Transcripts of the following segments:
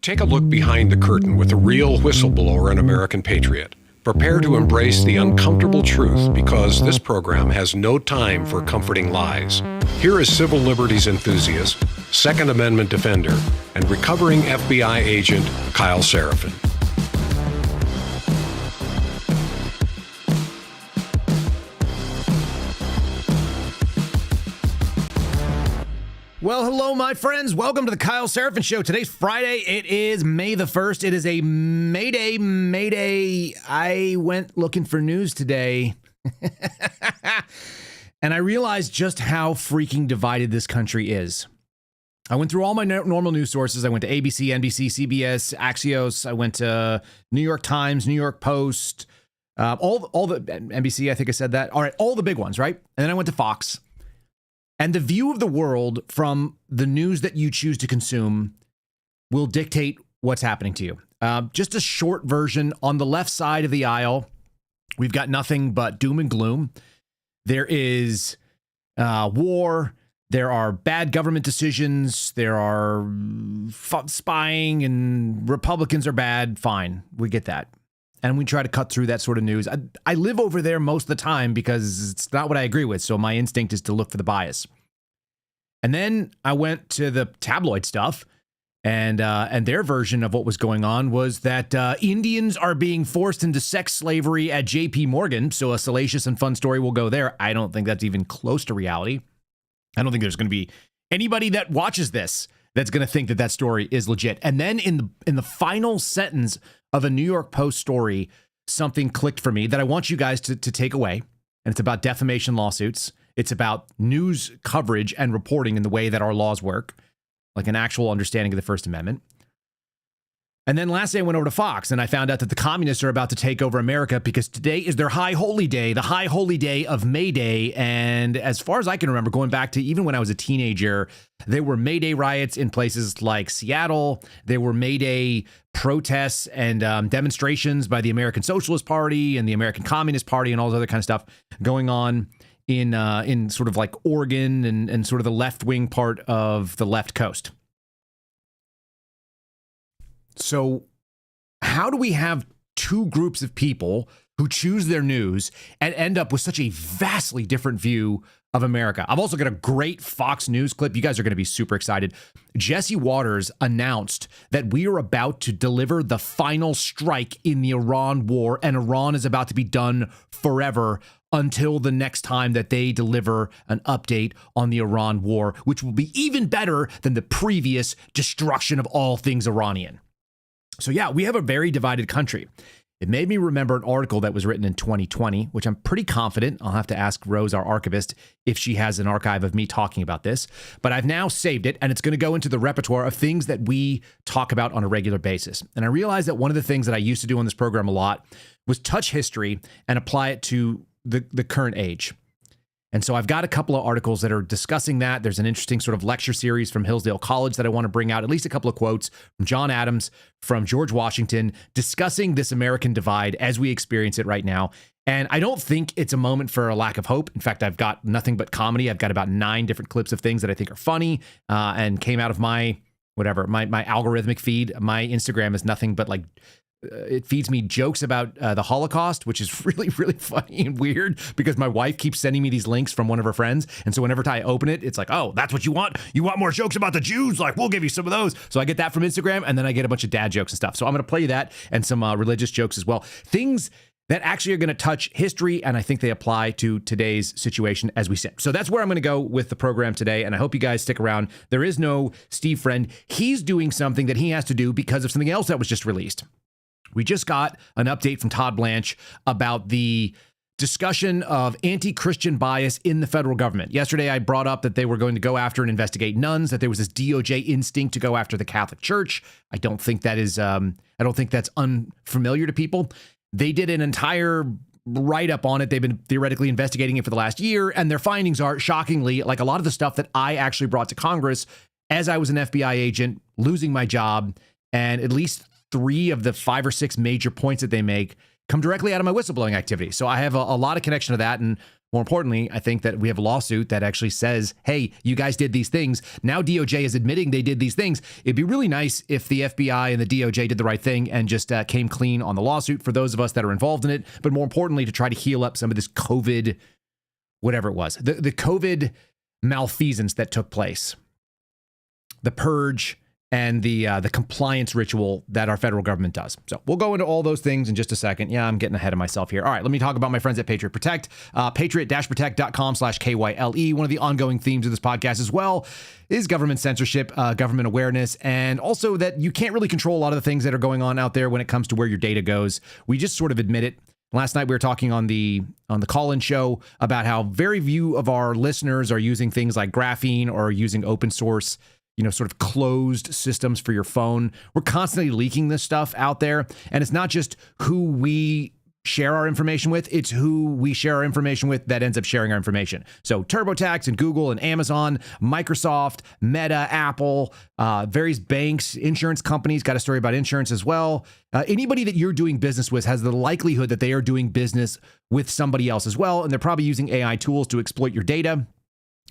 Take a look behind the curtain with a real whistleblower and American patriot. Prepare to embrace the uncomfortable truth because this program has no time for comforting lies. Here is civil liberties enthusiast, Second Amendment defender, and recovering FBI agent Kyle Seraphin. Well, hello, my friends. Welcome to the Kyle Seraphin Show. Today's Friday. It is May the 1st. It is a Mayday. I went looking for news today, and I realized just how freaking divided this country is. I went through all my normal news sources. I went to ABC, NBC, CBS, Axios. I went to New York Times, New York Post, all the NBC, I think I said that. All right, all the big ones, right? And then I went to Fox. And the view of the world from the news that you choose to consume will dictate what's happening to you. Just a short version. On the left side of the aisle, we've got nothing but doom and gloom. There is war. There are bad government decisions. There are spying, and Republicans are bad. Fine. We get that. And we try to cut through that sort of news. I live over there most of the time because it's not what I agree with. So my instinct is to look for the bias. And then I went to the tabloid stuff, and their version of what was going on was that Indians are being forced into sex slavery at J.P. Morgan. So a salacious and fun story will go there. I don't think that's even close to reality. I don't think there's going to be anybody that watches this that's going to think that that story is legit. And then in the final sentence of a New York Post story, something clicked for me that I want you guys to take away. And it's about defamation lawsuits. It's about news coverage and reporting in the way that our laws work, like an actual understanding of the First Amendment. And then lastly, I went over to Fox and I found out that the communists are about to take over America because today is their high holy day, the high holy day of MAYDAY. And as far as I can remember, going back to even when I was a teenager, there were MAYDAY riots in places like Seattle. There were MAYDAY protests and demonstrations by the American Socialist Party and the American Communist Party and all this other kind of stuff going on in sort of like Oregon and sort of the left-wing part of the left coast. So how do we have two groups of people who choose their news and end up with such a vastly different view of America? I've also got a great Fox News clip. You guys are going to be super excited. Jesse Waters announced that we are about to deliver the final strike in the Iran war, and Iran is about to be done forever until the next time that they deliver an update on the Iran war, which will be even better than the previous destruction of all things Iranian. So yeah, we have a very divided country. It made me remember an article that was written in 2020, which I'm pretty confident. I'll have to ask Rose, our archivist, if she has an archive of me talking about this. But I've now saved it, and it's going to go into the repertoire of things that we talk about on a regular basis. And I realized that one of the things that I used to do on this program a lot was touch history and apply it to the current age. And so I've got a couple of articles that are discussing that. There's an interesting sort of lecture series from Hillsdale College that I want to bring out, at least a couple of quotes from John Adams, from George Washington, discussing this American divide as we experience it right now. And I don't think it's a moment for a lack of hope. In fact, I've got nothing but comedy. I've got about 9 different clips of things that I think are funny and came out of my algorithmic feed. My Instagram is nothing but like it feeds me jokes about the Holocaust, which is really, really funny and weird because my wife keeps sending me these links from one of her friends. And so whenever I open it, it's like, oh, that's what you want? You want more jokes about the Jews? Like, we'll give you some of those. So I get that from Instagram, and then I get a bunch of dad jokes and stuff. So I'm going to play that and some religious jokes as well. Things that actually are going to touch history, and I think they apply to today's situation as we sit. So that's where I'm going to go with the program today, and I hope you guys stick around. There is no Steve Friend. He's doing something that he has to do because of something else that was just released. We just got an update from Todd Blanche about the discussion of anti-Christian bias in the federal government. Yesterday, I brought up that they were going to go after and investigate nuns, that there was this DOJ instinct to go after the Catholic Church. I don't think that's unfamiliar to people. They did an entire write-up on it. They've been theoretically investigating it for the last year, and their findings are shockingly like a lot of the stuff that I actually brought to Congress as I was an FBI agent, losing my job, and at least 3 of the 5 or 6 major points that they make come directly out of my whistleblowing activity. So I have a lot of connection to that. And More importantly, I think that we have a lawsuit that actually says, hey, you guys did these things. Now DOJ is admitting they did these things. It'd be really nice if the FBI and the DOJ did the right thing and just came clean on the lawsuit for those of us that are involved in it. But more importantly, to try to heal up some of this COVID, whatever it was, the COVID malfeasance that took place, the purge, and the compliance ritual that our federal government does. So we'll go into all those things in just a second. Yeah, I'm getting ahead of myself here. All right, let me talk about my friends at Patriot Protect. Patriot-protect.com/KYLE. One of the ongoing themes of this podcast as well is government censorship, government awareness, and also that you can't really control a lot of the things that are going on out there when it comes to where your data goes. We just sort of admit it. Last night we were talking on the call-in show about how very few of our listeners are using things like graphene or using open source, sort of closed systems for your phone. We're constantly leaking this stuff out there. And it's not just who we share our information with, it's who we share our information with that ends up sharing our information. So TurboTax and Google and Amazon, Microsoft, Meta, Apple, various banks, insurance companies, got a story about insurance as well. Anybody that you're doing business with has the likelihood that they are doing business with somebody else as well. And they're probably using AI tools to exploit your data.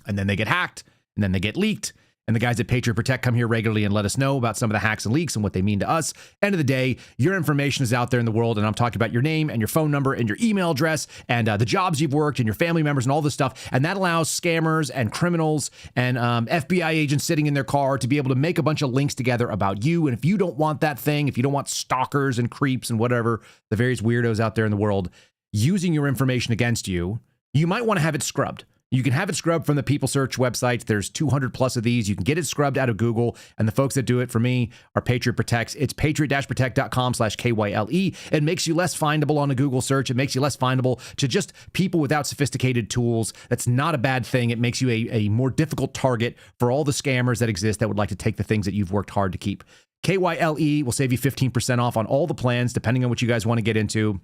And then they get hacked, and then they get leaked. And the guys at Patriot Protect come here regularly and let us know about some of the hacks and leaks and what they mean to us. End of the day, your information is out there in the world, and I'm talking about your name and your phone number and your email address and the jobs you've worked and your family members and all this stuff. And that allows scammers and criminals and FBI agents sitting in their car to be able to make a bunch of links together about you. And if you don't want that thing, if you don't want stalkers and creeps and whatever, the various weirdos out there in the world using your information against you, you might want to have it scrubbed. You can have it scrubbed from the People Search websites. There's 200 plus of these. You can get it scrubbed out of Google. And the folks that do it for me are Patriot Protects. It's patriot-protect.com/KYLE. It makes you less findable on a Google search. It makes you less findable to just people without sophisticated tools. That's not a bad thing. It makes you a more difficult target for all the scammers that exist that would like to take the things that you've worked hard to keep. KYLE will save you 15% off on all the plans, depending on what you guys want to get into.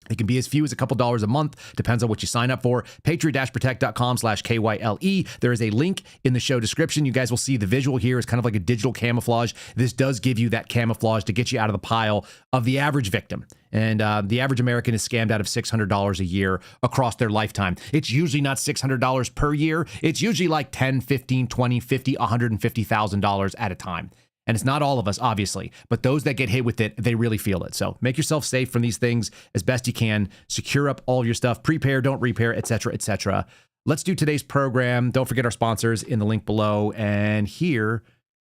It can be as few as a couple dollars a month. Depends on what you sign up for. Patriot-protect.com/KYLE. There is a link in the show description. You guys will see the visual here is kind of like a digital camouflage. This does give you that camouflage to get you out of the pile of the average victim. And the average American is scammed out of $600 a year across their lifetime. It's usually not $600 per year. It's usually like $10, $15, $20, $50, $150,000 at a time. And it's not all of us, obviously, but those that get hit with it, they really feel it. So make yourself safe from these things as best you can. Secure up all of your stuff. Prepare, don't repair, etc., etc. Let's do today's program. Don't forget our sponsors in the link below. And here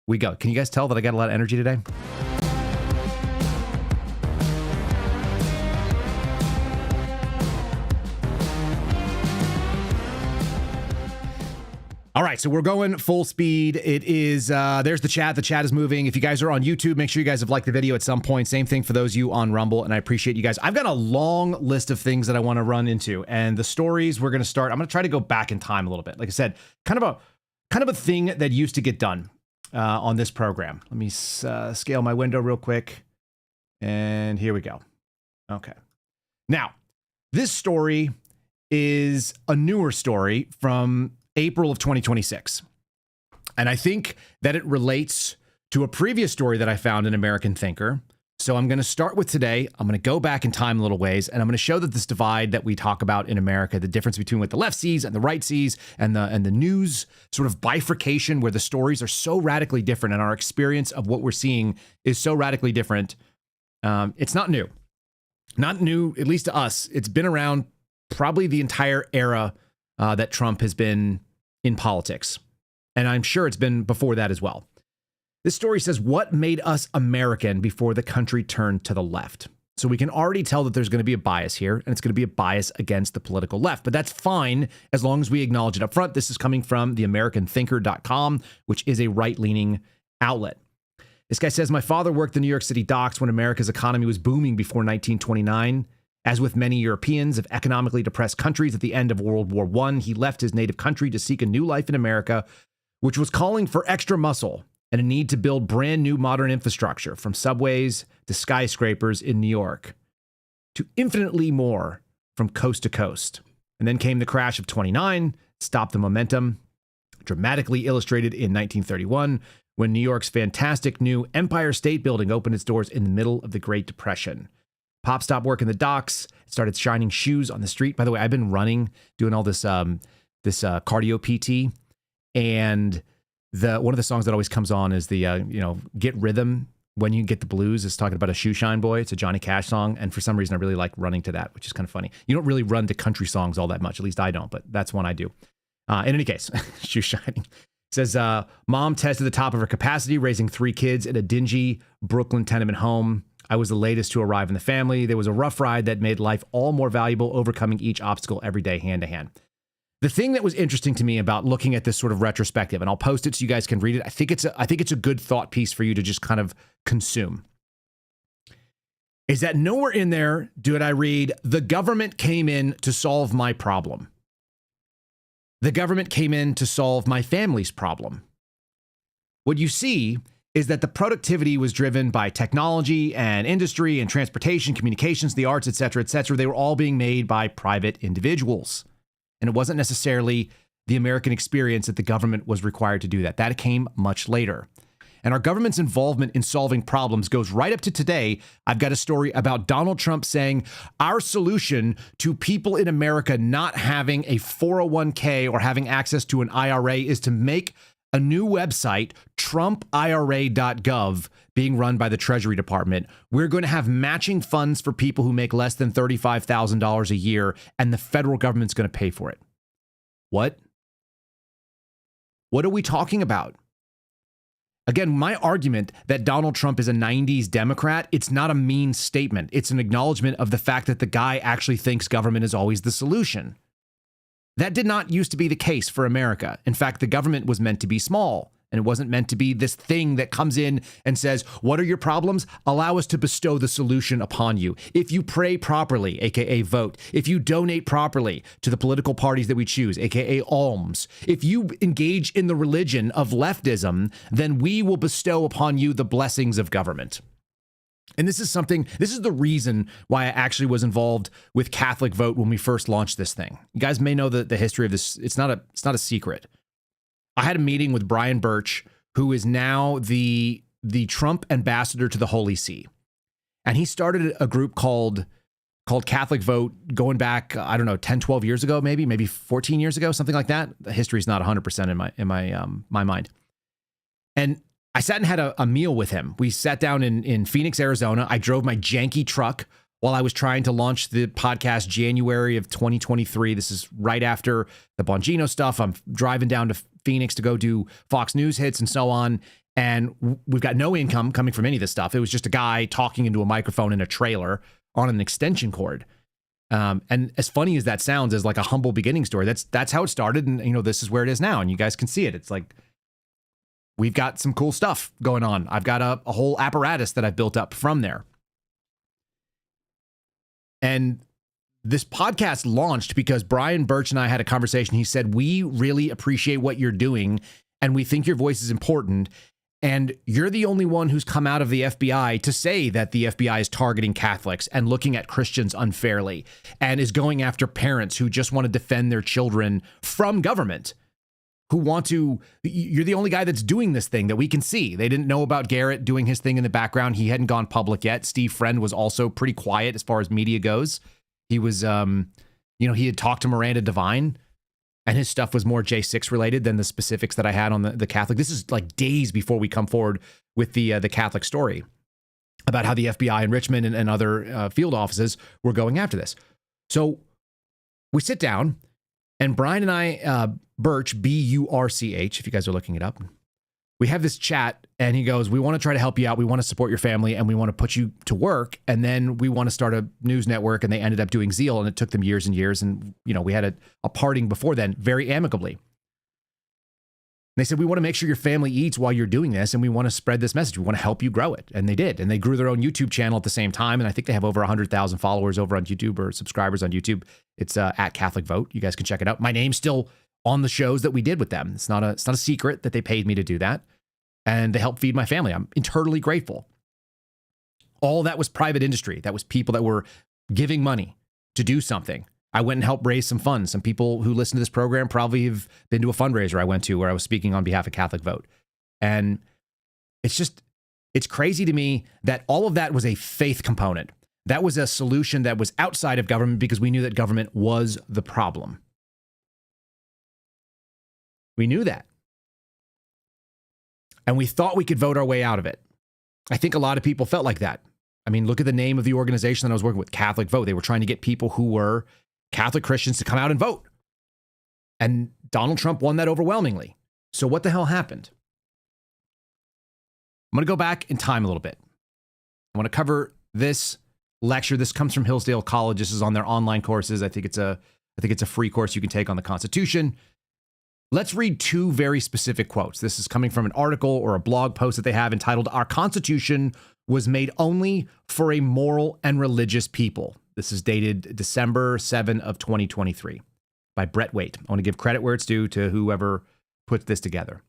we go. Can you guys tell that I got a lot of energy today? All right, so we're going full speed. It is, there's the chat. The chat is moving. If you guys are on YouTube, make sure you guys have liked the video at some point. Same thing for those of you on Rumble, and I appreciate you guys. I've got a long list of things that I want to run into, and the stories we're going to start. I'm going to try to go back in time a little bit. Like I said, kind of a thing that used to get done on this program. Let me scale my window real quick, and here we go. Okay. Now, this story is a newer story from April of 2026. And I think that it relates to a previous story that I found in American Thinker. So I'm going to start with today. I'm going to go back in time a little ways, and I'm going to show that this divide that we talk about in America, the difference between what the left sees and the right sees, and the news sort of bifurcation where the stories are so radically different and our experience of what we're seeing is so radically different. It's not new. Not new, at least to us. It's been around probably the entire era that Trump has been in politics. And I'm sure it's been before that as well. This story says, what made us American before the country turned to the left? So we can already tell that there's going to be a bias here, and it's going to be a bias against the political left. But that's fine as long as we acknowledge it up front. This is coming from theamericanthinker.com, which is a right-leaning outlet. This guy says, my father worked the New York City docks when America's economy was booming before 1929. As with many Europeans of economically depressed countries at the end of World War I, he left his native country to seek a new life in America, which was calling for extra muscle and a need to build brand new modern infrastructure, from subways to skyscrapers in New York to infinitely more from coast to coast. And then came the crash of 29, stopped the momentum, dramatically illustrated in 1931, when New York's fantastic new Empire State Building opened its doors in the middle of the Great Depression. Pop stopped working the docks, started shining shoes on the street. By the way, I've been running, doing all this cardio PT, and one of the songs that always comes on is the Get Rhythm When You Get the Blues. It's talking about a shoe shine boy. It's a Johnny Cash song, and for some reason I really like running to that, which is kind of funny. You don't really run to country songs all that much, at least I don't, but that's one I do. In any case, shoe shining. Says, mom tested the top of her capacity, raising 3 kids in a dingy Brooklyn tenement home. I was the latest to arrive in the family. There was a rough ride that made life all more valuable, overcoming each obstacle every day, hand to hand. The thing that was interesting to me about looking at this sort of retrospective, and I'll post it so you guys can read it. I think it's a good thought piece for you to just kind of consume, is that nowhere in there did I read, the government came in to solve my problem. The government came in to solve my family's problem. What you see is that the productivity was driven by technology and industry and transportation, communications, the arts, et cetera, et cetera. They were all being made by private individuals. And it wasn't necessarily the American experience that the government was required to do that. That came much later. And our government's involvement in solving problems goes right up to today. I've got a story about Donald Trump saying our solution to people in America not having a 401k or having access to an IRA is to make a new website, TrumpIRA.gov, being run by the Treasury Department. We're going to have matching funds for people who make less than $35,000 a year, and the federal government's going to pay for it. What? What are we talking about? Again, my argument that Donald Trump is a 90s Democrat, it's not a mean statement. It's an acknowledgement of the fact that the guy actually thinks government is always the solution. That did not used to be the case for America. In fact, the government was meant to be small, and it wasn't meant to be this thing that comes in and says, what are your problems? Allow us to bestow the solution upon you. If you pray properly, aka vote, if you donate properly to the political parties that we choose, aka alms, if you engage in the religion of leftism, then we will bestow upon you the blessings of government. And this is the reason why I actually was involved with Catholic Vote when we first launched this thing. You guys may know the history of this. It's not a secret. I had a meeting with Brian Birch, who is now the Trump ambassador to the Holy See. And he started a group called Catholic Vote going back, I don't know, 10, 12 years ago, maybe 14 years ago, something like that. The history is not 100% in my mind. And I sat and had a meal with him. We sat down in Phoenix, Arizona. I drove my janky truck while I was trying to launch the podcast January of 2023. This is right after the Bongino stuff. I'm driving down to Phoenix to go do Fox News hits and so on. And we've got no income coming from any of this stuff. It was just a guy talking into a microphone in a trailer on an extension cord. And as funny as that sounds, as like a humble beginning story, that's how it started. And, this is where it is now. And you guys can see it. It's like, we've got some cool stuff going on. I've got a whole apparatus that I've built up from there. And this podcast launched because Brian Birch and I had a conversation. He said, we really appreciate what you're doing, and we think your voice is important. And you're the only one who's come out of the FBI to say that the FBI is targeting Catholics and looking at Christians unfairly and is going after parents who just want to defend their children from government. You're the only guy that's doing this thing that we can see. They didn't know about Garrett doing his thing in the background. He hadn't gone public yet. Steve Friend was also pretty quiet as far as media goes. He was, he had talked to Miranda Devine, and his stuff was more J6 related than the specifics that I had on the Catholic. This is like days before we come forward with the Catholic story about how the FBI in Richmond and other field offices were going after this. So we sit down, and Brian and I, Birch, B-U-R-C-H, if you guys are looking it up, we have this chat, and he goes, we want to try to help you out. We want to support your family, and we want to put you to work. And then we want to start a news network. And they ended up doing Zeal, and it took them years and years. And, we had a parting before then, very amicably. And they said, we want to make sure your family eats while you're doing this, and we want to spread this message. We want to help you grow it. And they did. And they grew their own YouTube channel at the same time. And I think they have over 100,000 followers over on YouTube, or subscribers on YouTube. It's at Catholic Vote. You guys can check it out. My name's still on the shows that we did with them. It's not a secret that they paid me to do that. And they helped feed my family. I'm eternally grateful. All that was private industry. That was people that were giving money to do something. I went and helped raise some funds. Some people who listen to this program probably have been to a fundraiser I went to where I was speaking on behalf of Catholic Vote. And it's crazy to me that all of that was a faith component. That was a solution that was outside of government because we knew that government was the problem. We knew that. And we thought we could vote our way out of it. I think a lot of people felt like that. I mean, look at the name of the organization that I was working with, Catholic Vote. They were trying to get people who were Catholic Christians to come out and vote. And Donald Trump won that overwhelmingly. So what the hell happened? I'm going to go back in time a little bit. I want to cover this lecture. This comes from Hillsdale College. This is on their online courses. I think it's a free course you can take on the Constitution. Let's read two very specific quotes. This is coming from an article or a blog post that they have entitled, "Our Constitution was made only for a moral and religious people." This is dated December 7 of 2023 by Brett Waite. I want to give credit where it's due to whoever put this together.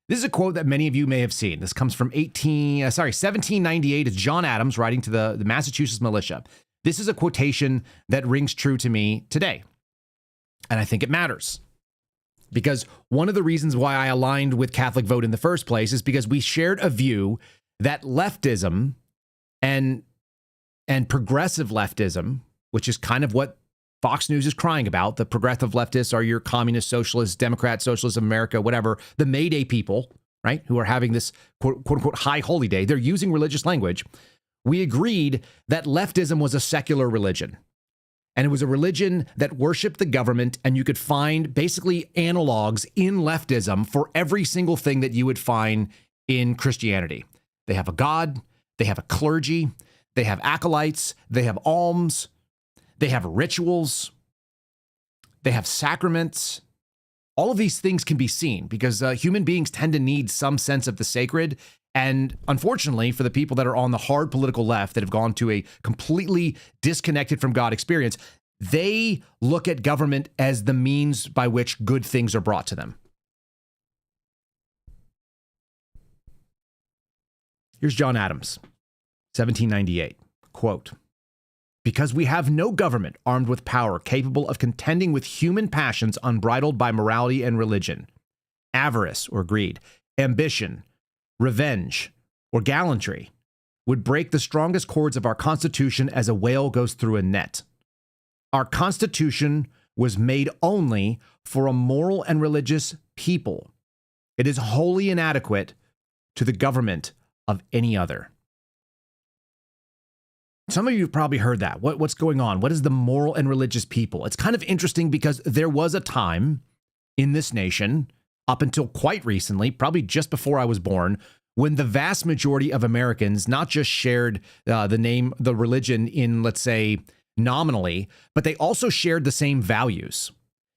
This is a quote that many of you may have seen. This comes from 1798. It's John Adams writing to the Massachusetts militia. This is a quotation that rings true to me today. And I think it matters. Because one of the reasons why I aligned with Catholic Vote in the first place is because we shared a view that leftism and progressive leftism, which is kind of what Fox News is crying about. The progressive leftists are your communist, socialist, Democrat, socialist of America, whatever, the MAYDAY people, right, who are having this quote unquote high holy day. They're using religious language. We agreed that leftism was a secular religion. And it was a religion that worshiped the government, and you could find basically analogs in leftism for every single thing that you would find in Christianity. They have a God, they have a clergy, they have acolytes, they have alms, they have rituals, they have sacraments. All of these things can be seen because human beings tend to need some sense of the sacred. And unfortunately, for the people that are on the hard political left that have gone to a completely disconnected from God experience, they look at government as the means by which good things are brought to them. Here's John Adams, 1798, quote, "Because we have no government armed with power capable of contending with human passions unbridled by morality and religion, avarice or greed, ambition, revenge, or gallantry would break the strongest cords of our Constitution as a whale goes through a net. Our Constitution was made only for a moral and religious people. It is wholly inadequate to the government of any other." Some of you have probably heard that. What's going on? What is the moral and religious people? It's kind of interesting because there was a time in this nation, up until quite recently, probably just before I was born, when the vast majority of Americans not just shared the religion in, let's say, nominally, but they also shared the same values.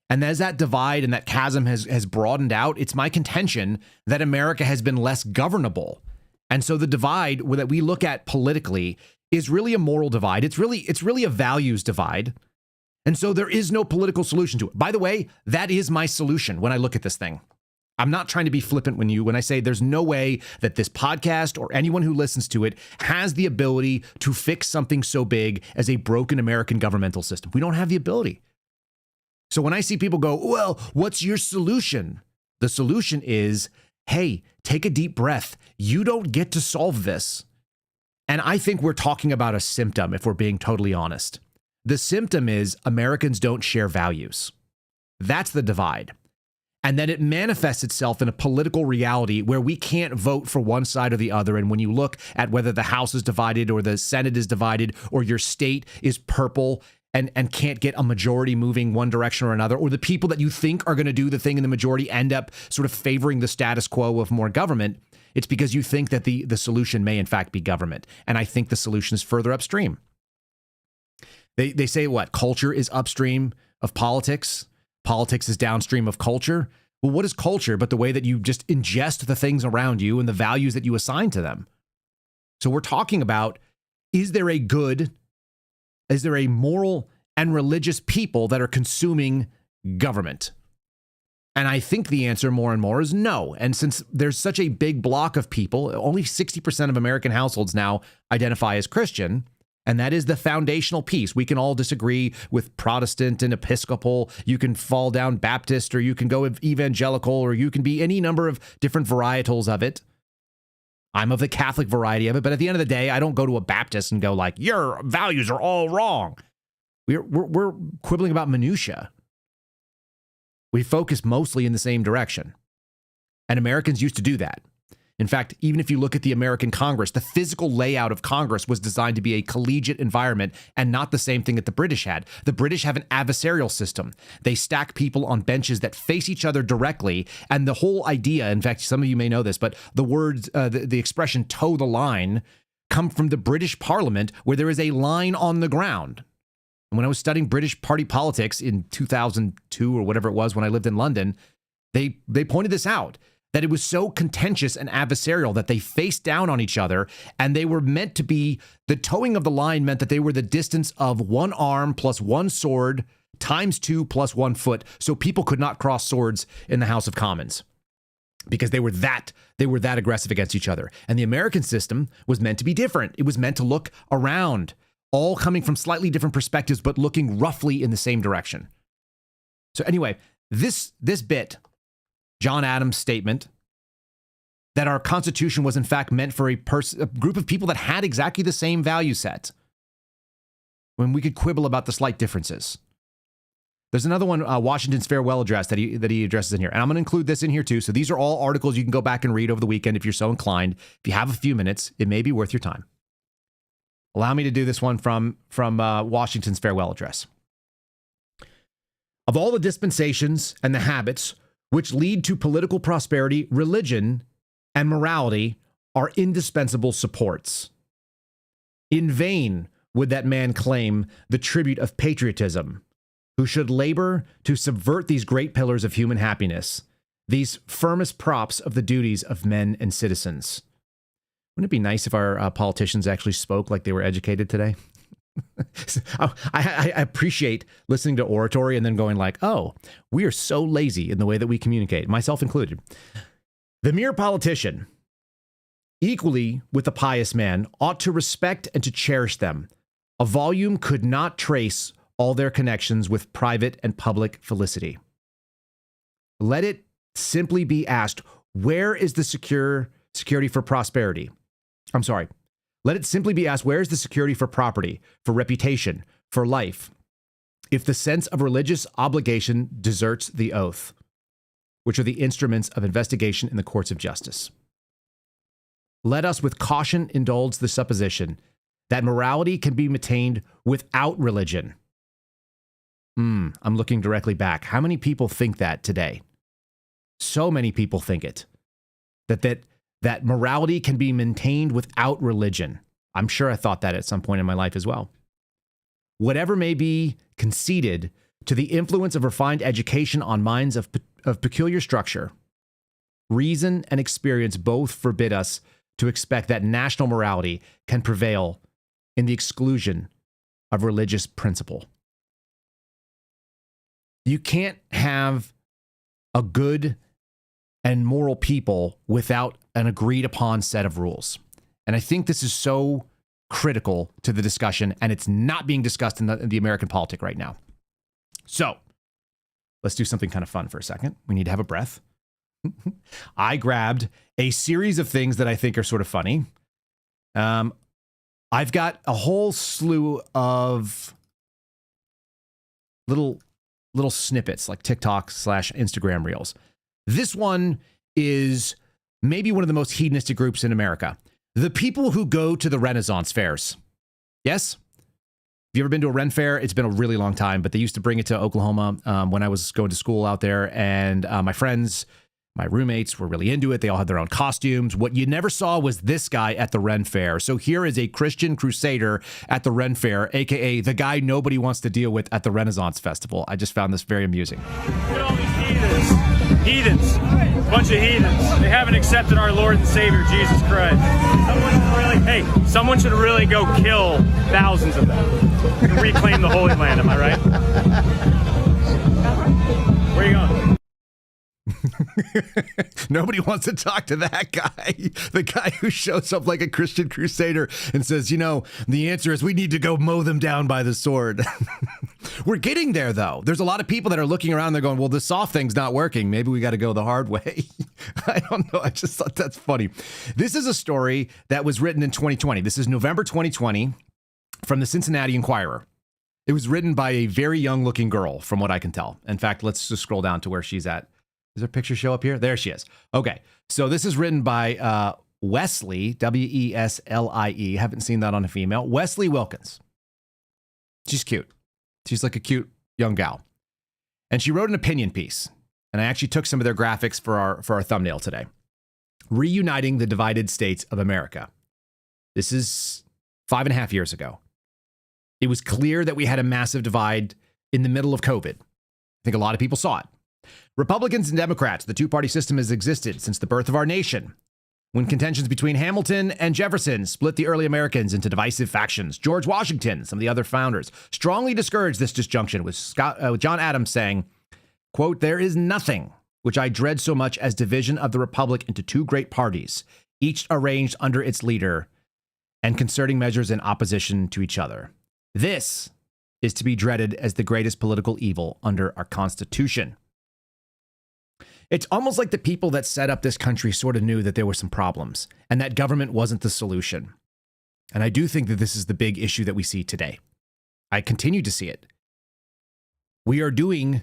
And as that divide and that chasm has broadened out, it's my contention that America has been less governable. And so the divide that we look at politically is really a moral divide. It's really a values divide. And so there is no political solution to it. By the way, that is my solution when I look at this thing. I'm not trying to be flippant when I say there's no way that this podcast or anyone who listens to it has the ability to fix something so big as a broken American governmental system. We don't have the ability. So when I see people go, "Well, what's your solution?" The solution is, hey, take a deep breath. You don't get to solve this. And I think we're talking about a symptom, if we're being totally honest. The symptom is Americans don't share values. That's the divide. And then it manifests itself in a political reality where we can't vote for one side or the other. And when you look at whether the House is divided or the Senate is divided or your state is purple and can't get a majority moving one direction or another, or the people that you think are going to do the thing in the majority end up sort of favoring the status quo of more government, it's because you think that the solution may in fact be government. And I think the solution is further upstream. They say what? Culture is upstream of politics. Politics is downstream of culture. Well, what is culture but the way that you just ingest the things around you and the values that you assign to them? So we're talking about, is there a moral and religious people that are consuming government? And I think the answer more and more is no. And since there's such a big block of people, only 60% of American households now identify as Christian, and that is the foundational piece. We can all disagree with Protestant and Episcopal. You can fall down Baptist, or you can go evangelical, or you can be any number of different varietals of it. I'm of the Catholic variety of it, but at the end of the day, I don't go to a Baptist and go like, your values are all wrong. We're quibbling about minutia. We focus mostly in the same direction. And Americans used to do that. In fact, even if you look at the American Congress, the physical layout of Congress was designed to be a collegiate environment and not the same thing that the British had. The British have an adversarial system. They stack people on benches that face each other directly. And the whole idea, in fact, some of you may know this, but the words, the expression toe the line come from the British Parliament, where there is a line on the ground. And when I was studying British party politics in 2002 or whatever it was when I lived in London, they pointed this out, that it was so contentious and adversarial that they faced down on each other, and they were meant to be, the towing of the line meant that they were the distance of one arm plus one sword times 2 plus 1 foot, so people could not cross swords in the House of Commons because they were that aggressive against each other. And the American system was meant to be different. It was meant to look around, all coming from slightly different perspectives, but looking roughly in the same direction. So anyway, this bit, John Adams' statement that our Constitution was in fact meant for a group of people that had exactly the same value set, when we could quibble about the slight differences. There's another one, Washington's farewell address that he addresses in here. And I'm going to include this in here too. So these are all articles you can go back and read over the weekend if you're so inclined. If you have a few minutes, it may be worth your time. Allow me to do this one from Washington's farewell address. Of all the dispensations and the habits which lead to political prosperity, religion and morality are indispensable supports. In vain would that man claim the tribute of patriotism, who should labor to subvert these great pillars of human happiness, these firmest props of the duties of men and citizens. Wouldn't it be nice if our politicians actually spoke like they were educated today? I appreciate listening to oratory and then going like, oh, we are so lazy in the way that we communicate, myself included. The mere politician, equally with the pious man, ought to respect and to cherish them. A volume could not trace all their connections with private and public felicity. Let it simply be asked, where is the security for prosperity? I'm sorry. Let it simply be asked, where is the security for property, for reputation, for life, if the sense of religious obligation deserts the oath, which are the instruments of investigation in the courts of justice? Let us with caution indulge the supposition that morality can be maintained without religion. I'm looking directly back. How many people think that today? So many people think it. That morality can be maintained without religion. I'm sure I thought that at some point in my life as well. Whatever may be conceded to the influence of refined education on minds of peculiar structure, reason and experience both forbid us to expect that national morality can prevail in the exclusion of religious principle. You can't have a good and moral people without an agreed upon set of rules. And I think this is so critical to the discussion, and it's not being discussed in the American politic right now. So let's do something kind of fun for a second. We need to have a breath. I grabbed a series of things that I think are sort of funny. I've got a whole slew of little snippets like TikTok/Instagram reels. This one is maybe one of the most hedonistic groups in America. The people who go to the Renaissance fairs. Yes? Have you ever been to a Ren fair? It's been a really long time, but they used to bring it to Oklahoma when I was going to school out there. And my friends, my roommates were really into it. They all had their own costumes. What you never saw was this guy at the Ren fair. So here is a Christian crusader at the Ren fair, aka the guy nobody wants to deal with at the Renaissance Festival. I just found this very amusing. Look at all these heathens, bunch of heathens. They haven't accepted our Lord and Savior Jesus Christ. Someone should really go kill thousands of them and reclaim the Holy Land. Am I right? Where are you going? Nobody wants to talk to that guy, the guy who shows up like a Christian crusader and says, the answer is we need to go mow them down by the sword. We're getting there, though. There's a lot of people that are looking around. They're going, well, the soft thing's not working. Maybe we got to go the hard way. I don't know. I just thought that's funny. This is a story that was written in 2020. This is November 2020 from the Cincinnati Enquirer. It was written by a very young looking girl, from what I can tell. In fact, let's just scroll down to where she's at. Does her picture show up here? There she is. Okay. So this is written by Wesley, Weslie. Haven't seen that on a female. Wesley Wilkins. She's cute. She's like a cute young gal. And she wrote an opinion piece. And I actually took some of their graphics for our thumbnail today. Reuniting the divided states of America. This is 5.5 years ago. It was clear that we had a massive divide in the middle of COVID. I think a lot of people saw it. Republicans and Democrats, the two-party system has existed since the birth of our nation. When contentions between Hamilton and Jefferson split the early Americans into divisive factions, George Washington, some of the other founders, strongly discouraged this disjunction, with John Adams saying, quote, "There is nothing which I dread so much as division of the republic into two great parties, each arranged under its leader and concerting measures in opposition to each other. This is to be dreaded as the greatest political evil under our Constitution." It's almost like the people that set up this country sort of knew that there were some problems and that government wasn't the solution. And I do think that this is the big issue that we see today. I continue to see it. We are doing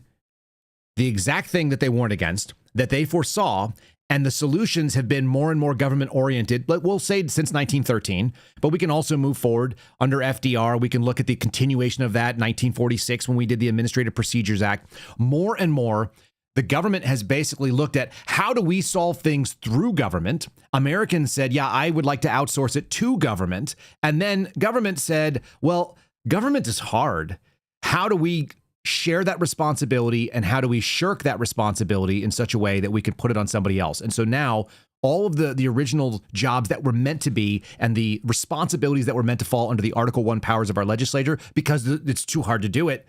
the exact thing that they warned against, that they foresaw, and the solutions have been more and more government oriented. We'll say since 1913, but we can also move forward under FDR. We can look at the continuation of that, 1946, when we did the Administrative Procedures Act. More and more, the government has basically looked at how do we solve things through government. Americans said, yeah, I would like to outsource it to government. And then government said, well, government is hard. How do we share that responsibility, and how do we shirk that responsibility in such a way that we can put it on somebody else? And so now all of the original jobs that were meant to be and the responsibilities that were meant to fall under the Article I powers of our legislature, because it's too hard to do it,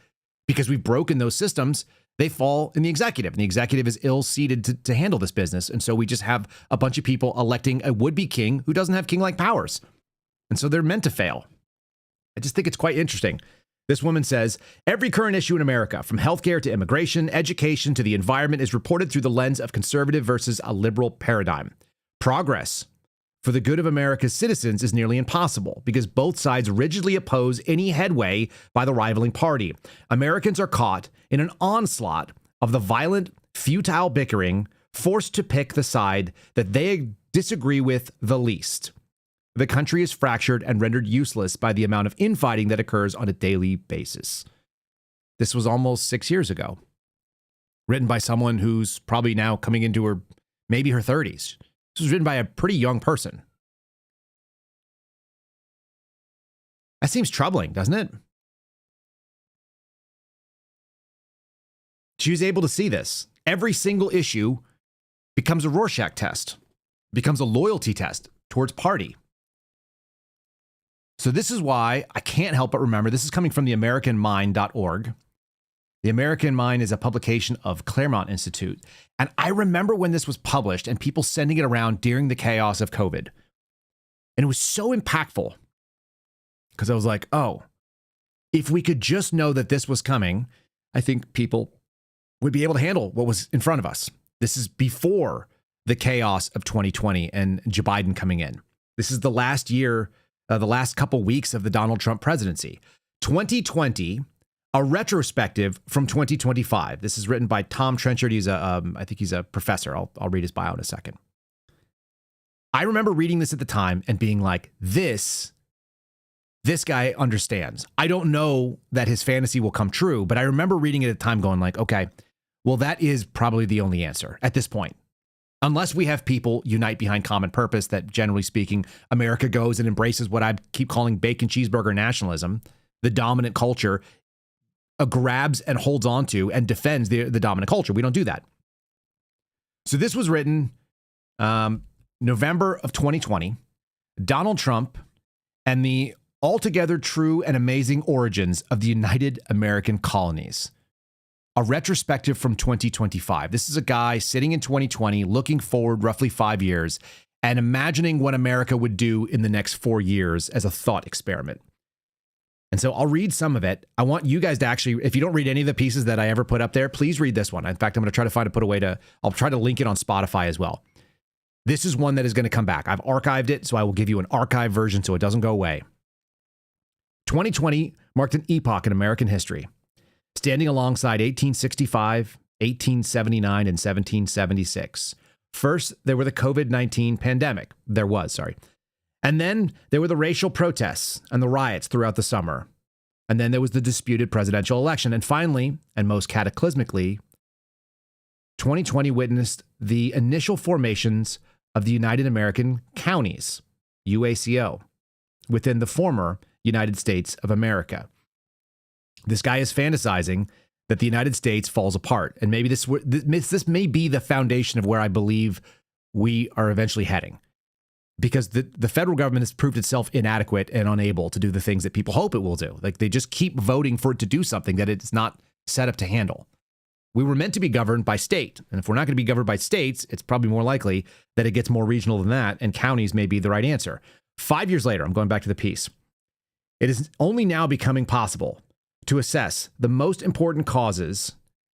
because we've broken those systems, they fall in the executive. And the executive is ill-seated to handle this business. And so we just have a bunch of people electing a would-be king who doesn't have king-like powers. And so they're meant to fail. I just think it's quite interesting. This woman says, every current issue in America, from healthcare to immigration, education to the environment, is reported through the lens of conservative versus a liberal paradigm. Progress for the good of America's citizens is nearly impossible because both sides rigidly oppose any headway by the rivaling party. Americans are caught in an onslaught of the violent, futile bickering, forced to pick the side that they disagree with the least. The country is fractured and rendered useless by the amount of infighting that occurs on a daily basis. This was almost 6 years ago. Written by someone who's probably now coming into maybe her 30s. This was written by a pretty young person. That seems troubling, doesn't it? She was able to see this. Every single issue becomes a Rorschach test, becomes a loyalty test towards party. So this is why I can't help but remember, this is coming from the AmericanMind.org. The American Mind is a publication of Claremont Institute. And I remember when this was published and people sending it around during the chaos of COVID. And it was so impactful because I was like, oh, if we could just know that this was coming, I think people would be able to handle what was in front of us. This is before the chaos of 2020 and Joe Biden coming in. This is the last year, the last couple weeks of the Donald Trump presidency. 2020, a retrospective from 2025. This is written by Tom Trenchard. He's I think he's a professor. I'll read his bio in a second. I remember reading this at the time and being like, this guy understands. I don't know that his fantasy will come true, but I remember reading it at the time going like, okay, well, that is probably the only answer at this point. Unless we have people unite behind common purpose that, generally speaking, America goes and embraces what I keep calling bacon cheeseburger nationalism, the dominant culture, grabs and holds on to and defends the dominant culture. We don't do that. So this was written November of 2020. Donald Trump and the altogether true and amazing origins of the United American Colonies. A retrospective from 2025. This is a guy sitting in 2020, looking forward roughly 5 years and imagining what America would do in the next 4 years as a thought experiment. And so I'll read some of it. I want you guys to actually, if you don't read any of the pieces that I ever put up there, please read this one. In fact, I'm going to try to find a put away to, I'll try to link it on Spotify as well. This is one that is going to come back. I've archived it, so I will give you an archived version so it doesn't go away. 2020 marked an epoch in American history, standing alongside 1865, 1879, and 1776. First, there were the COVID-19 pandemic. And then there were the racial protests and the riots throughout the summer. And then there was the disputed presidential election. And finally, and most cataclysmically, 2020 witnessed the initial formations of the United American Counties, UACO, within the former United States of America. This guy is fantasizing that the United States falls apart. And maybe this may be the foundation of where I believe we are eventually heading. Because the federal government has proved itself inadequate and unable to do the things that people hope it will do. Like, they just keep voting for it to do something that it's not set up to handle. We were meant to be governed by state. And if we're not going to be governed by states, it's probably more likely that it gets more regional than that, and counties may be the right answer. 5 years later, I'm going back to the piece. It is only now becoming possible to assess the most important causes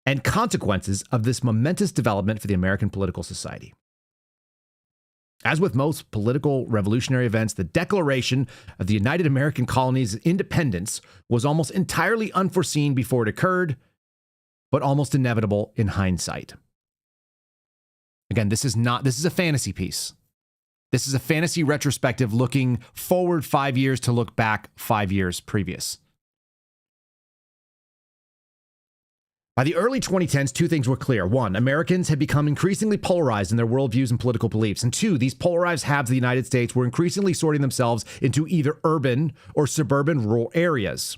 and consequences of this momentous development for the American political society. As with most political revolutionary events, the declaration of the United American Colonies' independence was almost entirely unforeseen before it occurred, but almost inevitable in hindsight. Again, this is a fantasy piece. This is a fantasy retrospective looking forward 5 years to look back 5 years previous. By the early 2010s, two things were clear. One, Americans had become increasingly polarized in their worldviews and political beliefs. And two, these polarized halves of the United States were increasingly sorting themselves into either urban or suburban rural areas.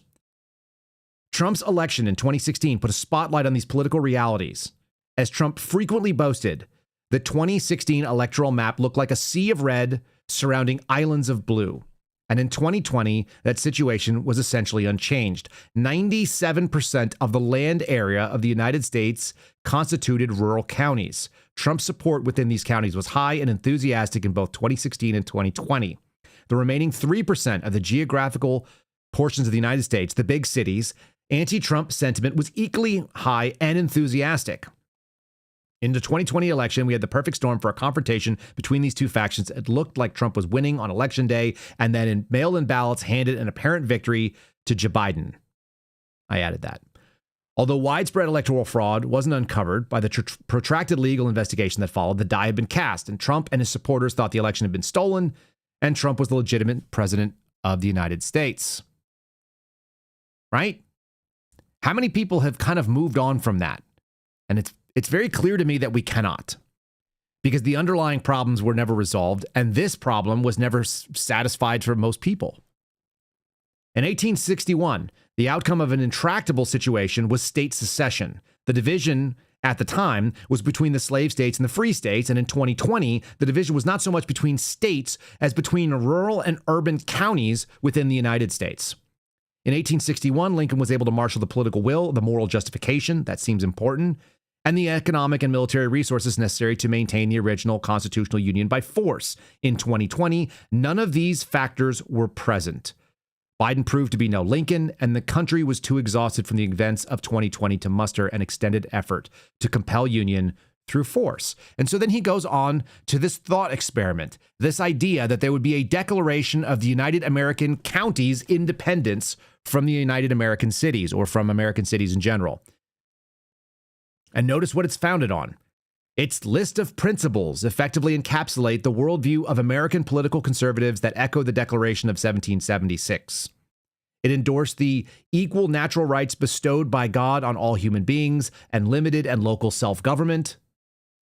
Trump's election in 2016 put a spotlight on these political realities. As Trump frequently boasted, the 2016 electoral map looked like a sea of red surrounding islands of blue. And in 2020, that situation was essentially unchanged. 97% of the land area of the United States constituted rural counties. Trump's support within these counties was high and enthusiastic in both 2016 and 2020. The remaining 3% of the geographical portions of the United States, the big cities, anti-Trump sentiment was equally high and enthusiastic. In the 2020 election, we had the perfect storm for a confrontation between these two factions. It looked like Trump was winning on election day, and then in mail-in ballots handed an apparent victory to Joe Biden. I added that. Although widespread electoral fraud wasn't uncovered by the protracted legal investigation that followed, the die had been cast, and Trump and his supporters thought the election had been stolen, and Trump was the legitimate president of the United States. Right? How many people have kind of moved on from that? And it's very clear to me that we cannot, because the underlying problems were never resolved, and this problem was never satisfied for most people. In 1861, the outcome of an intractable situation was state secession. The division at the time was between the slave states and the free states, and in 2020, the division was not so much between states as between rural and urban counties within the United States. In 1861, Lincoln was able to marshal the political will, the moral justification, that seems important, and the economic and military resources necessary to maintain the original constitutional union by force. In 2020, none of these factors were present. Biden proved to be no Lincoln, and the country was too exhausted from the events of 2020 to muster an extended effort to compel union through force. And so then he goes on to this thought experiment, this idea that there would be a declaration of the United American Counties' independence from the United American cities, or from American cities in general. And notice what it's founded on. Its list of principles effectively encapsulate the worldview of American political conservatives that echo the Declaration of 1776. It endorsed the equal natural rights bestowed by God on all human beings and limited and local self-government,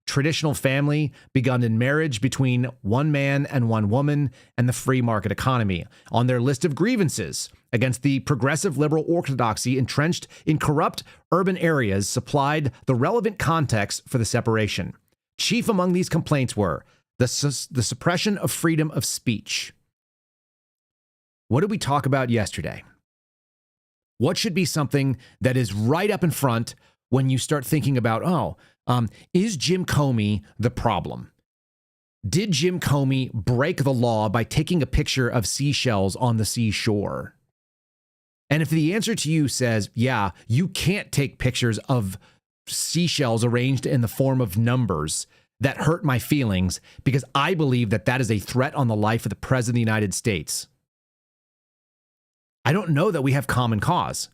traditional family begun in marriage between one man and one woman, and the free market economy. On their list of grievances against the progressive liberal orthodoxy entrenched in corrupt urban areas supplied the relevant context for the separation. Chief among these complaints were the suppression of freedom of speech. What did we talk about yesterday? What should be something that is right up in front when you start thinking about, is Jim Comey the problem? Did Jim Comey break the law by taking a picture of seashells on the seashore? And if the answer to you says, yeah, you can't take pictures of seashells arranged in the form of numbers that hurt my feelings because I believe that that is a threat on the life of the President of the United States, I don't know that we have common cause.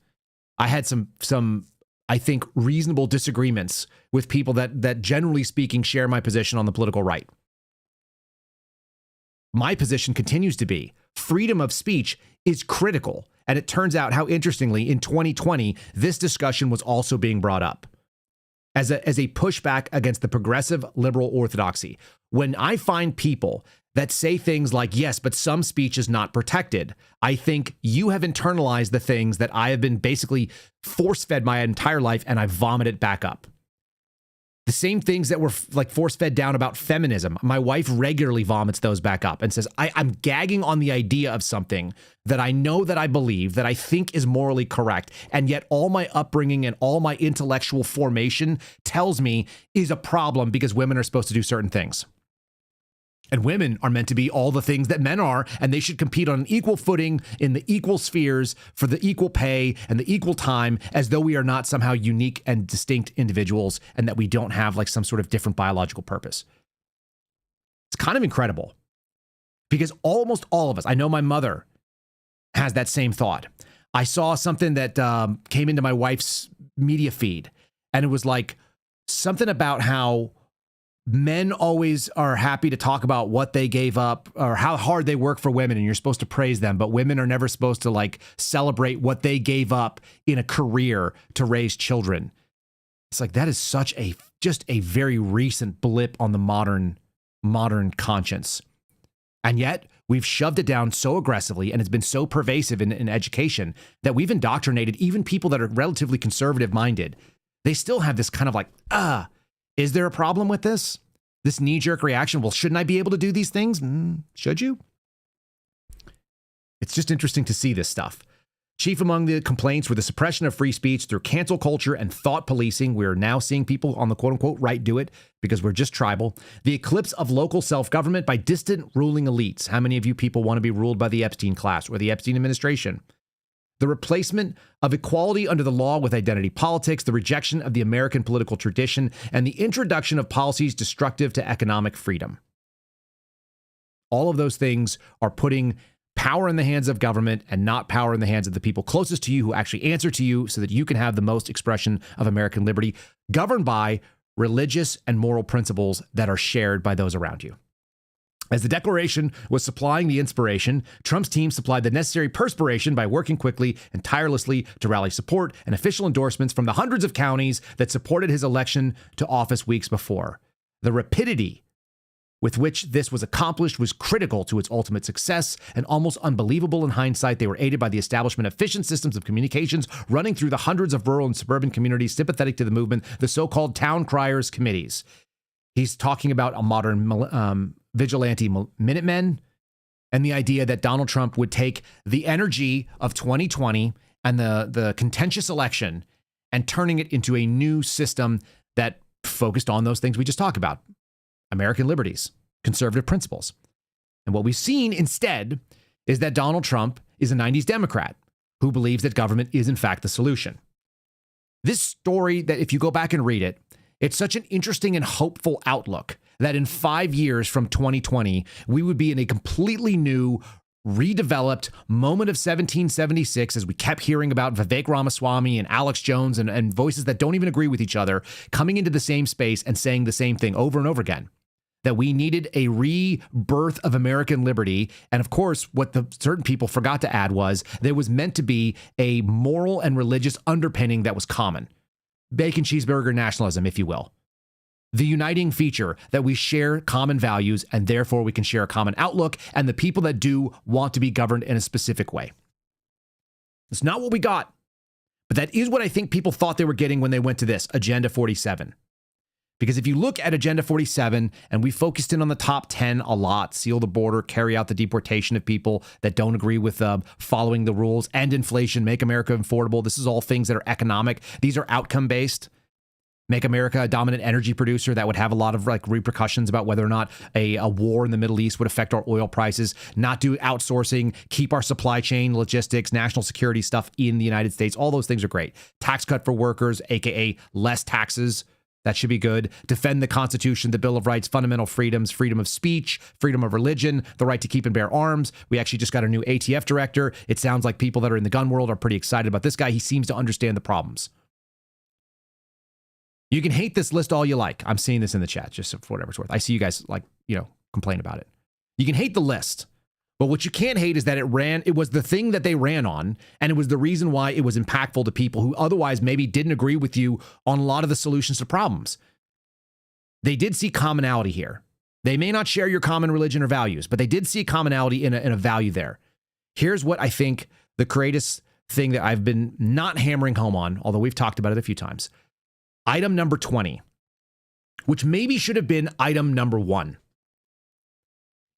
I had some I think, reasonable disagreements with people that generally speaking share my position on the political right. My position continues to be freedom of speech is critical. And it turns out how interestingly, in 2020, this discussion was also being brought up as a pushback against the progressive liberal orthodoxy. When I find people that say things like, yes, but some speech is not protected, I think you have internalized the things that I have been basically force-fed my entire life, and I vomit it back up. The same things that were like force-fed down about feminism, my wife regularly vomits those back up and says, I'm gagging on the idea of something that I know that I believe, that I think is morally correct, and yet all my upbringing and all my intellectual formation tells me is a problem because women are supposed to do certain things. And women are meant to be all the things that men are, and they should compete on an equal footing in the equal spheres for the equal pay and the equal time, as though we are not somehow unique and distinct individuals and that we don't have like some sort of different biological purpose. It's kind of incredible because almost all of us, I know my mother has that same thought. I saw something that came into my wife's media feed, and it was like something about how men always are happy to talk about what they gave up or how hard they work for women, and you're supposed to praise them, but women are never supposed to like celebrate what they gave up in a career to raise children. It's like that is such a just a very recent blip on the modern conscience. And yet we've shoved it down so aggressively, and it's been so pervasive in education that we've indoctrinated even people that are relatively conservative minded. They still have this kind of like, is there a problem with this? This knee-jerk reaction, well, shouldn't I be able to do these things? Should you? It's just interesting to see this stuff. Chief among the complaints were the suppression of free speech through cancel culture and thought policing. We're now seeing people on the quote-unquote right do it because we're just tribal. The eclipse of local self-government by distant ruling elites. How many of you people want to be ruled by the Epstein class or the Epstein administration? The replacement of equality under the law with identity politics, the rejection of the American political tradition, and the introduction of policies destructive to economic freedom. All of those things are putting power in the hands of government and not power in the hands of the people closest to you who actually answer to you so that you can have the most expression of American liberty, governed by religious and moral principles that are shared by those around you. As the declaration was supplying the inspiration, Trump's team supplied the necessary perspiration by working quickly and tirelessly to rally support and official endorsements from the hundreds of counties that supported his election to office weeks before. The rapidity with which this was accomplished was critical to its ultimate success and almost unbelievable in hindsight. They were aided by the establishment of efficient systems of communications running through the hundreds of rural and suburban communities sympathetic to the movement, the so-called town criers committees. He's talking about a modern vigilante Minutemen and the idea that Donald Trump would take the energy of 2020 and the contentious election and turning it into a new system that focused on those things we just talked about. American liberties, conservative principles. And what we've seen instead is that Donald Trump is a 90s Democrat who believes that government is in fact the solution. This story, that if you go back and read it, it's such an interesting and hopeful outlook that in 5 years from 2020, we would be in a completely new, redeveloped moment of 1776 as we kept hearing about Vivek Ramaswamy and Alex Jones and voices that don't even agree with each other coming into the same space and saying the same thing over and over again. That we needed a rebirth of American liberty. And of course, what the certain people forgot to add was there was meant to be a moral and religious underpinning that was common. Bacon cheeseburger nationalism, if you will. The uniting feature that we share common values and therefore we can share a common outlook, and the people that do want to be governed in a specific way. It's not what we got, but that is what I think people thought they were getting when they went to this, Agenda 47. Because if you look at Agenda 47, and we focused in on the top 10 a lot, seal the border, carry out the deportation of people that don't agree with following the rules, end inflation, make America affordable. This is all things that are economic. These are outcome-based. make America a dominant energy producer. That would have a lot of like repercussions about whether or not a war in the Middle East would affect our oil prices. Not do outsourcing, keep our supply chain, logistics, national security stuff in the United States. All those things are great. Tax cut for workers, aka less taxes. That should be good. Defend the Constitution, the Bill of Rights, fundamental freedoms, freedom of speech, freedom of religion, the right to keep and bear arms. We actually just got a new ATF director. It sounds like people that are in the gun world are pretty excited about this guy. He seems to understand the problems. You can hate this list all you like. I'm seeing this in the chat, just for whatever it's worth. I see you guys complain about it. You can hate the list. But what you can't hate is that it was the thing that they ran on, and it was the reason why it was impactful to people who otherwise maybe didn't agree with you on a lot of the solutions to problems. They did see commonality here. They may not share your common religion or values, but they did see commonality in a value there. Here's what I think the greatest thing that I've been not hammering home on, although we've talked about it a few times. Item number 20, which maybe should have been item number 1.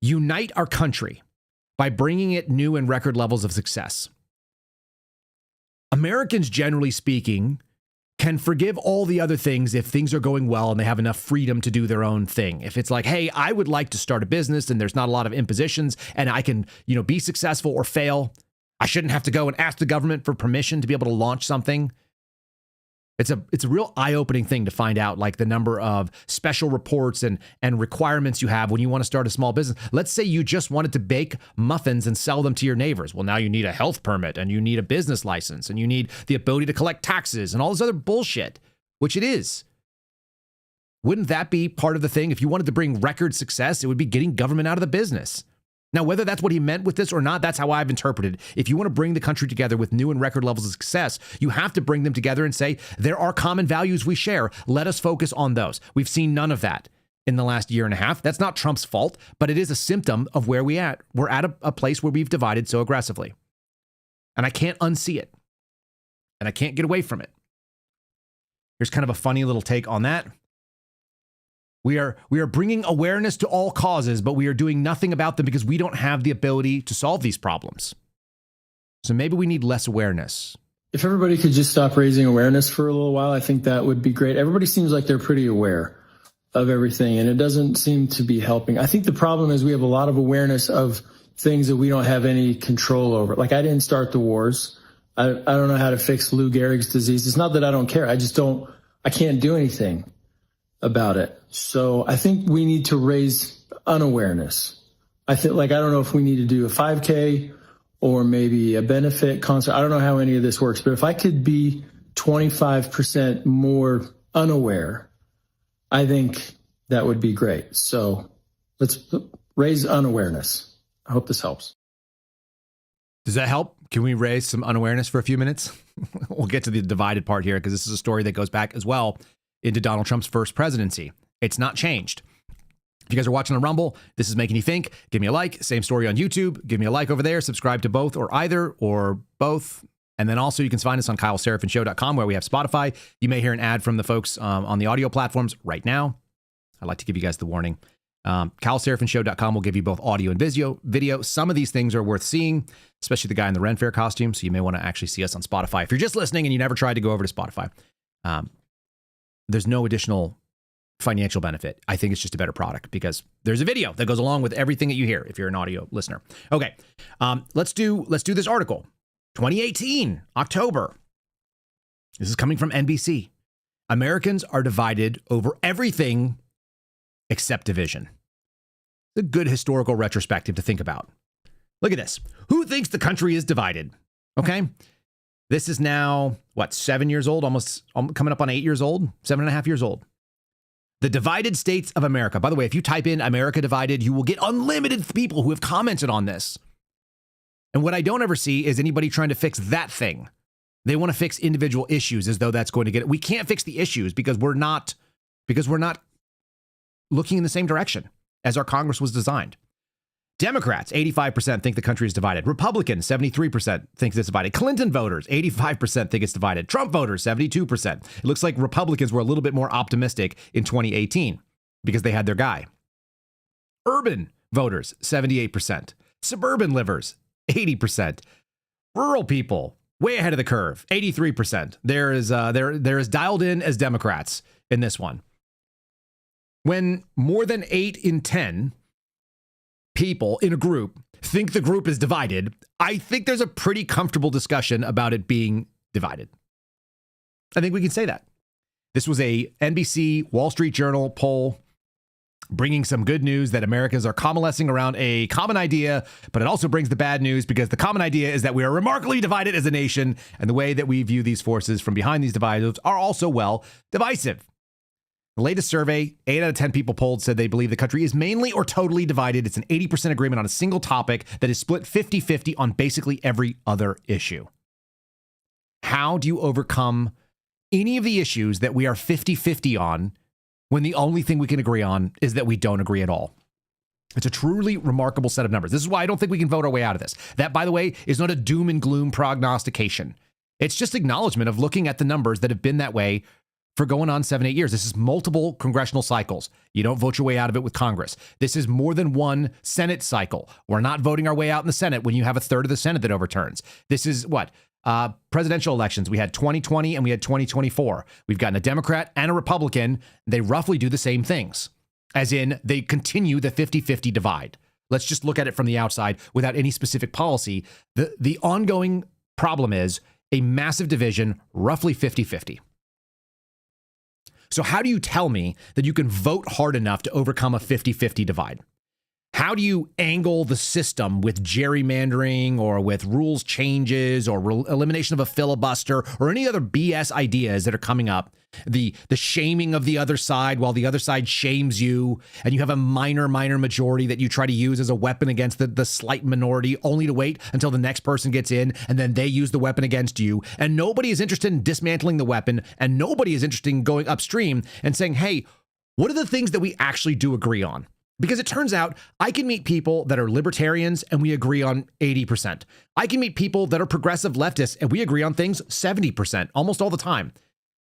Unite our country by bringing it new and record levels of success. Americans, generally speaking, can forgive all the other things if things are going well and they have enough freedom to do their own thing. If it's like, hey, I would like to start a business and there's not a lot of impositions and I can, be successful or fail. I shouldn't have to go and ask the government for permission to be able to launch something. It's a real eye-opening thing to find out, like the number of special reports and requirements you have when you want to start a small business. Let's say you just wanted to bake muffins and sell them to your neighbors. Well, now you need a health permit and you need a business license and you need the ability to collect taxes and all this other bullshit, which it is. Wouldn't that be part of the thing? If you wanted to bring record success, it would be getting government out of the business. Now, whether that's what he meant with this or not, that's how I've interpreted. If you want to bring the country together with new and record levels of success, you have to bring them together and say, there are common values we share. Let us focus on those. We've seen none of that in the last year and a half. That's not Trump's fault, but it is a symptom of where we're at. We're at a place where we've divided so aggressively. And I can't unsee it. And I can't get away from it. Here's kind of a funny little take on that. We are bringing awareness to all causes, but we are doing nothing about them because we don't have the ability to solve these problems. So maybe we need less awareness. If everybody could just stop raising awareness for a little while, I think that would be great. Everybody seems like they're pretty aware of everything, and it doesn't seem to be helping. I think the problem is we have a lot of awareness of things that we don't have any control over. Like, I didn't start the wars. I don't know how to fix Lou Gehrig's disease. It's not that I don't care. I can't do anything about it. So I think we need to raise unawareness. I don't know if we need to do a 5K or maybe a benefit concert. I don't know how any of this works, but if I could be 25% more unaware, I think that would be great. So let's raise unawareness. I hope this helps. Does that help? Can we raise some unawareness for a few minutes? We'll get to the divided part here because this is a story that goes back as well into Donald Trump's first presidency. It's not changed. If you guys are watching on Rumble, this is making you think, give me a like. Same story on YouTube. Give me a like over there. Subscribe to both or either or both. And then also you can find us on KyleSerafinShow.com where we have Spotify. You may hear an ad from the folks on the audio platforms right now. I'd like to give you guys the warning. KyleSerafinShow.com will give you both audio and video. Some of these things are worth seeing, especially the guy in the Ren Fair costume. So you may want to actually see us on Spotify. If you're just listening and you never tried to go over to Spotify, there's no additional financial benefit. I think it's just a better product because there's a video that goes along with everything that you hear if you're an audio listener. Okay, let's do this article. 2018, October. This is coming from NBC. Americans are divided over everything except division. It's a good historical retrospective to think about. Look at this. Who thinks the country is divided? Okay. This is now, 7 years old, almost coming up on 8 years old, 7.5 years old. The divided states of America. By the way, if you type in America divided, you will get unlimited people who have commented on this. And what I don't ever see is anybody trying to fix that thing. They want to fix individual issues as though that's going to get it. We can't fix the issues because we're not looking in the same direction as our Congress was designed. Democrats, 85% think the country is divided. Republicans, 73% think it's divided. Clinton voters, 85% think it's divided. Trump voters, 72%. It looks like Republicans were a little bit more optimistic in 2018 because they had their guy. Urban voters, 78%. Suburban livers, 80%. Rural people, way ahead of the curve, 83%. They're as dialed in as Democrats in this one. When more than 8 in 10 people in a group think the group is divided, I think there's a pretty comfortable discussion about it being divided. I think we can say that. This was a NBC Wall Street Journal poll bringing some good news that Americans are coalescing around a common idea, but it also brings the bad news because the common idea is that we are remarkably divided as a nation, and the way that we view these forces from behind these divides are also, well, divisive. The latest survey, 8 out of 10 people polled said they believe the country is mainly or totally divided. It's an 80% agreement on a single topic that is split 50-50 on basically every other issue. How do you overcome any of the issues that we are 50-50 on when the only thing we can agree on is that we don't agree at all? It's a truly remarkable set of numbers. This is why I don't think we can vote our way out of this. That, by the way, is not a doom and gloom prognostication. It's just acknowledgement of looking at the numbers that have been that way for going on 7-8 years. This is multiple congressional cycles. You don't vote your way out of it with Congress. This is more than one Senate cycle. We're not voting our way out in the Senate when you have a third of the Senate that overturns. This is what? Presidential elections. We had 2020 and we had 2024. We've gotten a Democrat and a Republican. They roughly do the same things, as in they continue the 50-50 divide. Let's just look at it from the outside without any specific policy. The ongoing problem is a massive division, roughly 50-50. So how do you tell me that you can vote hard enough to overcome a 50-50 divide? How do you angle the system with gerrymandering or with rules changes or elimination of a filibuster or any other BS ideas that are coming up? The shaming of the other side while the other side shames you, and you have a minor majority that you try to use as a weapon against the slight minority, only to wait until the next person gets in and then they use the weapon against you. And nobody is interested in dismantling the weapon, and nobody is interested in going upstream and saying, hey, what are the things that we actually do agree on? Because it turns out I can meet people that are libertarians and we agree on 80%. I can meet people that are progressive leftists and we agree on things 70%, almost all the time.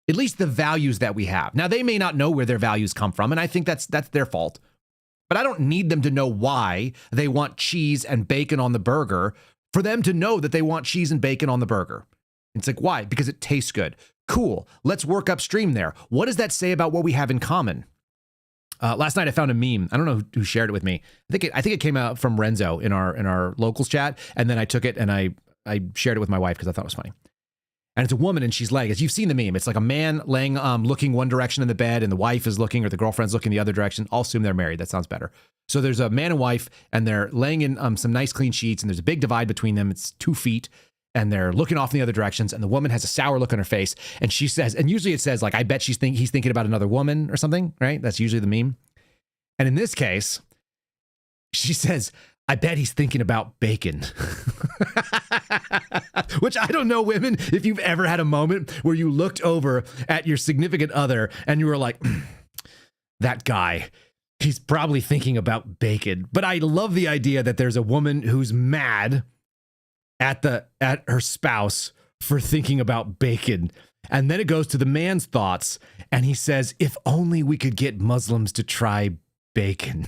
At least the values that we have. Now, they may not know where their values come from, and I think that's their fault. But I don't need them to know why they want cheese and bacon on the burger for them to know that they want cheese and bacon on the burger. It's like, why? Because it tastes good. Cool. Let's work upstream there. What does that say about what we have in common? Last night I found a meme. I don't know who shared it with me. I think it came out from Renzo in our locals chat, and then I took it and I shared it with my wife because I thought it was funny. And it's a woman, and she's laying, as you've seen the meme, it's like a man laying, looking one direction in the bed, and the wife is looking, or the girlfriend's looking the other direction. I'll assume they're married. That sounds better. So there's a man and wife, and they're laying in some nice clean sheets, and there's a big divide between them. It's 2 feet, and they're looking off in the other directions, and the woman has a sour look on her face, and she says, and usually it says, like, I bet he's thinking about another woman or something, right? That's usually the meme. And in this case, she says, I bet he's thinking about bacon. Which, I don't know, women, if you've ever had a moment where you looked over at your significant other and you were like, that guy, he's probably thinking about bacon. But I love the idea that there's a woman who's mad at her spouse for thinking about bacon. And then it goes to the man's thoughts, and he says, if only we could get Muslims to try bacon.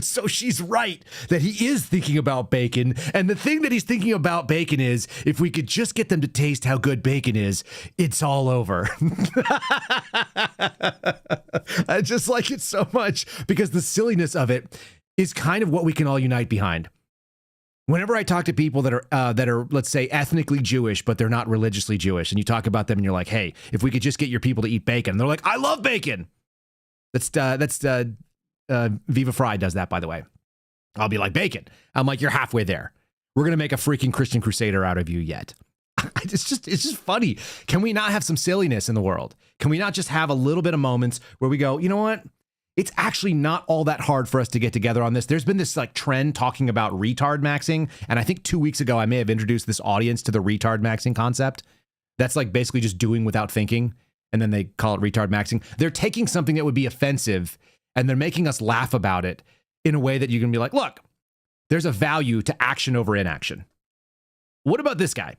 So she's right that he is thinking about bacon. And the thing that he's thinking about bacon is, if we could just get them to taste how good bacon is, it's all over. I just like it so much because the silliness of it is kind of what we can all unite behind. Whenever I talk to people that are, let's say, ethnically Jewish, but they're not religiously Jewish, and you talk about them and you're like, hey, if we could just get your people to eat bacon, and they're like, I love bacon. That's Viva Fry does that, by the way. I'll be like, bacon. I'm like, you're halfway there. We're going to make a freaking Christian Crusader out of you yet. It's just funny. Can we not have some silliness in the world? Can we not just have a little bit of moments where we go, you know what? It's actually not all that hard for us to get together on this. There's been this like trend talking about retard maxing. And I think 2 weeks ago, I may have introduced this audience to the retard maxing concept. That's like basically just doing without thinking. And then they call it retard maxing. They're taking something that would be offensive and they're making us laugh about it in a way that you can be like, look, there's a value to action over inaction. What about this guy?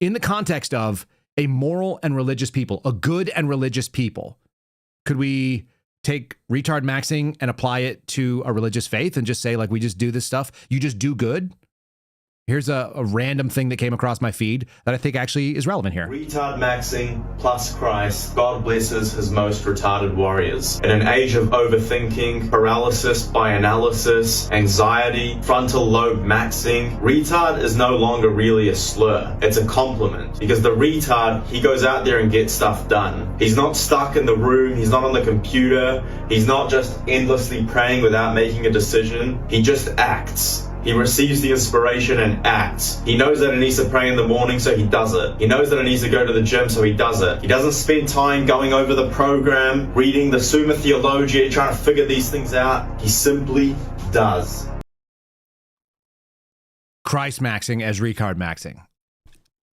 In the context of a moral and religious people, a good and religious people, could we take retard maxing and apply it to a religious faith and just say, like, we just do this stuff? You just do good? Here's a random thing that came across my feed that I think actually is relevant here. Retard maxing plus Christ, God blesses his most retarded warriors. In an age of overthinking, paralysis by analysis, anxiety, frontal lobe maxing, retard is no longer really a slur. It's a compliment. Because the retard, he goes out there and gets stuff done. He's not stuck in the room, he's not on the computer, he's not just endlessly praying without making a decision. He just acts. He receives the inspiration and acts. He knows that he needs to pray in the morning, so he does it. He knows that he needs to go to the gym, so he does it. He doesn't spend time going over the program, reading the Summa Theologiae, trying to figure these things out. He simply does. Christ maxing as retard maxing.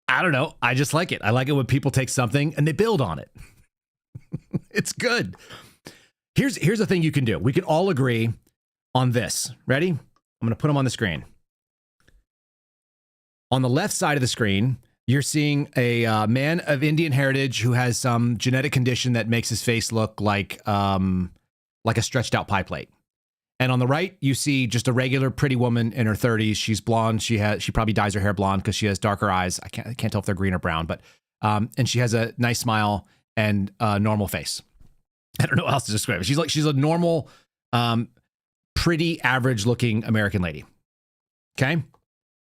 I don't know. I just like it. I like it when people take something and they build on it. It's good. Here's the thing you can do. We can all agree on this. Ready? I'm going to put them on the screen. On the left side of the screen, you're seeing a man of Indian heritage who has some genetic condition that makes his face look like a stretched out pie plate. And on the right, you see just a regular pretty woman in her 30s. She's blonde. She probably dyes her hair blonde because she has darker eyes. I can't tell if they're green or brown, but and she has a nice smile and a normal face. I don't know how else to describe it. She's a normal, pretty average looking American lady. Okay.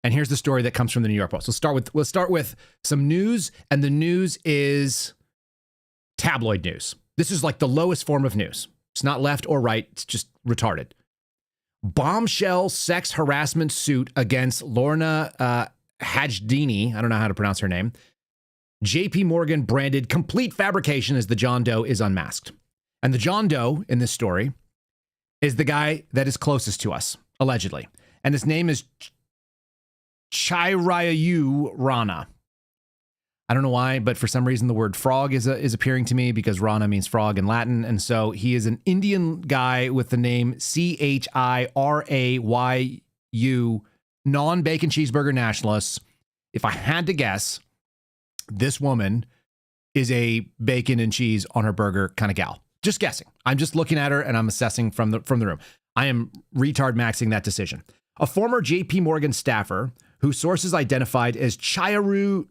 And here's the story that comes from the New York Post. We'll start with some news, and the news is tabloid news. This is like the lowest form of news. It's not left or right. It's just retarded. Bombshell sex harassment suit against Lorna Hajdini. I don't know how to pronounce her name. JP Morgan branded complete fabrication as the John Doe is unmasked. And the John Doe in this story is the guy that is closest to us, allegedly. And his name is Chirayu Rana. I don't know why, but for some reason the word frog is appearing to me because Rana means frog in Latin. And so he is an Indian guy with the name Chirayu, non-bacon cheeseburger nationalist. If I had to guess, this woman is a bacon and cheese on her burger kind of gal. Just guessing. I'm just looking at her and I'm assessing from the room. I am retard maxing that decision. A former JP Morgan staffer whose sources identified as Chirayu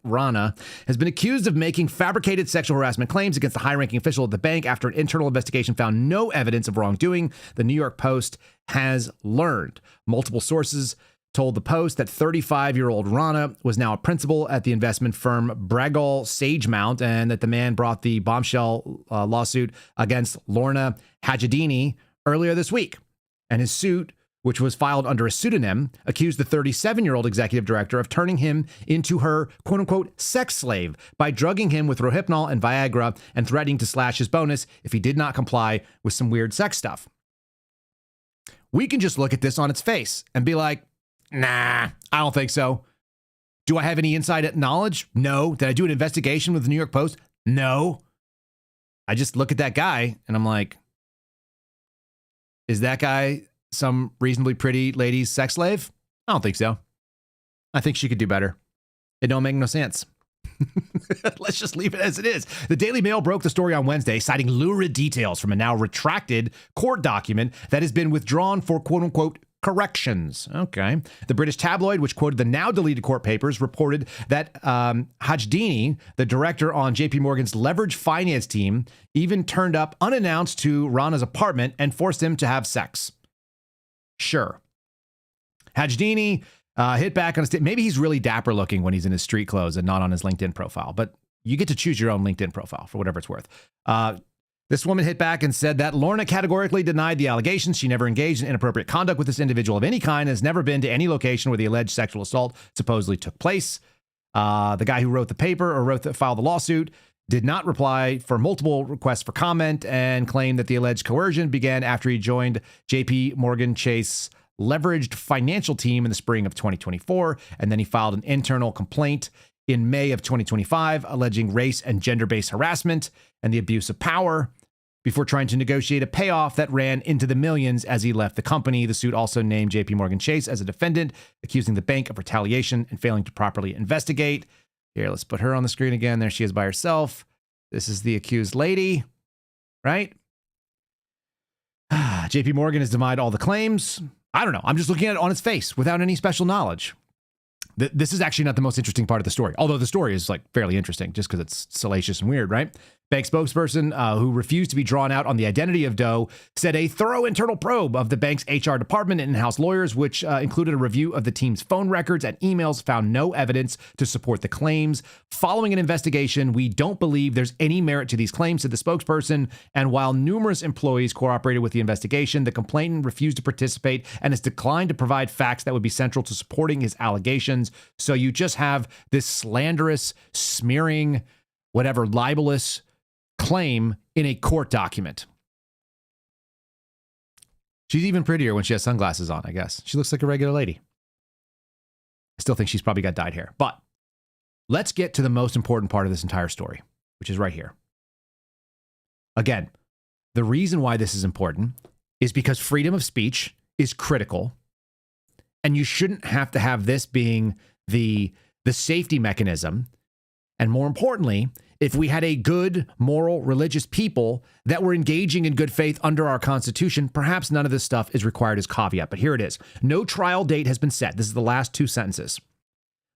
Rana has been accused of making fabricated sexual harassment claims against the high-ranking official at the bank after an internal investigation found no evidence of wrongdoing, the New York Post has learned. Multiple sources told the Post that 35-year-old Rana was now a principal at the investment firm Bregall Sagemount, and that the man brought the bombshell lawsuit against Lorna Hajdini earlier this week. And his suit, which was filed under a pseudonym, accused the 37-year-old executive director of turning him into her quote-unquote sex slave by drugging him with Rohypnol and Viagra and threatening to slash his bonus if he did not comply with some weird sex stuff. We can just look at this on its face and be like, nah, I don't think so. Do I have any inside knowledge? No. Did I do an investigation with the New York Post? No. I just look at that guy and I'm like, is that guy some reasonably pretty lady's sex slave? I don't think so. I think she could do better. It don't make no sense. Let's just leave it as it is. The Daily Mail broke the story on Wednesday, citing lurid details from a now retracted court document that has been withdrawn for quote-unquote corrections. Okay. The British tabloid, which quoted the now deleted court papers, reported that Hajdini, the director on JP Morgan's leverage finance team, even turned up unannounced to Rana's apartment and forced him to have sex. Sure. Hajdini hit back on his... Maybe he's really dapper looking when he's in his street clothes and not on his LinkedIn profile, but you get to choose your own LinkedIn profile for whatever it's worth. This woman hit back and said that Lorna categorically denied the allegations. She never engaged in inappropriate conduct with this individual of any kind and has never been to any location where the alleged sexual assault supposedly took place. The guy who wrote the paper or filed the lawsuit did not reply for multiple requests for comment and claimed that the alleged coercion began after he joined JP Morgan Chase leveraged financial team in the spring of 2024. And then he filed an internal complaint in May of 2025, alleging race and gender-based harassment and the abuse of power before trying to negotiate a payoff that ran into the millions as he left the company. The suit also named JP Morgan Chase as a defendant, accusing the bank of retaliation and failing to properly investigate. Here, let's put her on the screen again. There she is by herself. This is the accused lady, right? JP Morgan has denied all the claims. I don't know. I'm just looking at it on its face without any special knowledge. This is actually not the most interesting part of the story, although the story is like fairly interesting just because it's salacious and weird, right? Bank spokesperson who refused to be drawn out on the identity of Doe said a thorough internal probe of the bank's HR department and in-house lawyers, which included a review of the team's phone records and emails, found no evidence to support the claims. Following an investigation, we don't believe there's any merit to these claims, said the spokesperson. And while numerous employees cooperated with the investigation, the complainant refused to participate and has declined to provide facts that would be central to supporting his allegations. So you just have this slanderous, smearing, whatever, libelous claim in a court document. She's even prettier when she has sunglasses on, I guess. She looks like a regular lady. I still think she's probably got dyed hair. But let's get to the most important part of this entire story, which is right here. Again, the reason why this is important is because freedom of speech is critical, and you shouldn't have to have this being the safety mechanism. And more importantly, if we had a good, moral, religious people that were engaging in good faith under our Constitution, perhaps none of this stuff is required as caveat. But here it is. No trial date has been set. This is the last two sentences.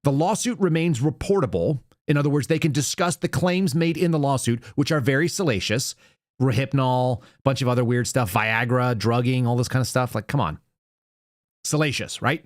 The lawsuit remains reportable. In other words, they can discuss the claims made in the lawsuit, which are very salacious. Rohypnol, a bunch of other weird stuff, Viagra, drugging, all this kind of stuff. Like, come on. Salacious, right?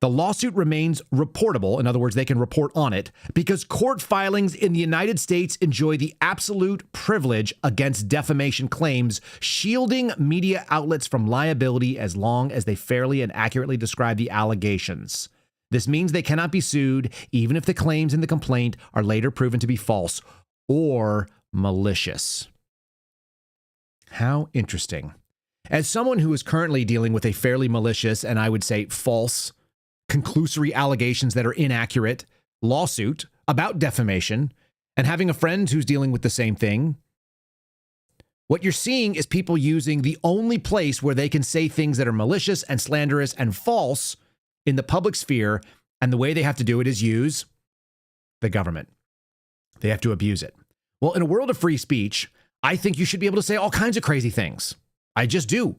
The lawsuit remains reportable. In other words, they can report on it because court filings in the United States enjoy the absolute privilege against defamation claims, shielding media outlets from liability as long as they fairly and accurately describe the allegations. This means they cannot be sued even if the claims in the complaint are later proven to be false or malicious. How interesting. As someone who is currently dealing with a fairly malicious and I would say false conclusory allegations that are inaccurate lawsuit about defamation, and having a friend who's dealing with the same thing, what you're seeing is people using the only place where they can say things that are malicious and slanderous and false in the public sphere, and the way they have to do it is use the government. They have to abuse it. Well, in a world of free speech, I think you should be able to say all kinds of crazy things. I just do.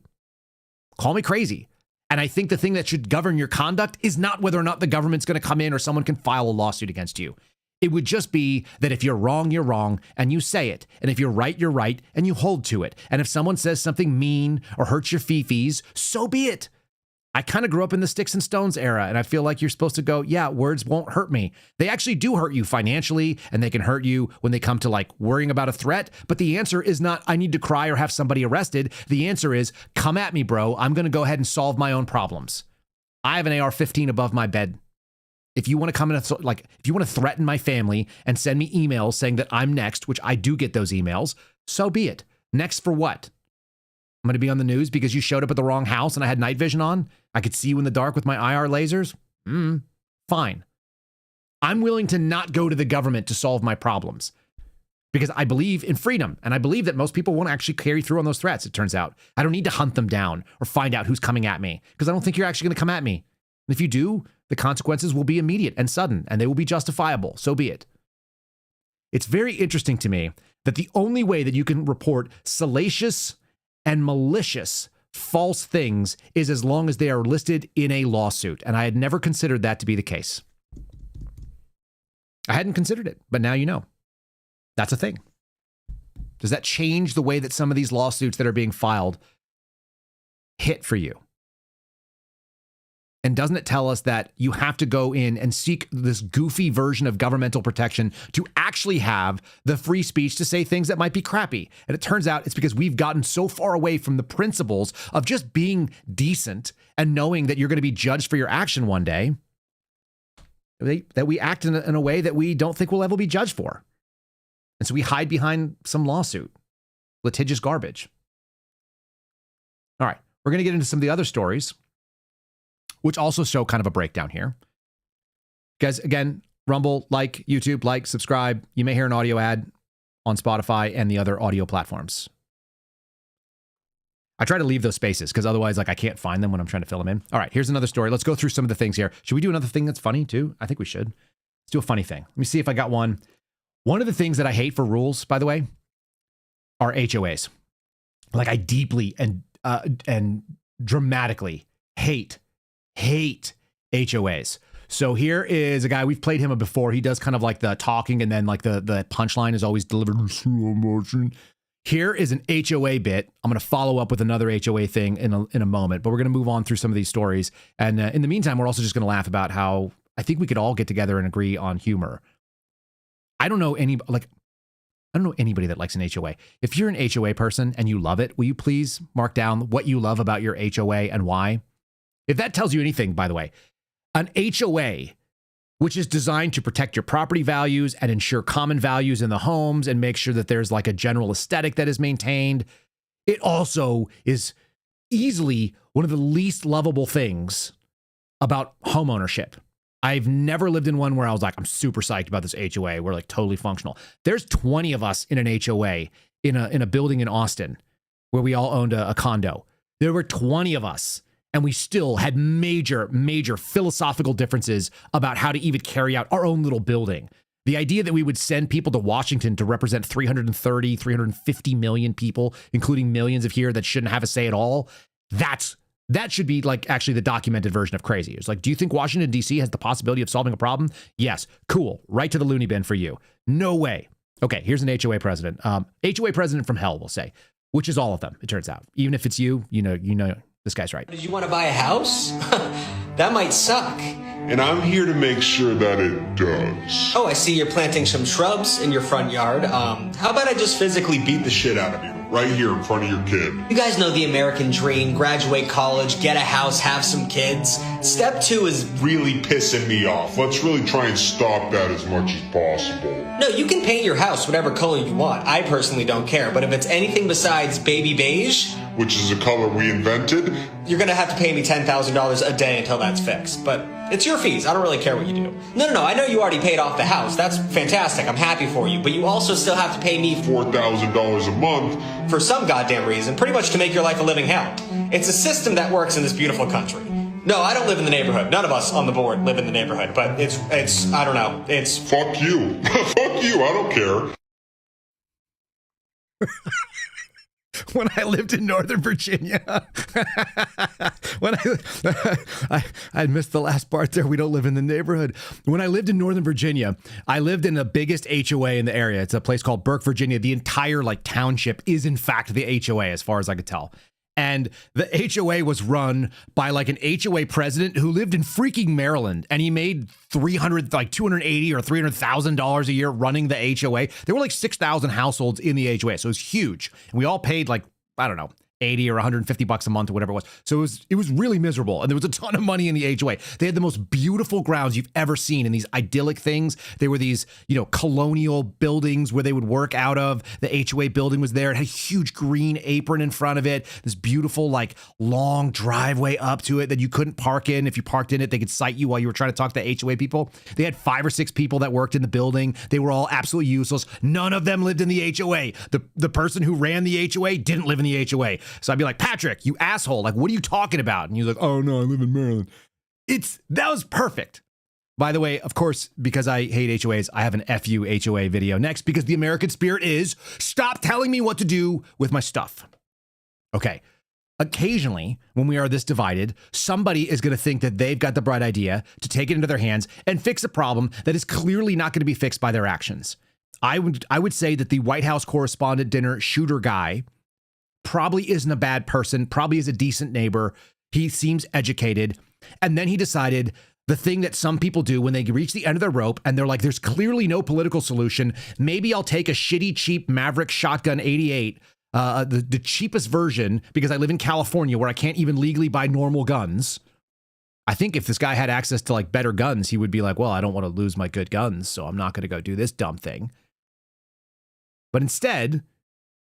Call me crazy. And I think the thing that should govern your conduct is not whether or not the government's going to come in or someone can file a lawsuit against you. It would just be that if you're wrong, and you say it. And if you're right, and you hold to it. And if someone says something mean or hurts your fifis, so be it. I kind of grew up in the sticks and stones era, and I feel like you're supposed to go, yeah, words won't hurt me. They actually do hurt you financially, and they can hurt you when they come to like worrying about a threat. But the answer is not, I need to cry or have somebody arrested. The answer is, come at me, bro. I'm going to go ahead and solve my own problems. I have an AR-15 above my bed. If you want to come in, if you want to threaten my family and send me emails saying that I'm next, which I do get those emails, so be it. Next for what? I'm going to be on the news because you showed up at the wrong house and I had night vision on. I could see you in the dark with my IR lasers. Fine. I'm willing to not go to the government to solve my problems because I believe in freedom. And I believe that most people won't actually carry through on those threats, it turns out. I don't need to hunt them down or find out who's coming at me because I don't think you're actually going to come at me. And if you do, the consequences will be immediate and sudden and they will be justifiable. So be it. It's very interesting to me that the only way that you can report salacious and malicious false things is as long as they are listed in a lawsuit. And I had never considered that to be the case. I hadn't considered it, but now you know. That's a thing. Does that change the way that some of these lawsuits that are being filed hit for you? And doesn't it tell us that you have to go in and seek this goofy version of governmental protection to actually have the free speech to say things that might be crappy? And it turns out it's because we've gotten so far away from the principles of just being decent and knowing that you're going to be judged for your action one day that we act in a way that we don't think we'll ever be judged for. And so we hide behind some lawsuit, litigious garbage. All right, we're going to get into some of the other stories, which also show kind of a breakdown here. Guys, again, Rumble, like, YouTube, like, subscribe. You may hear an audio ad on Spotify and the other audio platforms. I try to leave those spaces because otherwise, like, I can't find them when I'm trying to fill them in. All right, here's another story. Let's go through some of the things here. Should we do another thing that's funny too? I think we should. Let's do a funny thing. Let me see if I got one. One of the things that I hate for rules, by the way, are HOAs. Like, I deeply and dramatically hate HOAs. So here is a guy, we've played him before. He does kind of like the talking, and then like the punchline is always delivered in slow motion. Here is an HOA bit. I'm going to follow up with another HOA thing in a moment, but we're going to move on through some of these stories. And in the meantime, we're also just going to laugh about how I think we could all get together and agree on humor. I don't know anybody that likes an HOA. If you're an HOA person and you love it, will you please mark down what you love about your HOA and why? If that tells you anything, by the way, an HOA, which is designed to protect your property values and ensure common values in the homes and make sure that there's like a general aesthetic that is maintained, it also is easily one of the least lovable things about homeownership. I've never lived in one where I was like, I'm super psyched about this HOA. We're like totally functional. There's 20 of us in an HOA in a building in Austin where we all owned a condo. There were 20 of us. And we still had major philosophical differences about how to even carry out our own little building. The idea that we would send people to Washington to represent 350 million people, including millions of here that shouldn't have a say at all, that should be like actually the documented version of crazy. It's like, do you think Washington, D.C. has the possibility of solving a problem? Yes. Cool. Right to the loony bin for you. No way. Okay, here's an HOA president. HOA president from hell, we'll say, which is all of them, it turns out. Even if it's you know. This guy's right. Did you want to buy a house? That might suck. And I'm here to make sure that it does. Oh, I see you're planting some shrubs in your front yard. How about I just physically beat the shit out of you? Right here in front of your kid. You guys know the American dream. Graduate college, get a house, have some kids. Step 2 is... Really pissing me off. Let's really try and stop that as much as possible. No, you can paint your house whatever color you want. I personally don't care. But if it's anything besides baby beige... Which is a color we invented. You're gonna have to pay me $10,000 a day until that's fixed. But it's your fees. I don't really care what you do. No. I know you already paid off the house. That's fantastic. I'm happy for you. But you also still have to pay me $4,000 a month. For some goddamn reason. Pretty much to make your life a living hell. It's a system that works in this beautiful country. No, I don't live in the neighborhood. None of us on the board live in the neighborhood. But it's I don't know. It's... Fuck you. Fuck you. I don't care. When I lived in Northern Virginia, when I missed the last part there. We don't live in the neighborhood. When I lived in Northern Virginia, I lived in the biggest HOA in the area. It's a place called Burke, Virginia. The entire like township is in fact the HOA, as far as I could tell. And the HOA was run by like an HOA president who lived in freaking Maryland, and he made $280,000 or $300,000 a year running the HOA. There were like 6,000 households in the HOA, so it was huge. And we all paid like, I don't know, 80 or 150 bucks a month or whatever it was. So it was really miserable. And there was a ton of money in the HOA. They had the most beautiful grounds you've ever seen in these idyllic things. They were these, colonial buildings where they would work out of. The HOA building was there. It had a huge green apron in front of it. This beautiful, like long driveway up to it that you couldn't park in. If you parked in it, they could cite you while you were trying to talk to the HOA people. They had 5 or 6 people that worked in the building. They were all absolutely useless. None of them lived in the HOA. The person who ran the HOA didn't live in the HOA. So I'd be like, Patrick, you asshole, like, what are you talking about? And you're like, oh no, I live in Maryland. That was perfect. By the way, of course, because I hate HOAs, I have an FU HOA video next, because the American spirit is stop telling me what to do with my stuff. Okay. Occasionally, when we are this divided, somebody is going to think that they've got the bright idea to take it into their hands and fix a problem that is clearly not going to be fixed by their actions. I would say that the White House correspondent dinner shooter guy probably isn't a bad person, probably is a decent neighbor. He seems educated. And then he decided the thing that some people do when they reach the end of their rope and they're like, there's clearly no political solution. Maybe I'll take a shitty, cheap Maverick shotgun 88, the cheapest version, because I live in California where I can't even legally buy normal guns. I think if this guy had access to like better guns, he would be like, well, I don't want to lose my good guns, so I'm not going to go do this dumb thing. But instead,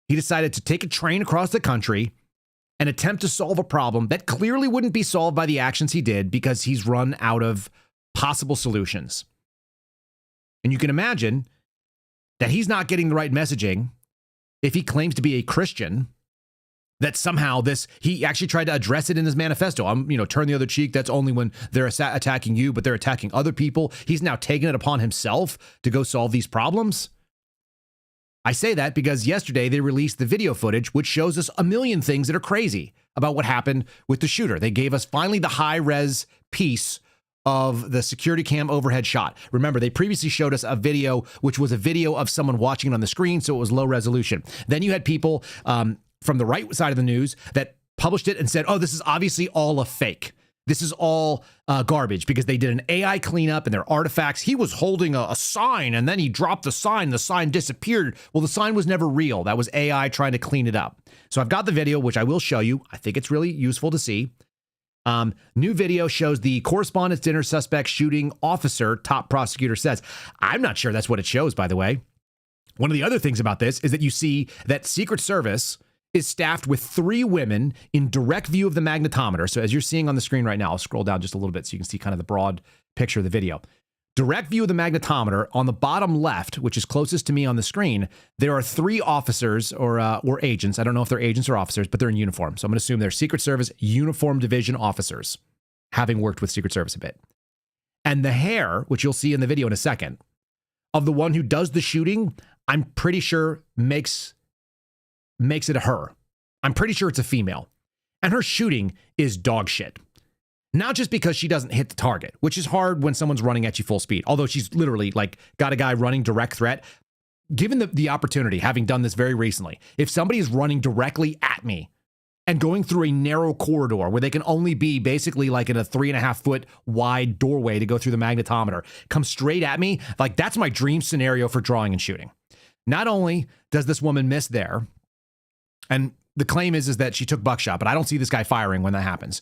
he decided to take a train across the country and attempt to solve a problem that clearly wouldn't be solved by the actions he did because he's run out of possible solutions. And you can imagine that he's not getting the right messaging if he claims to be a Christian, that somehow he actually tried to address it in his manifesto. Turn the other cheek. That's only when they're attacking you, but they're attacking other people. He's now taken it upon himself to go solve these problems. I say that because yesterday they released the video footage, which shows us a million things that are crazy. about what happened with the shooter. They gave us finally the high-res piece of the security cam overhead shot. Remember, they previously showed us a video, which was a video of someone watching it on the screen, so it was low resolution. Then you had people from the right side of the news that published it and said, oh, this is obviously all a fake. This is all garbage because they did an AI cleanup and their artifacts. He was holding a sign and then he dropped the sign disappeared. Well, the sign was never real. That was AI trying to clean it up. So I've got the video, which I will show you. I think it's really useful to see. New video shows the correspondence dinner suspect shooting officer, top prosecutor says. I'm not sure that's what it shows, by the way. One of the other things about this is that you see that Secret Service is staffed with 3 women in direct view of the magnetometer. So as you're seeing on the screen right now, I'll scroll down just a little bit so you can see kind of the broad picture of the video. Direct view of the magnetometer on the bottom left, which is closest to me on the screen, there are 3 officers or agents. I don't know if they're agents or officers, but they're in uniform. So I'm going to assume they're Secret Service Uniform Division officers, having worked with Secret Service a bit. And the hair, which you'll see in the video in a second, of the one who does the shooting, I'm pretty sure makes it a her. I'm pretty sure it's a female. And her shooting is dog shit. Not just because she doesn't hit the target, which is hard when someone's running at you full speed, although she's literally like got a guy running direct threat. Given the opportunity, having done this very recently, if somebody is running directly at me and going through a narrow corridor where they can only be basically like in a 3.5 foot wide doorway to go through the magnetometer, come straight at me, like that's my dream scenario for drawing and shooting. Not only does this woman miss there, and the claim is that she took buckshot, but I don't see this guy firing when that happens.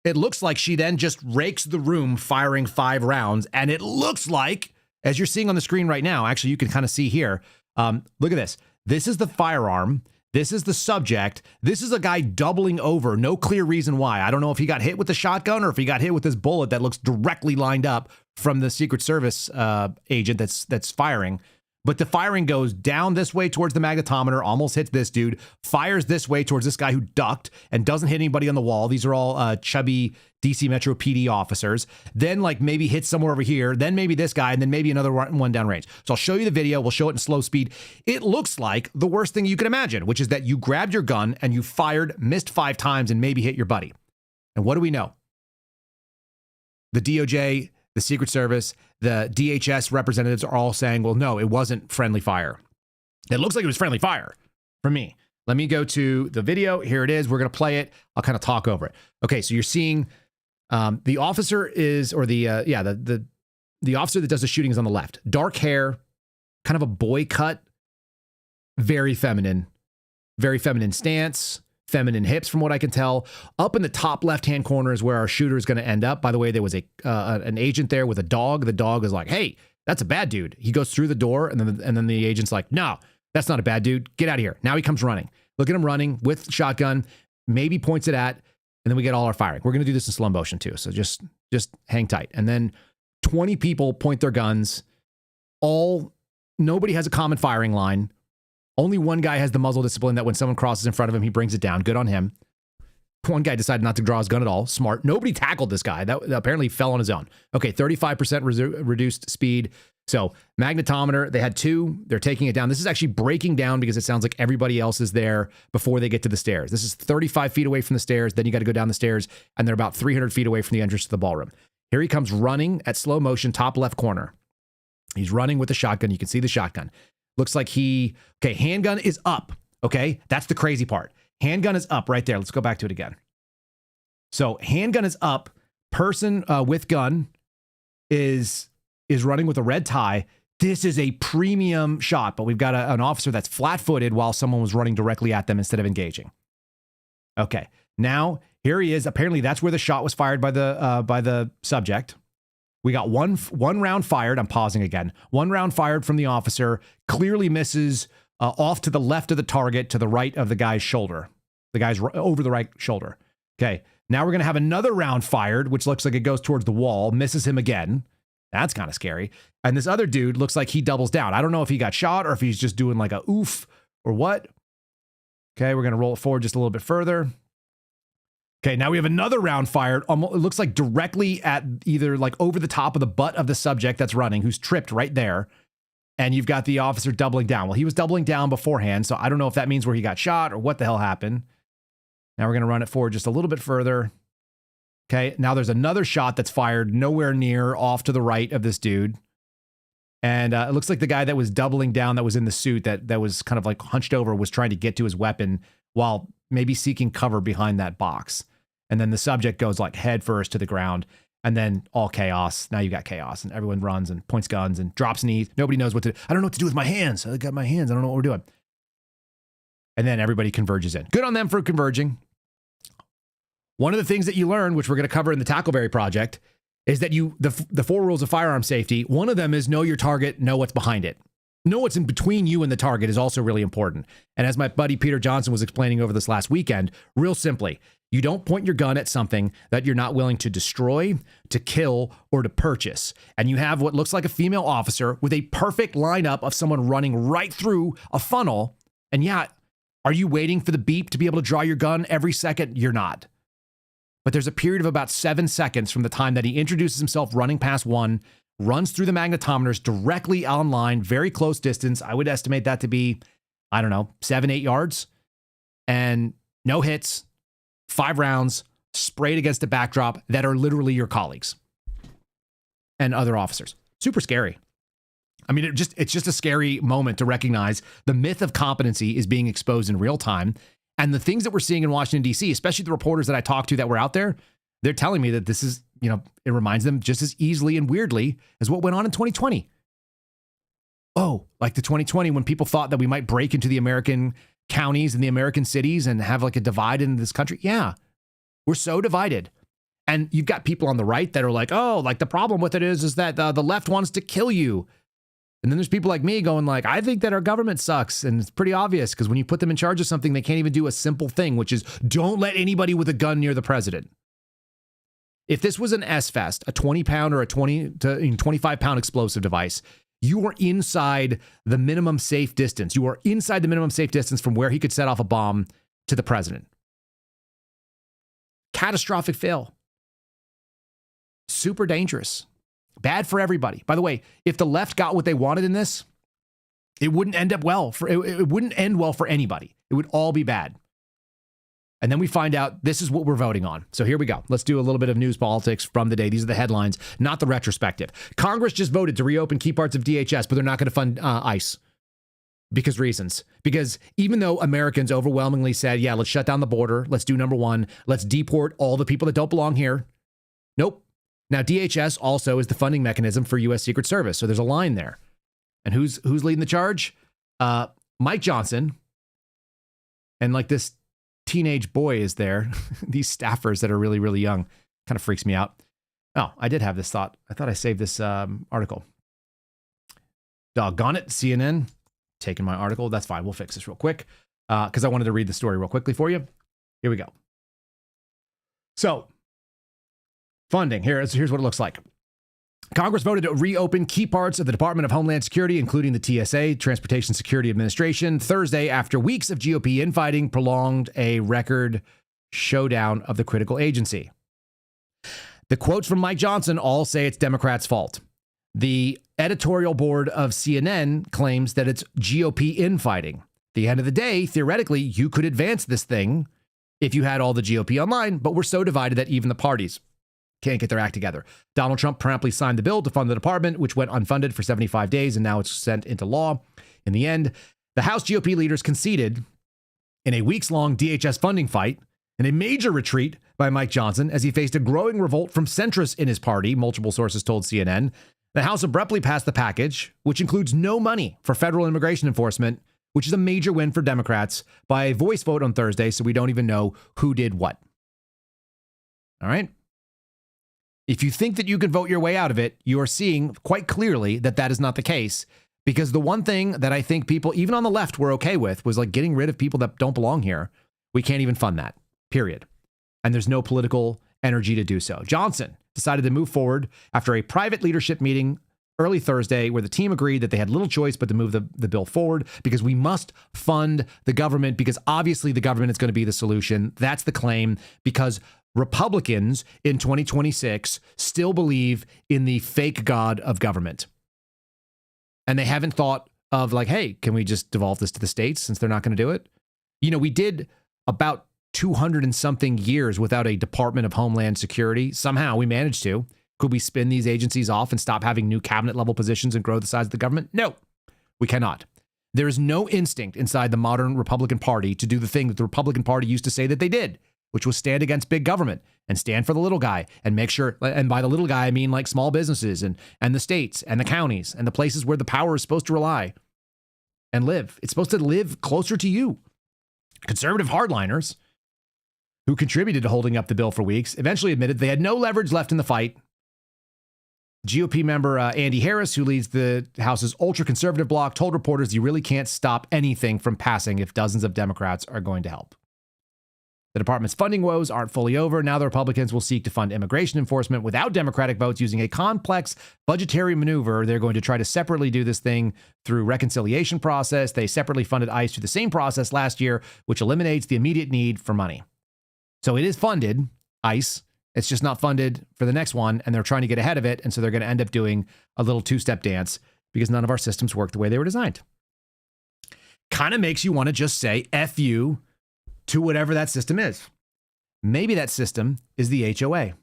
It looks like she then just rakes the room firing 5 rounds. And it looks like, as you're seeing on the screen right now, actually, you can kind of see here. Look at this. This is the firearm. This is the subject. This is a guy doubling over. No clear reason why. I don't know if he got hit with the shotgun or if he got hit with this bullet that looks directly lined up from the Secret Service agent that's firing. But the firing goes down this way towards the magnetometer, almost hits this dude, fires this way towards this guy who ducked and doesn't hit anybody on the wall. These are all chubby DC Metro PD officers. Then like maybe hits somewhere over here, then maybe this guy, and then maybe another one downrange. So I'll show you the video. We'll show it in slow speed. It looks like the worst thing you can imagine, which is that you grabbed your gun and you fired, missed 5 times, and maybe hit your buddy. And what do we know? The DOJ, the Secret Service, the DHS representatives are all saying, well, no, it wasn't friendly fire. It looks like it was friendly fire for me. Let me go to the video. Here it is. We're going to play it. I'll kind of talk over it. Okay, so you're seeing the officer is, or the officer that does the shooting is on the left. Dark hair, kind of a boy cut, very feminine stance, feminine hips from what I can tell. Up in the top left-hand corner is where our shooter is going to end up. By the way, there was an agent there with a dog. The dog is like, hey, that's a bad dude. He goes through the door and then the agent's like, no, that's not a bad dude. Get out of here. Now he comes running. Look at him running with shotgun, maybe points it at, and then we get all our firing. We're going to do this in slow motion too. So just hang tight. And then 20 people point their guns. Nobody has a common firing line. Only one guy has the muzzle discipline that when someone crosses in front of him, he brings it down. Good on him. One guy decided not to draw his gun at all. Smart. Nobody tackled this guy. That apparently fell on his own. Okay, 35% reduced speed. So magnetometer, they had 2. They're taking it down. This is actually breaking down because it sounds like everybody else is there before they get to the stairs. This is 35 feet away from the stairs. Then you got to go down the stairs, and they're about 300 feet away from the entrance to the ballroom. Here he comes running at slow motion, top left corner. He's running with the shotgun. You can see the shotgun. Looks like handgun is up. Okay, that's the crazy part. Handgun is up right there. Let's go back to it again. So handgun is up. Person with gun is running with a red tie. This is a premium shot, but we've got an officer that's flat-footed while someone was running directly at them instead of engaging. Okay, now here he is. Apparently that's where the shot was fired by the subject. We got one round fired. I'm pausing again. 1 round fired from the officer, clearly misses off to the left of the target, to the right of the guy's shoulder. The guy's over the right shoulder. Okay, now we're going to have another round fired, which looks like it goes towards the wall, misses him again. That's kind of scary. And this other dude looks like he doubles down. I don't know if he got shot or if he's just doing like a oof or what. Okay, we're going to roll it forward just a little bit further. Okay, now we have another round fired. It looks like directly at either like over the top of the butt of the subject that's running, who's tripped right there. And you've got the officer doubling down. Well, he was doubling down beforehand, so I don't know if that means where he got shot or what the hell happened. Now we're going to run it forward just a little bit further. Okay, now there's another shot that's fired nowhere near off to the right of this dude. And it looks like the guy that was doubling down, that was in the suit, that was kind of like hunched over, was trying to get to his weapon while maybe seeking cover behind that box. And then the subject goes like head first to the ground, and then all chaos. Now you got chaos, and everyone runs and points guns and drops knees. Nobody knows what to do. I don't know what to do with my hands. I got my hands. I don't know what we're doing. And then everybody converges in. Good on them for converging. One of the things that you learn, which we're going to cover in the Tackleberry Project, is that the 4 rules of firearm safety, one of them is know your target, know what's behind it. Know what's in between you and the target is also really important. And as my buddy Peter Johnson was explaining over this last weekend, real simply, you don't point your gun at something that you're not willing to destroy, to kill, or to purchase. And you have what looks like a female officer with a perfect lineup of someone running right through a funnel. And yeah, are you waiting for the beep to be able to draw your gun every second? You're not. But there's a period of about 7 seconds from the time that he introduces himself running past one, runs through the magnetometers directly online, very close distance. I would estimate that to be, 7-8 yards. And no hits, 5 rounds, sprayed against a backdrop that are literally your colleagues and other officers. Super scary. I mean, it's just a scary moment to recognize the myth of competency is being exposed in real time. And the things that we're seeing in Washington, D.C., especially the reporters that I talked to that were out there, they're telling me that this is, it reminds them just as easily and weirdly as what went on in 2020. Oh, like the 2020 when people thought that we might break into the American counties and the American cities and have like a divide in this country. Yeah, we're so divided. And you've got people on the right that are like, oh, like the problem with it is that the left wants to kill you. And then there's people like me going like, I think that our government sucks. And it's pretty obvious because when you put them in charge of something, they can't even do a simple thing, which is don't let anybody with a gun near the president. If this was an S-Fest, a 20-pound or a 20 to 25-pound explosive device, you are inside the minimum safe distance. You are inside the minimum safe distance from where he could set off a bomb to the president. Catastrophic fail. Super dangerous. Bad for everybody. By the way, if the left got what they wanted in this, it wouldn't end up well. It wouldn't end well for anybody. It would all be bad. And then we find out this is what we're voting on. So here we go. Let's do a little bit of news politics from the day. These are the headlines, not the retrospective. Congress just voted to reopen key parts of DHS, but they're not going to fund ICE. Reasons. Because even though Americans overwhelmingly said, yeah, let's shut down the border. Let's do number one. Let's deport all the people that don't belong here. Nope. Now, DHS also is the funding mechanism for U.S. Secret Service. So there's a line there. And who's leading the charge? Mike Johnson. And like this teenage boy is there. These staffers that are really, really young. Kind of freaks me out. Oh, I did have this thought. I thought I saved this article. Doggone it. CNN. Taking my article. That's fine. We'll fix this real quick. Because I wanted to read the story real quickly for you. Here we go. So, funding. Here's what it looks like. Congress voted to reopen key parts of the Department of Homeland Security, including the TSA, Transportation Security Administration, Thursday after weeks of GOP infighting prolonged a record showdown of the critical agency. The quotes from Mike Johnson all say it's Democrats' fault. The editorial board of CNN claims that it's GOP infighting. At the end of the day, theoretically, you could advance this thing if you had all the GOP online, but we're so divided that even the parties can't get their act together. Donald Trump promptly signed the bill to fund the department, which went unfunded for 75 days, and now it's sent into law. In the end, the House GOP leaders conceded in a weeks-long DHS funding fight and a major retreat by Mike Johnson as he faced a growing revolt from centrists in his party, multiple sources told CNN. The House abruptly passed the package, which includes no money for federal immigration enforcement, which is a major win for Democrats, by a voice vote on Thursday, so we don't even know who did what. All right? If you think that you can vote your way out of it, you are seeing quite clearly that that is not the case, because the one thing that I think people, even on the left, were okay with was like getting rid of people that don't belong here. We can't even fund that, period. And there's no political energy to do so. Johnson decided to move forward after a private leadership meeting early Thursday where the team agreed that they had little choice but to move the bill forward because we must fund the government because obviously the government is going to be the solution. That's the claim, because Republicans in 2026 still believe in the fake god of government. And they haven't thought of like, hey, can we just devolve this to the states since they're not going to do it? You know, we did about 200 and something years without a Department of Homeland Security. Somehow we managed to. Could we spin these agencies off and stop having new cabinet level positions and grow the size of the government? No, we cannot. There is no instinct inside the modern Republican Party to do the thing that the Republican Party used to say that they did, which was stand against big government and stand for the little guy and make sure, and by the little guy, I mean like small businesses and the states and the counties and the places where the power is supposed to rely and live. It's supposed to live closer to you. Conservative hardliners who contributed to holding up the bill for weeks eventually admitted they had no leverage left in the fight. GOP member Andy Harris, who leads the House's ultra-conservative bloc, told reporters you really can't stop anything from passing if dozens of Democrats are going to help. The department's funding woes aren't fully over. Now the Republicans will seek to fund immigration enforcement without Democratic votes using a complex budgetary maneuver. They're going to try to separately do this thing through reconciliation process. They separately funded ICE through the same process last year, which eliminates the immediate need for money. So it is funded, ICE. It's just not funded for the next one, and they're trying to get ahead of it, and so they're going to end up doing a little two-step dance because none of our systems work the way they were designed. Kind of makes you want to just say F you to whatever that system is. Maybe that system is the HOA.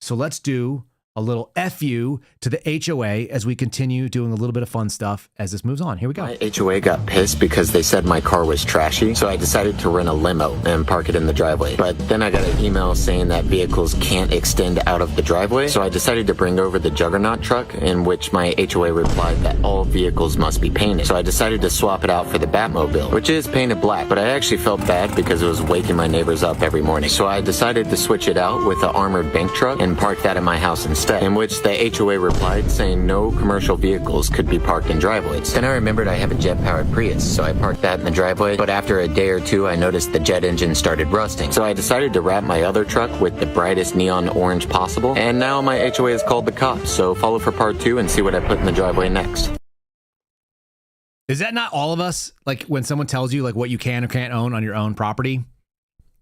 So let's do a little F you to the HOA as we continue doing a little bit of fun stuff as this moves on. Here we go. My HOA got pissed because they said my car was trashy, so I decided to rent a limo and park it in the driveway. But then I got an email saying that vehicles can't extend out of the driveway, so I decided to bring over the Juggernaut truck, in which my HOA replied that all vehicles must be painted. So I decided to swap it out for the Batmobile, which is painted black, but I actually felt bad because it was waking my neighbors up every morning. So I decided to switch it out with the armored bank truck and park that in my house instead, in which the HOA replied saying no commercial vehicles could be parked in driveways. Then I remembered I have a jet-powered Prius, so I parked that in the driveway, but after a day or two I noticed the jet engine started rusting. So I decided to wrap my other truck with the brightest neon orange possible, and now my HOA is called the cops, so follow for part 2 and see what I put in the driveway next. Is that not all of us? Like when someone tells you like what you can or can't own on your own property?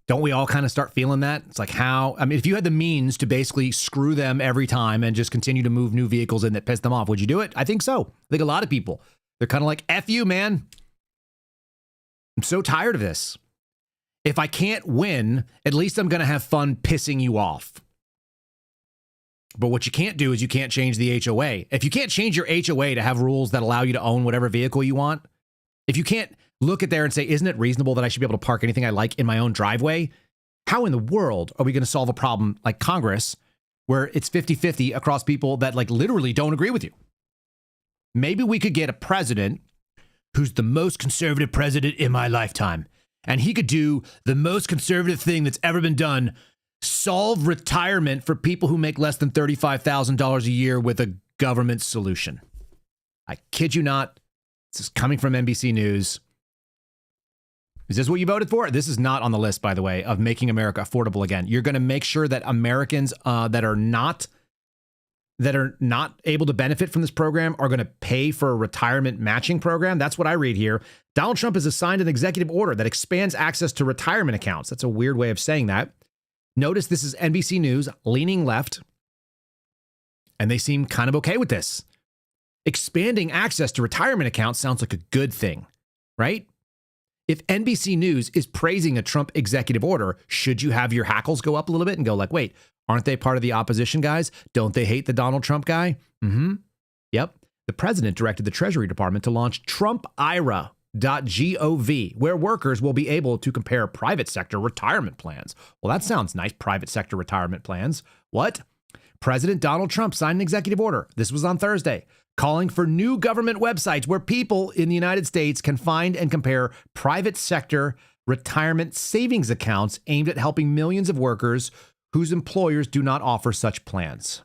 Don't we all kind of start feeling that? It's like if you had the means to basically screw them every time and just continue to move new vehicles in that piss them off, would you do it? I think so. I think a lot of people, they're kind of like, F you, man. I'm so tired of this. If I can't win, at least I'm going to have fun pissing you off. But what you can't do is you can't change the HOA. If you can't change your HOA to have rules that allow you to own whatever vehicle you want, if you can't look at there and say, isn't it reasonable that I should be able to park anything I like in my own driveway? How in the world are we going to solve a problem like Congress where it's 50-50 across people that like literally don't agree with you? Maybe we could get a president who's the most conservative president in my lifetime, and he could do the most conservative thing that's ever been done, solve retirement for people who make less than $35,000 a year with a government solution. I kid you not. This is coming from NBC News. Is this what you voted for? This is not on the list, by the way, of making America affordable again. You're going to make sure that Americans that are not able to benefit from this program are going to pay for a retirement matching program. That's what I read here. Donald Trump has assigned an executive order that expands access to retirement accounts. That's a weird way of saying that. Notice this is NBC News, leaning left, and they seem kind of okay with this. Expanding access to retirement accounts sounds like a good thing, right? If NBC News is praising a Trump executive order, should you have your hackles go up a little bit and go like, wait, aren't they part of the opposition, guys? Don't they hate the Donald Trump guy? Mm-hmm. Yep. The president directed the Treasury Department to launch TrumpIRA.gov, where workers will be able to compare private sector retirement plans. Well, that sounds nice, private sector retirement plans. What? President Donald Trump signed an executive order. This was on Thursday, calling for new government websites where people in the United States can find and compare private sector retirement savings accounts aimed at helping millions of workers whose employers do not offer such plans.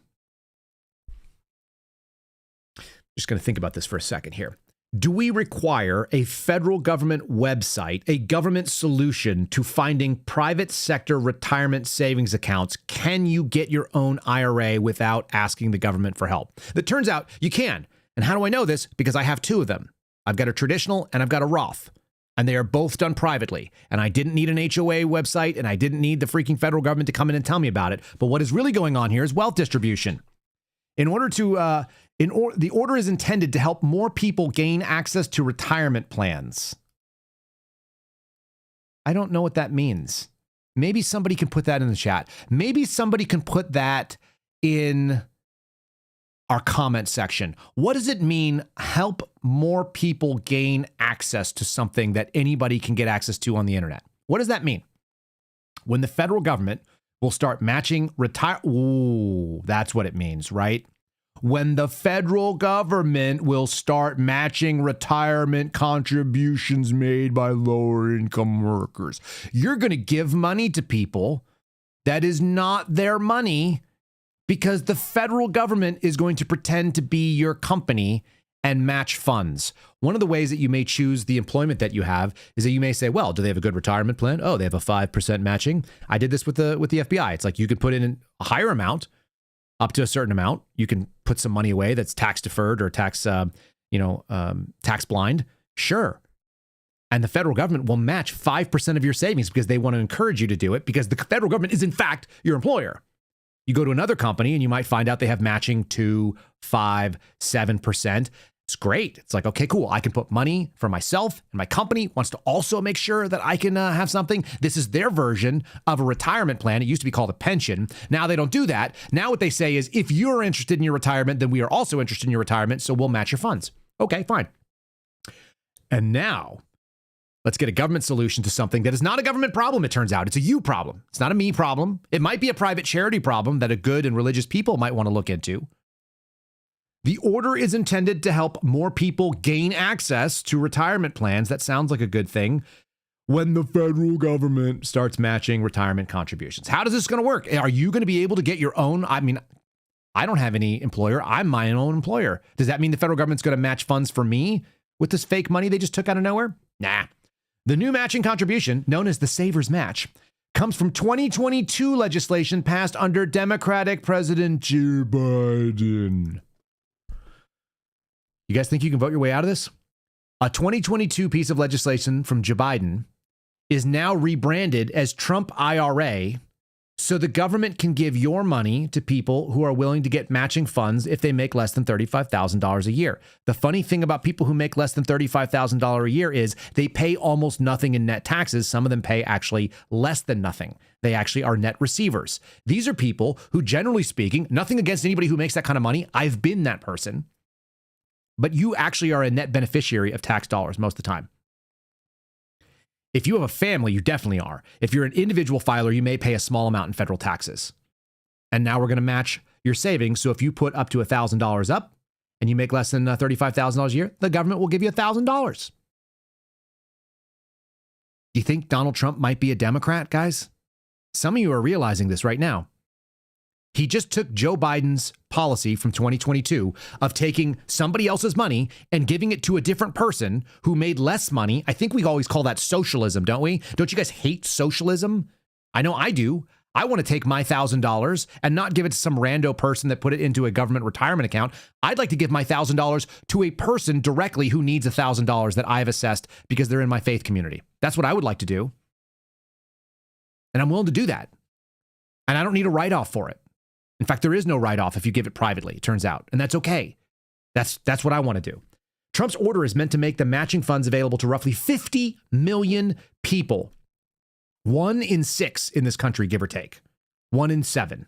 Just going to think about this for a second here. Do we require a federal government website, a government solution to finding private sector retirement savings accounts? Can you get your own IRA without asking the government for help? It turns out you can. And how do I know this? Because I have two of them. I've got a traditional and I've got a Roth. And they are both done privately. And I didn't need an HOA website, and I didn't need the freaking federal government to come in and tell me about it. But what is really going on here is wealth distribution. The order is intended to help more people gain access to retirement plans. I don't know what that means. Maybe somebody can put that in the chat. Maybe somebody can put that in our comment section. What does it mean, help more people gain access to something that anybody can get access to on the internet? What does that mean? When the federal government will start matching Ooh, that's what it means, right? When the federal government will start matching retirement contributions made by lower income workers. You're going to give money to people that is not their money because the federal government is going to pretend to be your company and match funds. One of the ways that you may choose the employment that you have is that you may say, well, do they have a good retirement plan? Oh, they have a 5% matching. I did this with the FBI. It's like you could put in a higher amount up to a certain amount. You can put some money away that's tax deferred or tax blind. Sure. And the federal government will match 5% of your savings because they want to encourage you to do it because the federal government is in fact your employer. You go to another company and you might find out they have matching 2, 5, 7%. It's great. It's like, okay, cool. I can put money for myself and my company wants to also make sure that I can have something. This is their version of a retirement plan. It used to be called a pension. Now they don't do that. Now what they say is if you're interested in your retirement, then we are also interested in your retirement. So we'll match your funds. Okay, fine. And now let's get a government solution to something that is not a government problem, it turns out. It's a you problem. It's not a me problem. It might be a private charity problem that a good and religious people might want to look into. The order is intended to help more people gain access to retirement plans. That sounds like a good thing. When the federal government starts matching retirement contributions. How is this going to work? Are you going to be able to get your own? I mean, I don't have any employer. I'm my own employer. Does that mean the federal government's going to match funds for me with this fake money they just took out of nowhere? Nah. The new matching contribution, known as the Savers Match, comes from 2022 legislation passed under Democratic President Joe Biden. You guys think you can vote your way out of this? A 2022 piece of legislation from Joe Biden is now rebranded as Trump IRA, so the government can give your money to people who are willing to get matching funds if they make less than $35,000 a year. The funny thing about people who make less than $35,000 a year is they pay almost nothing in net taxes. Some of them pay actually less than nothing. They actually are net receivers. These are people who, generally speaking, nothing against anybody who makes that kind of money. I've been that person. But you actually are a net beneficiary of tax dollars most of the time. If you have a family, you definitely are. If you're an individual filer, you may pay a small amount in federal taxes. And now we're going to match your savings. So if you put up to $1,000 up and you make less than $35,000 a year, the government will give you $1,000. Do you think Donald Trump might be a Democrat, guys? Some of you are realizing this right now. He just took Joe Biden's policy from 2022 of taking somebody else's money and giving it to a different person who made less money. I think we always call that socialism, don't we? Don't you guys hate socialism? I know I do. I want to take my $1,000 and not give it to some rando person that put it into a government retirement account. I'd like to give my $1,000 to a person directly who needs $1,000 that I've assessed because they're in my faith community. That's what I would like to do. And I'm willing to do that. And I don't need a write-off for it. In fact, there is no write-off if you give it privately, it turns out. And that's okay. That's what I want to do. Trump's order is meant to make the matching funds available to roughly 50 million people. 1 in 6 in this country, give or take. 1 in 7.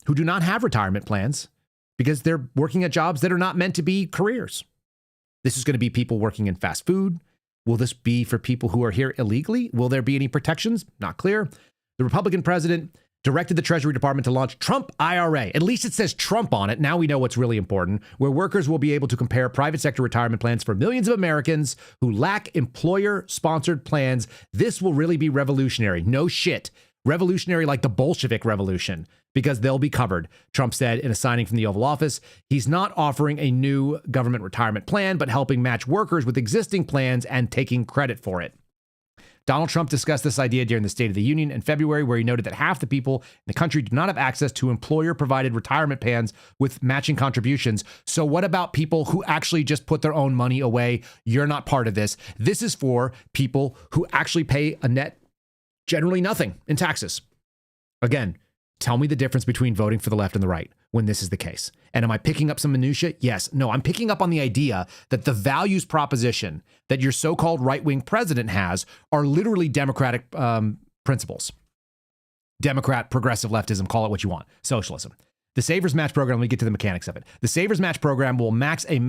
Who do not have retirement plans because they're working at jobs that are not meant to be careers. This is going to be people working in fast food. Will this be for people who are here illegally? Will there be any protections? Not clear. The Republican president directed the Treasury Department to launch Trump IRA. At least it says Trump on it. Now we know what's really important, where workers will be able to compare private sector retirement plans for millions of Americans who lack employer-sponsored plans. This will really be revolutionary. No shit. Revolutionary like the Bolshevik Revolution, because they'll be covered, Trump said in a signing from the Oval Office. He's not offering a new government retirement plan, but helping match workers with existing plans and taking credit for it. Donald Trump discussed this idea during the State of the Union in February, where he noted that half the people in the country do not have access to employer-provided retirement plans with matching contributions. So what about people who actually just put their own money away? You're not part of this. This is for people who actually pay a net, generally nothing in taxes. Again, tell me the difference between voting for the left and the right when this is the case. And am I picking up some minutia? Yes. No, I'm picking up on the idea that the values proposition that your so-called right-wing president has are literally Democratic principles. Democrat, progressive leftism, call it what you want, socialism. The Savers Match program, let me get to the mechanics of it. The Savers Match program will max a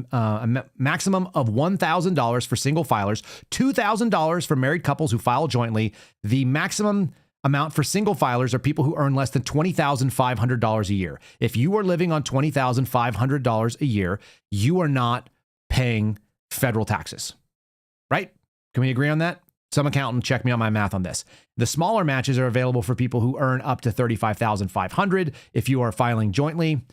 maximum of $1,000 for single filers, $2,000 for married couples who file jointly. The maximum amount for single filers are people who earn less than $20,500 a year. If you are living on $20,500 a year, you are not paying federal taxes, right? Can we agree on that? Some accountant check me on my math on this. The smaller matches are available for people who earn up to $35,500. If you are filing jointly,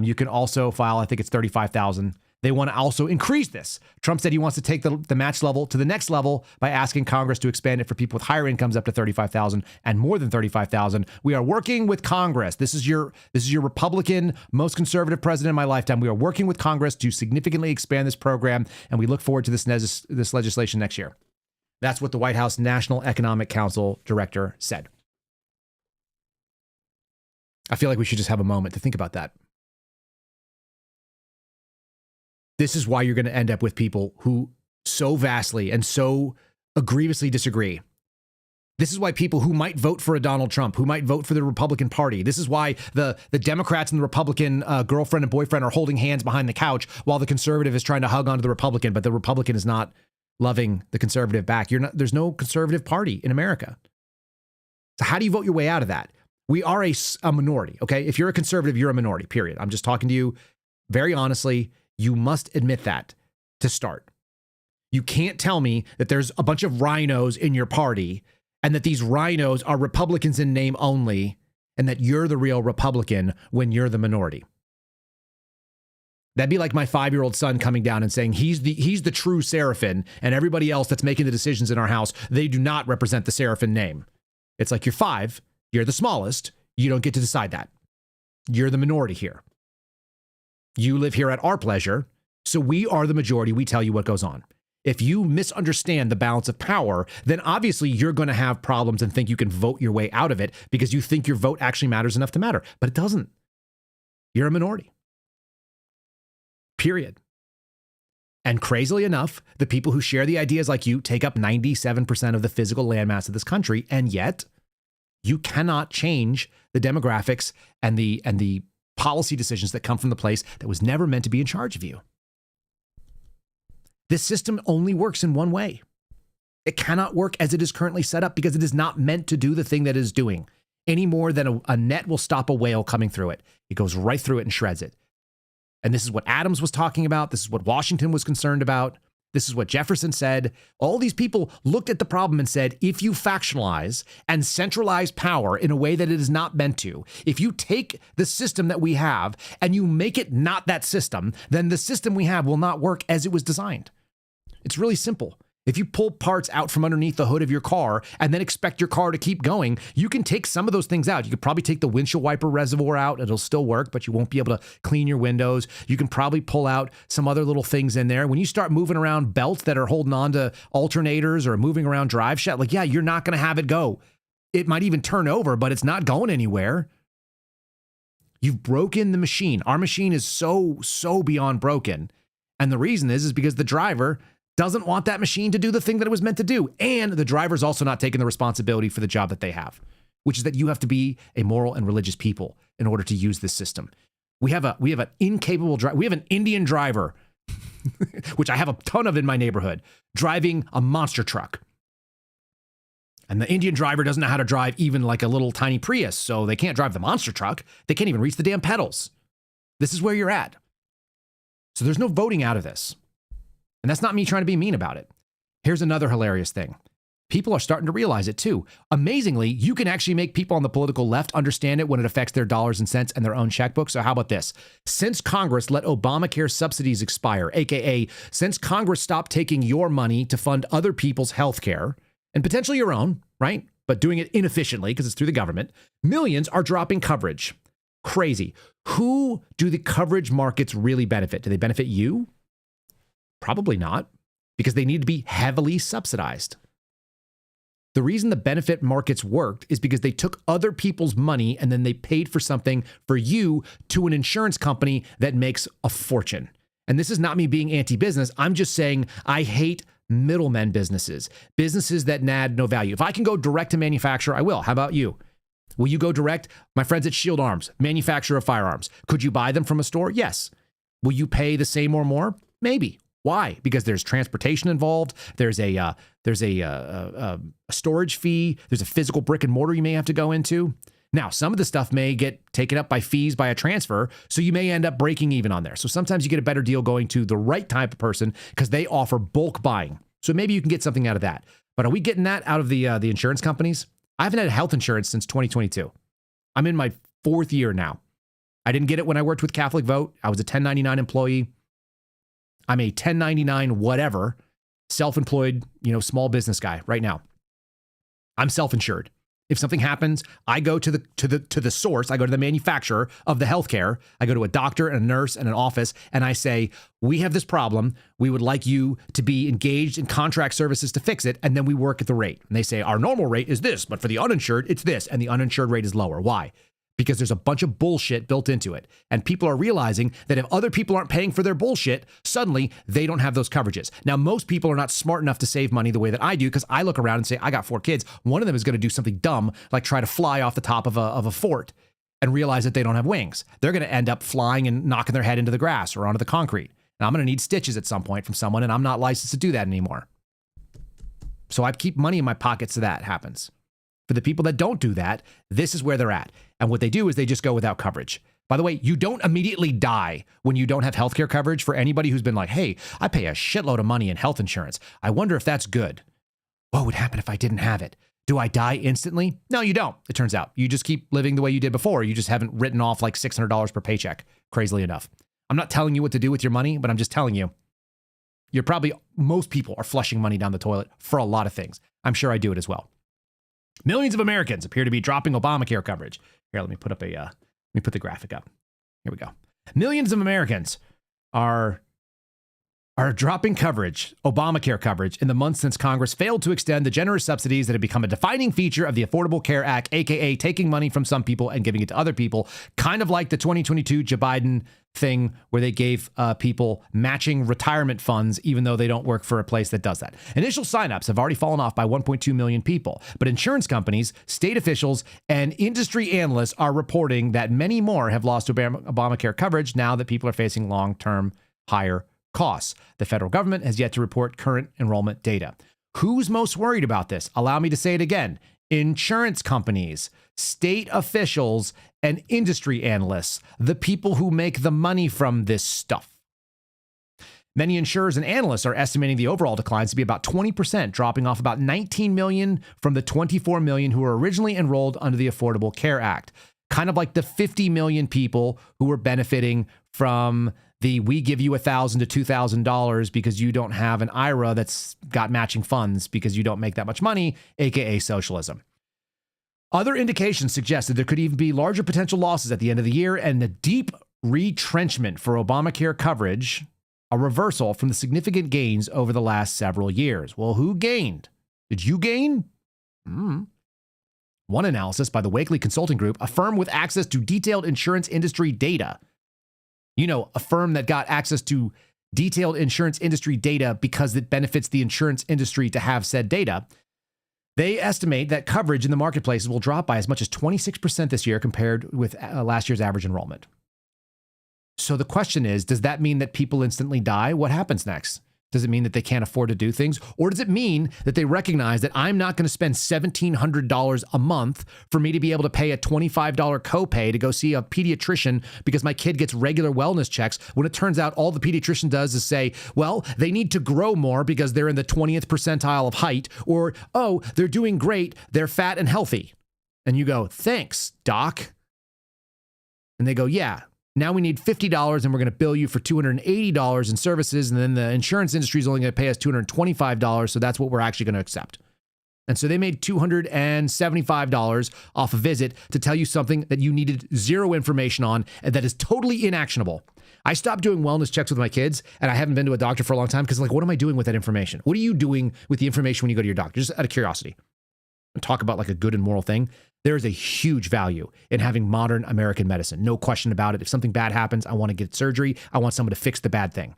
you can also file, I think it's $35,000. They want to also increase this. Trump said he wants to take the match level to the next level by asking Congress to expand it for people with higher incomes up to $35,000 and more than $35,000. We are working with Congress. This is your Republican, most conservative president in my lifetime. We are working with Congress to significantly expand this program, and we look forward to this legislation next year. That's what the White House National Economic Council director said. I feel like we should just have a moment to think about that. This is why you're going to end up with people who so vastly and so egregiously disagree. This is why people who might vote for a Donald Trump, who might vote for the Republican Party, this is why the Democrats and the Republican girlfriend and boyfriend are holding hands behind the couch while the conservative is trying to hug onto the Republican, but the Republican is not loving the conservative back. There's no conservative party in America. So how do you vote your way out of that? We are a minority, okay? If you're a conservative, you're a minority, period. I'm just talking to you very honestly. You must admit that to start. You can't tell me that there's a bunch of rhinos in your party and that these rhinos are Republicans in name only and that you're the real Republican when you're the minority. That'd be like my 5-year-old son coming down and saying he's the true Seraphin, and everybody else that's making the decisions in our house, they do not represent the Seraphin name. It's like you're 5, you're the smallest, you don't get to decide that. You're the minority here. You live here at our pleasure, so we are the majority, we tell you what goes on. If you misunderstand the balance of power, then obviously you're going to have problems and think you can vote your way out of it because you think your vote actually matters enough to matter, but it doesn't. You're a minority. Period. And crazily enough, the people who share the ideas like you take up 97% of the physical landmass of this country, and yet you cannot change the demographics and the policy decisions that come from the place that was never meant to be in charge of you. This system only works in one way. It cannot work as it is currently set up because it is not meant to do the thing that it is doing any more than a net will stop a whale coming through it. It goes right through it and shreds it. And this is what Adams was talking about. This is what Washington was concerned about. This is what Jefferson said. All these people looked at the problem and said, if you factionalize and centralize power in a way that it is not meant to, if you take the system that we have and you make it not that system, then the system we have will not work as it was designed. It's really simple. If you pull parts out from underneath the hood of your car and then expect your car to keep going, you can take some of those things out. You could probably take the windshield wiper reservoir out. It'll still work, but you won't be able to clean your windows. You can probably pull out some other little things in there. When you start moving around belts that are holding on to alternators or moving around drive shaft, like, yeah, you're not going to have it go. It might even turn over, but it's not going anywhere. You've broken the machine. Our machine is so beyond broken. And the reason is because the driver doesn't want that machine to do the thing that it was meant to do. And the driver's also not taking the responsibility for the job that they have, which is that you have to be a moral and religious people in order to use this system. We have an incapable driver. We have an Indian driver, which I have a ton of in my neighborhood, driving a monster truck. And the Indian driver doesn't know how to drive even like a little tiny Prius, so they can't drive the monster truck. They can't even reach the damn pedals. This is where you're at. So there's no voting out of this. And that's not me trying to be mean about it. Here's another hilarious thing. People are starting to realize it too. Amazingly, you can actually make people on the political left understand it when it affects their dollars and cents and their own checkbook. So how about this? Since Congress let Obamacare subsidies expire, aka since Congress stopped taking your money to fund other people's health care, and potentially your own, right? But doing it inefficiently because it's through the government, millions are dropping coverage. Crazy. Who do the coverage markets really benefit? Do they benefit you? Probably not, because they need to be heavily subsidized. The reason the benefit markets worked is because they took other people's money and then they paid for something for you to an insurance company that makes a fortune. And this is not me being anti-business. I'm just saying I hate middlemen businesses, businesses that add no value. If I can go direct to manufacturer, I will. How about you? Will you go direct? My friends at Shield Arms, manufacturer of firearms. Could you buy them from a store? Yes. Will you pay the same or more? Maybe. Why? Because there's transportation involved. There's a storage fee. There's a physical brick and mortar you may have to go into. Now, some of the stuff may get taken up by fees by a transfer, so you may end up breaking even on there. So sometimes you get a better deal going to the right type of person because they offer bulk buying. So maybe you can get something out of that. But are we getting that out of the insurance companies? I haven't had health insurance since 2022. I'm in my 4th year now. I didn't get it when I worked with Catholic Vote. I was a 1099 employee. I'm a 1099 whatever, self-employed, small business guy right now. I'm self-insured. If something happens, I go to the source. I go to the manufacturer of the healthcare. I go to a doctor and a nurse and an office, and I say, we have this problem. We would like you to be engaged in contract services to fix it, and then we work at the rate. And they say, our normal rate is this, but for the uninsured, it's this, and the uninsured rate is lower. Why? Because there's a bunch of bullshit built into it. And people are realizing that if other people aren't paying for their bullshit, suddenly they don't have those coverages. Now, most people are not smart enough to save money the way that I do, because I look around and say, I got 4 kids. One of them is going to do something dumb, like try to fly off the top of a fort and realize that they don't have wings. They're going to end up flying and knocking their head into the grass or onto the concrete. And I'm going to need stitches at some point from someone, and I'm not licensed to do that anymore. So I keep money in my pocket so that happens. For the people that don't do that, this is where they're at. And what they do is they just go without coverage. By the way, you don't immediately die when you don't have healthcare coverage. For anybody who's been like, hey, I pay a shitload of money in health insurance. I wonder if that's good. What would happen if I didn't have it? Do I die instantly? No, you don't. It turns out you just keep living the way you did before. You just haven't written off like $600 per paycheck, crazily enough. I'm not telling you what to do with your money, but I'm just telling you, most people are flushing money down the toilet for a lot of things. I'm sure I do it as well. Millions of Americans appear to be dropping Obamacare coverage. Here, let me put the graphic up. Here we go. Millions of Americans are dropping Obamacare coverage, in the months since Congress failed to extend the generous subsidies that have become a defining feature of the Affordable Care Act, aka taking money from some people and giving it to other people, kind of like the 2022 Joe Biden thing where they gave people matching retirement funds even though they don't work for a place that does that. Initial signups have already fallen off by 1.2 million people, but insurance companies, state officials, and industry analysts are reporting that many more have lost Obamacare coverage now that people are facing long-term higher costs. The federal government has yet to report current enrollment data. Who's most worried about this? Allow me to say it again. Insurance companies, state officials, and industry analysts, the people who make the money from this stuff. Many insurers and analysts are estimating the overall declines to be about 20%, dropping off about 19 million from the 24 million who were originally enrolled under the Affordable Care Act. Kind of like the 50 million people who were benefiting from the we give you $1,000 to $2,000 because you don't have an IRA that's got matching funds because you don't make that much money, aka socialism. Other indications suggest that there could even be larger potential losses at the end of the year and a deep retrenchment for Obamacare coverage, a reversal from the significant gains over the last several years. Well, who gained? Did you gain? One analysis by the Wakely Consulting Group, a firm with access to detailed insurance industry data. A firm that got access to detailed insurance industry data because it benefits the insurance industry to have said data. They estimate that coverage in the marketplaces will drop by as much as 26% this year compared with last year's average enrollment. So the question is, does that mean that people instantly die? What happens next? Does it mean that they can't afford to do things? Or does it mean that they recognize that I'm not going to spend $1,700 a month for me to be able to pay a $25 copay to go see a pediatrician because my kid gets regular wellness checks, when it turns out all the pediatrician does is say, well, they need to grow more because they're in the 20th percentile of height, or, oh, they're doing great, they're fat and healthy. And you go, thanks, doc. And they go, yeah. Now we need $50 and we're going to bill you for $280 in services. And then the insurance industry is only going to pay us $225. So that's what we're actually going to accept. And so they made $275 off a visit to tell you something that you needed zero information on and that is totally inactionable. I stopped doing wellness checks with my kids and I haven't been to a doctor for a long time because, like, what am I doing with that information? What are you doing with the information when you go to your doctor? Just out of curiosity. And talk about like a good and moral thing. There is a huge value in having modern American medicine. No question about it. If something bad happens, I want to get surgery. I want someone to fix the bad thing.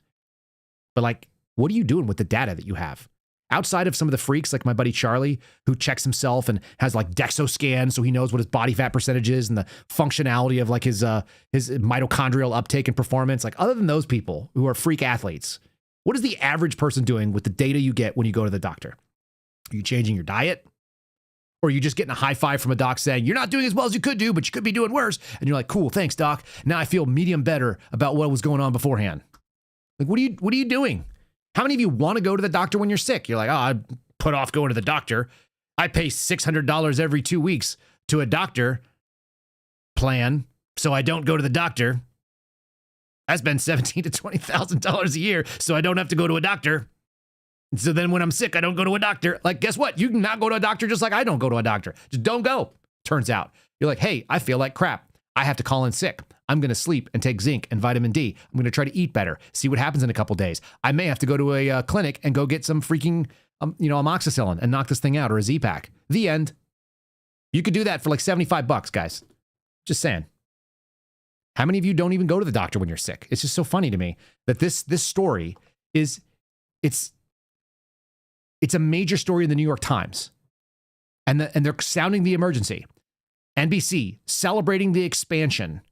But like, what are you doing with the data that you have? outside of some of the freaks like my buddy Charlie, who checks himself and has like DEXA scans so he knows what his body fat percentage is and the functionality of like his mitochondrial uptake and performance. Like other than those people who are freak athletes, what is the average person doing with the data you get when you go to the doctor? Are you changing your diet? Or are you just getting a high five from a doc saying, you're not doing as well as you could do, but you could be doing worse. And you're like, cool, thanks, doc. Now I feel medium better about what was going on beforehand. Like, what are you doing? How many of you want to go to the doctor when you're sick? You're like, oh, I put off going to the doctor. I pay $600 every 2 weeks to a doctor plan, so I don't go to the doctor. I spend $17,000 to $20,000 a year, so I don't have to go to a doctor. So then when I'm sick, I don't go to a doctor. Like, guess what? You can not go to a doctor just like I don't go to a doctor. Just don't go. Turns out. You're like, hey, I feel like crap. I have to call in sick. I'm going to sleep and take zinc and vitamin D. I'm going to try to eat better. See what happens in a couple days. I may have to go to a clinic and go get some freaking, amoxicillin and knock this thing out, or a Z-Pack. The end. You could do that for like $75, guys. Just saying. How many of you don't even go to the doctor when you're sick? It's just so funny to me that this story is, it's a major story in the New York Times, and they're sounding the emergency. NBC celebrating the expansion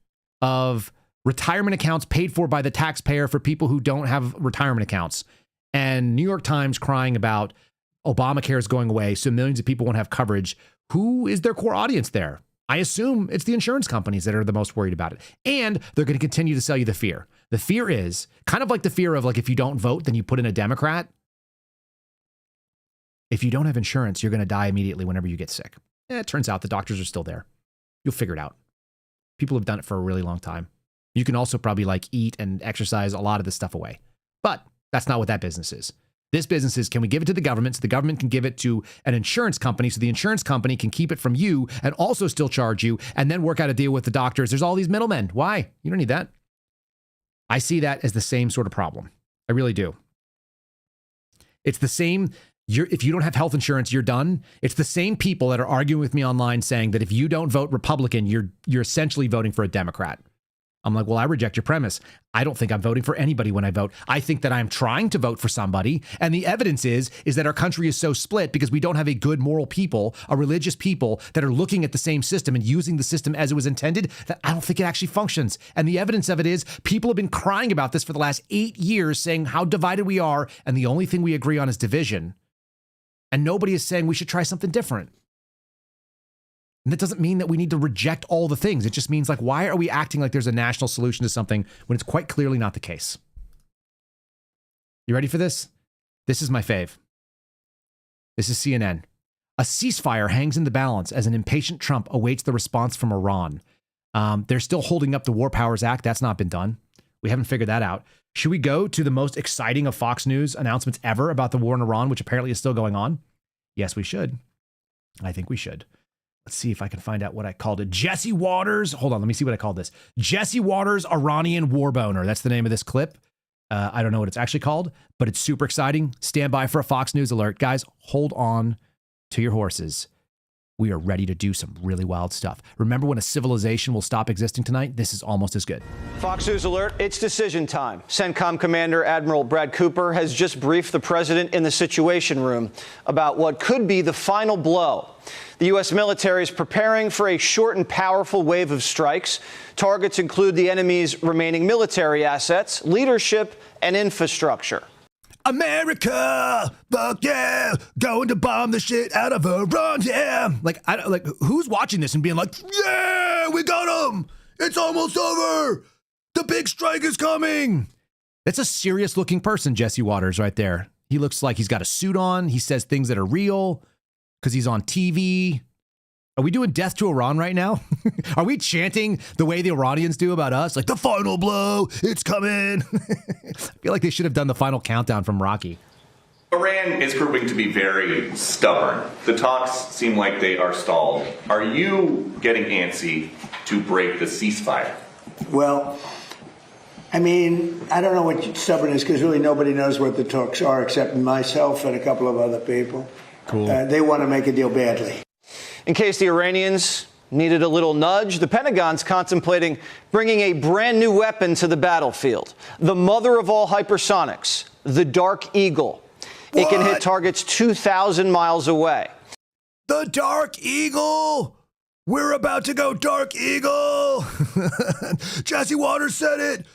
of retirement accounts paid for by the taxpayer for people who don't have retirement accounts. And New York Times crying about Obamacare is going away, so millions of people won't have coverage. Who is their core audience there? I assume it's the insurance companies that are the most worried about it. And they're going to continue to sell you the fear. The fear is kind of like the fear of like, if you don't vote, then you put in a Democrat. If you don't have insurance, you're going to die immediately whenever you get sick. It turns out the doctors are still there. You'll figure it out. People have done it for a really long time. You can also probably like eat and exercise a lot of this stuff away. But that's not what that business is. This business is, can we give it to the government so the government can give it to an insurance company so the insurance company can keep it from you and also still charge you and then work out a deal with the doctors. There's all these middlemen. Why? You don't need that. I see that as the same sort of problem. I really do. It's the same. If you don't have health insurance, you're done. It's the same people that are arguing with me online saying that if you don't vote Republican, you're essentially voting for a Democrat. I'm like, well, I reject your premise. I don't think I'm voting for anybody when I vote. I think that I'm trying to vote for somebody. And the evidence is that our country is so split because we don't have a good moral people, a religious people that are looking at the same system and using the system as it was intended, that I don't think it actually functions. And the evidence of it is people have been crying about this for the last 8 years, saying how divided we are. And the only thing we agree on is division. And nobody is saying we should try something different. And that doesn't mean that we need to reject all the things. It just means like, why are we acting like there's a national solution to something when it's quite clearly not the case? You ready for this? This is my fave. This is CNN. A ceasefire hangs in the balance as an impatient Trump awaits the response from Iran. They're still holding up the War Powers Act. That's not been done. We haven't figured that out. Should we go to the most exciting of Fox News announcements ever about the war in Iran, which apparently is still going on? Yes, we should. I think we should. Let's see if I can find out what I called it. Jesse Waters. Hold on. Let me see what I called this. Jesse Waters, Iranian war boner. That's the name of this clip. I don't know what it's actually called, but it's super exciting. Stand by for a Fox News alert. Guys, hold on to your horses. We are ready to do some really wild stuff. Remember when a civilization will stop existing tonight? This is almost as good. Fox News alert, it's decision time. CENTCOM Commander Admiral Brad Cooper has just briefed the president in the Situation Room about what could be the final blow. The U.S. military is preparing for a short and powerful wave of strikes. Targets include the enemy's remaining military assets, leadership, and infrastructure. America, fuck yeah, going to bomb the shit out of Iran, yeah. Like who's watching this and being like, yeah, we got him. It's almost over. The big strike is coming. That's a serious looking person, Jesse Waters, right there. He looks like he's got a suit on. He says things that are real because he's on TV. Are we doing death to Iran right now? Are we chanting the way the Iranians do about us? Like, the final blow, it's coming. I feel like they should have done the final countdown from Rocky. Iran is proving to be very stubborn. The talks seem like they are stalled. Are you getting antsy to break the ceasefire? Well, I mean, I don't know what stubborn is because really nobody knows what the talks are except myself and a couple of other people. Cool. They want to make a deal badly. In case the Iranians needed a little nudge, the Pentagon's contemplating bringing a brand new weapon to the battlefield, the mother of all hypersonics, the Dark Eagle. It can hit targets 2,000 miles away. The Dark Eagle! We're about to go Dark Eagle! Jesse Waters said it!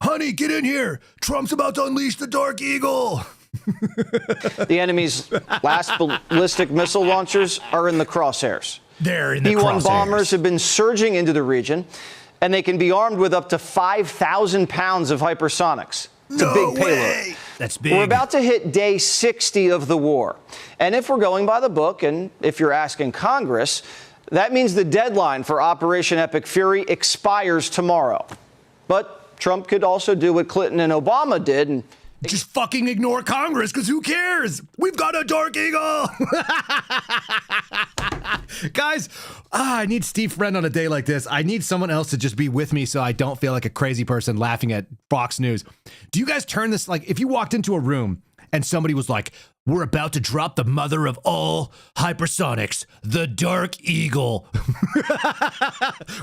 Honey, get in here! Trump's about to unleash the Dark Eagle! The enemy's last ballistic missile launchers are in the crosshairs. They're in the B-1 crosshairs. bombers have been surging into the region, and they can be armed with up to 5,000 pounds of hypersonics. It's a big payload. That's big. We're about to hit day 60 of the war. And if we're going by the book, and if you're asking Congress, that means the deadline for Operation Epic Fury expires tomorrow. But Trump could also do what Clinton and Obama did and just fucking ignore Congress, because who cares? We've got a Dark Eagle! Guys, I need Steve Friend on a day like this. I need someone else to just be with me so I don't feel like a crazy person laughing at Fox News. Do you guys turn this, like, if you walked into a room and somebody was like, we're about to drop the mother of all hypersonics, the Dark Eagle.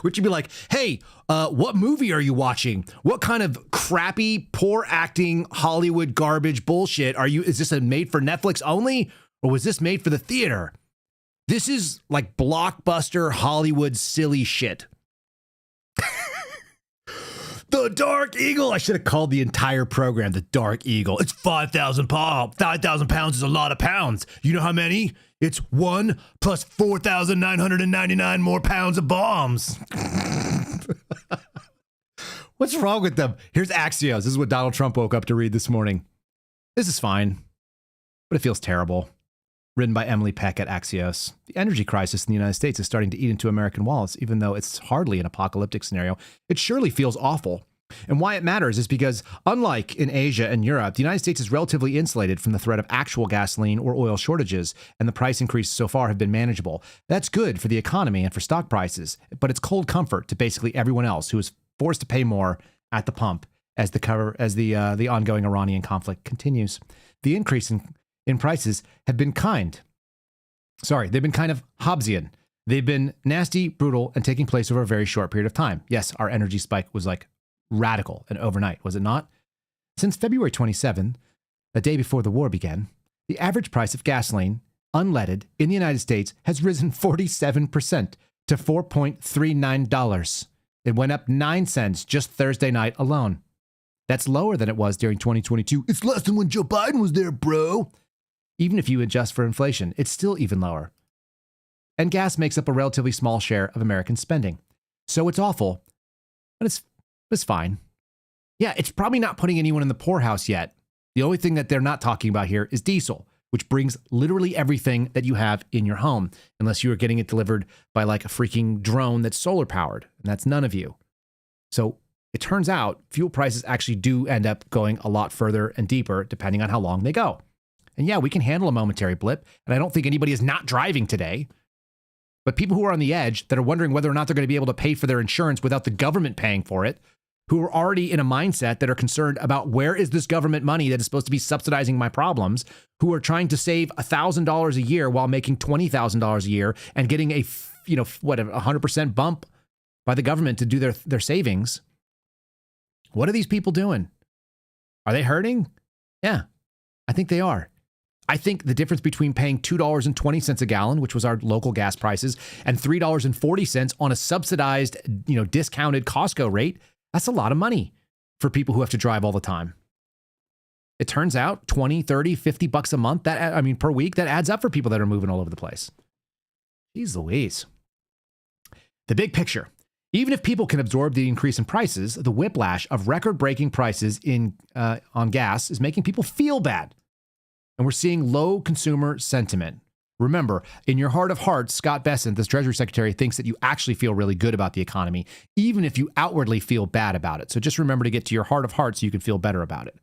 Would you be like, hey, what movie are you watching? What kind of crappy, poor acting Hollywood garbage bullshit are you? Is this a made for Netflix only? Or was this made for the theater? This is like blockbuster Hollywood silly shit. The Dark Eagle. I should have called the entire program the Dark Eagle. It's 5,000 pounds. 5,000 pounds is a lot of pounds. You know how many? It's 1 plus 4,999 more pounds of bombs. What's wrong with them? Here's Axios. This is what Donald Trump woke up to read this morning. This is fine, but it feels terrible. Written by Emily Peck at Axios. The energy crisis in the United States is starting to eat into American wallets, even though it's hardly an apocalyptic scenario. It surely feels awful. And why it matters is because, unlike in Asia and Europe, the United States is relatively insulated from the threat of actual gasoline or oil shortages, and the price increases so far have been manageable. That's good for the economy and for stock prices, but it's cold comfort to basically everyone else who is forced to pay more at the pump as the ongoing Iranian conflict continues. The increase in prices have been they've been kind of Hobbesian. They've been nasty, brutal, and taking place over a very short period of time. Yes, our energy spike was like radical and overnight, was it not? Since February 27, the day before the war began, the average price of gasoline, unleaded, in the United States has risen 47% to $4.39. It went up 9 cents just Thursday night alone. That's lower than it was during 2022. It's less than when Joe Biden was there, bro. Even if you adjust for inflation, it's still even lower. And gas makes up a relatively small share of American spending. So it's awful, but it's fine. Yeah, it's probably not putting anyone in the poorhouse yet. The only thing that they're not talking about here is diesel, which brings literally everything that you have in your home, unless you are getting it delivered by like a freaking drone that's solar powered, and that's none of you. So it turns out fuel prices actually do end up going a lot further and deeper depending on how long they go. And yeah, we can handle a momentary blip, and I don't think anybody is not driving today. But people who are on the edge that are wondering whether or not they're going to be able to pay for their insurance without the government paying for it, who are already in a mindset that are concerned about where is this government money that is supposed to be subsidizing my problems, who are trying to save $1,000 a year while making $20,000 a year and getting a 100% bump by the government to do their savings. What are these people doing? Are they hurting? Yeah, I think they are. I think the difference between paying $2.20 a gallon, which was our local gas prices, and $3.40 on a subsidized, discounted Costco rate, that's a lot of money for people who have to drive all the time. It turns out 20, 30, 50 bucks a month, per week, that adds up for people that are moving all over the place. Jeez Louise. The big picture. Even if people can absorb the increase in prices, the whiplash of record-breaking prices on gas is making people feel bad. And we're seeing low consumer sentiment. Remember, in your heart of hearts, Scott Bessent, the Treasury Secretary, thinks that you actually feel really good about the economy, even if you outwardly feel bad about it. So just remember to get to your heart of hearts so you can feel better about it.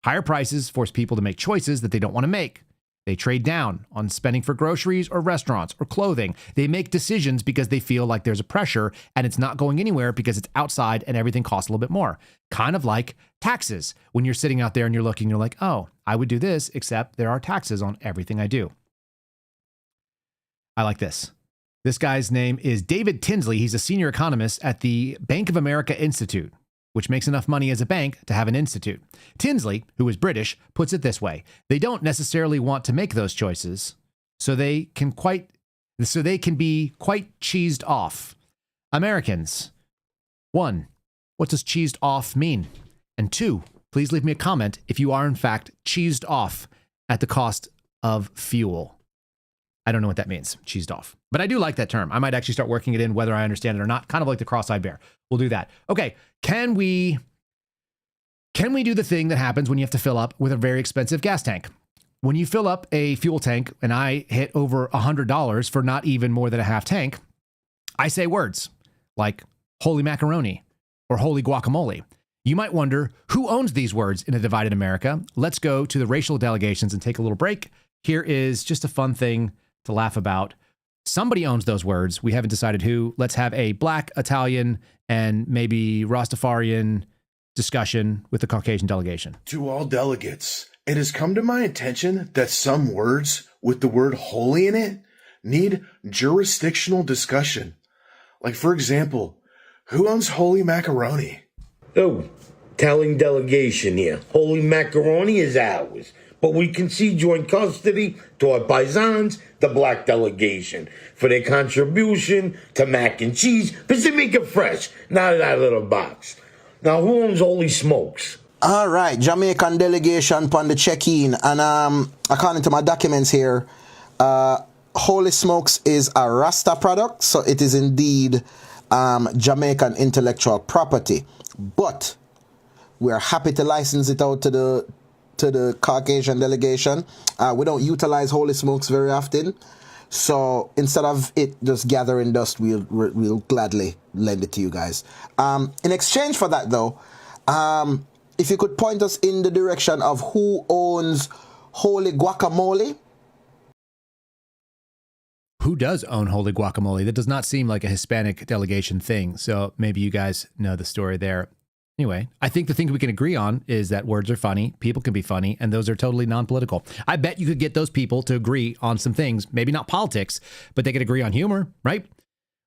Higher prices force people to make choices that they don't want to make. They trade down on spending for groceries or restaurants or clothing. They make decisions because they feel like there's a pressure and it's not going anywhere because it's outside and everything costs a little bit more. Kind of like taxes. When you're sitting out there and you're looking, you're like, oh, I would do this, except there are taxes on everything I do. I like this. This guy's name is David Tinsley. He's a senior economist at the Bank of America Institute, which makes enough money as a bank to have an institute. Tinsley, who is British, puts it this way: they don't necessarily want to make those choices, so they can be quite cheesed off. Americans, 1, what does cheesed off mean? And 2, please leave me a comment if you are in fact cheesed off at the cost of fuel. I don't know what that means, cheesed off. But I do like that term. I might actually start working it in whether I understand it or not, kind of like the cross-eyed bear. We'll do that. Okay, can we do the thing that happens when you have to fill up with a very expensive gas tank? When you fill up a fuel tank and I hit over $100 for not even more than a half tank, I say words like holy macaroni or holy guacamole. You might wonder, who owns these words in a divided America? Let's go to the racial delegations and take a little break. Here is just a fun thing to laugh about. Somebody owns those words. We haven't decided who. Let's have a Black, Italian, and maybe Rastafarian discussion with the Caucasian delegation. To all delegates, it has come to my attention that some words with the word holy in it need jurisdictional discussion. Like, for example, who owns holy macaroni? Oh, telling delegation here. Holy macaroni is ours, but we concede joint custody to our paisans, the black delegation, for their contribution to mac and cheese, Pacifica Fresh, not out of that little box. Now, who owns holy smokes? All right, Jamaican delegation upon the check-in, and according to my documents here, holy smokes is a Rasta product, so it is indeed Jamaican intellectual property. But we are happy to license it out to the Caucasian delegation. We don't utilize holy smokes very often, so instead of it just gathering dust, we'll gladly lend it to you guys. In exchange for that, though, if you could point us in the direction of who owns holy guacamole. Who does own holy guacamole? That does not seem like a Hispanic delegation thing. So maybe you guys know the story there. Anyway, I think the thing we can agree on is that words are funny, people can be funny, and those are totally non-political. I bet you could get those people to agree on some things, maybe not politics, but they could agree on humor, right?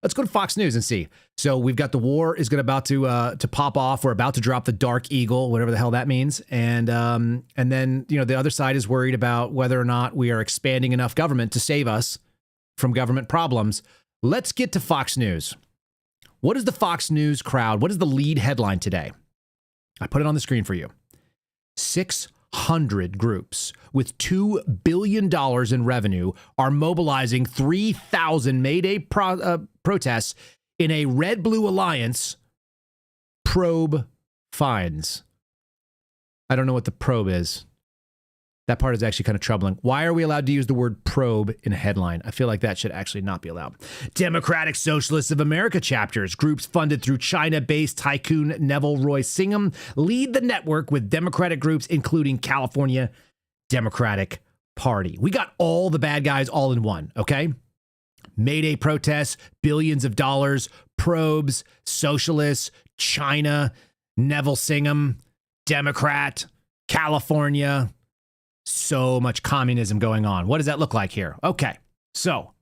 Let's go to Fox News and see. So we've got the war is about to pop off. We're about to drop the Dark Eagle, whatever the hell that means. And then, the other side is worried about whether or not we are expanding enough government to save us from government problems. Let's get to Fox News. What is the Fox News crowd? What is the lead headline today? I put it on the screen for you. 600 groups with $2 billion in revenue are mobilizing 3,000 Mayday protests in a red-blue alliance probe finds. I don't know what the probe is. That part is actually kind of troubling. Why are we allowed to use the word probe in a headline? I feel like that should actually not be allowed. Democratic Socialists of America chapters, groups funded through China-based tycoon Neville Roy Singham, lead the network with Democratic groups, including California Democratic Party. We got all the bad guys all in one, okay? Mayday protests, billions of dollars, probes, socialists, China, Neville Singham, Democrat, California. So much communism going on. What does that look like here? Okay, so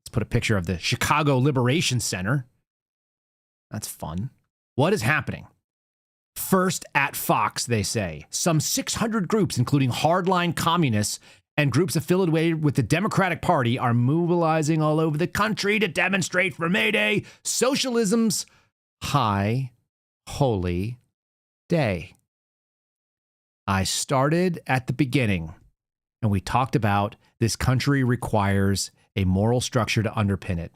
let's put a picture of the Chicago Liberation Center. That's fun. What is happening? First at Fox, they say. Some 600 groups, including hardline communists and groups affiliated with the Democratic Party, are mobilizing all over the country to demonstrate for Mayday, socialism's high holy day. I started at the beginning, and we talked about this country requires a moral structure to underpin it.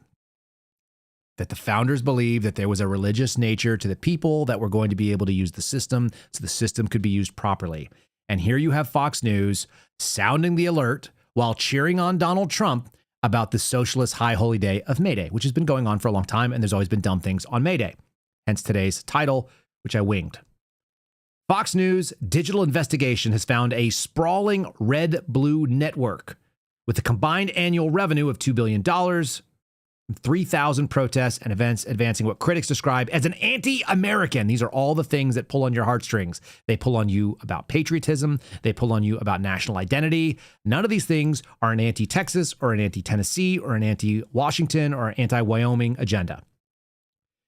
That the founders believed that there was a religious nature to the people that were going to be able to use the system so the system could be used properly. And here you have Fox News sounding the alert while cheering on Donald Trump about the socialist high holy day of May Day, which has been going on for a long time, and there's always been dumb things on May Day. Hence today's title, which I winged. Fox News digital investigation has found a sprawling red-blue network with a combined annual revenue of $2 billion, 3,000 protests and events advancing what critics describe as an anti-American. These are all the things that pull on your heartstrings. They pull on you about patriotism. They pull on you about national identity. None of these things are an anti-Texas or an anti-Tennessee or an anti-Washington or an anti-Wyoming agenda.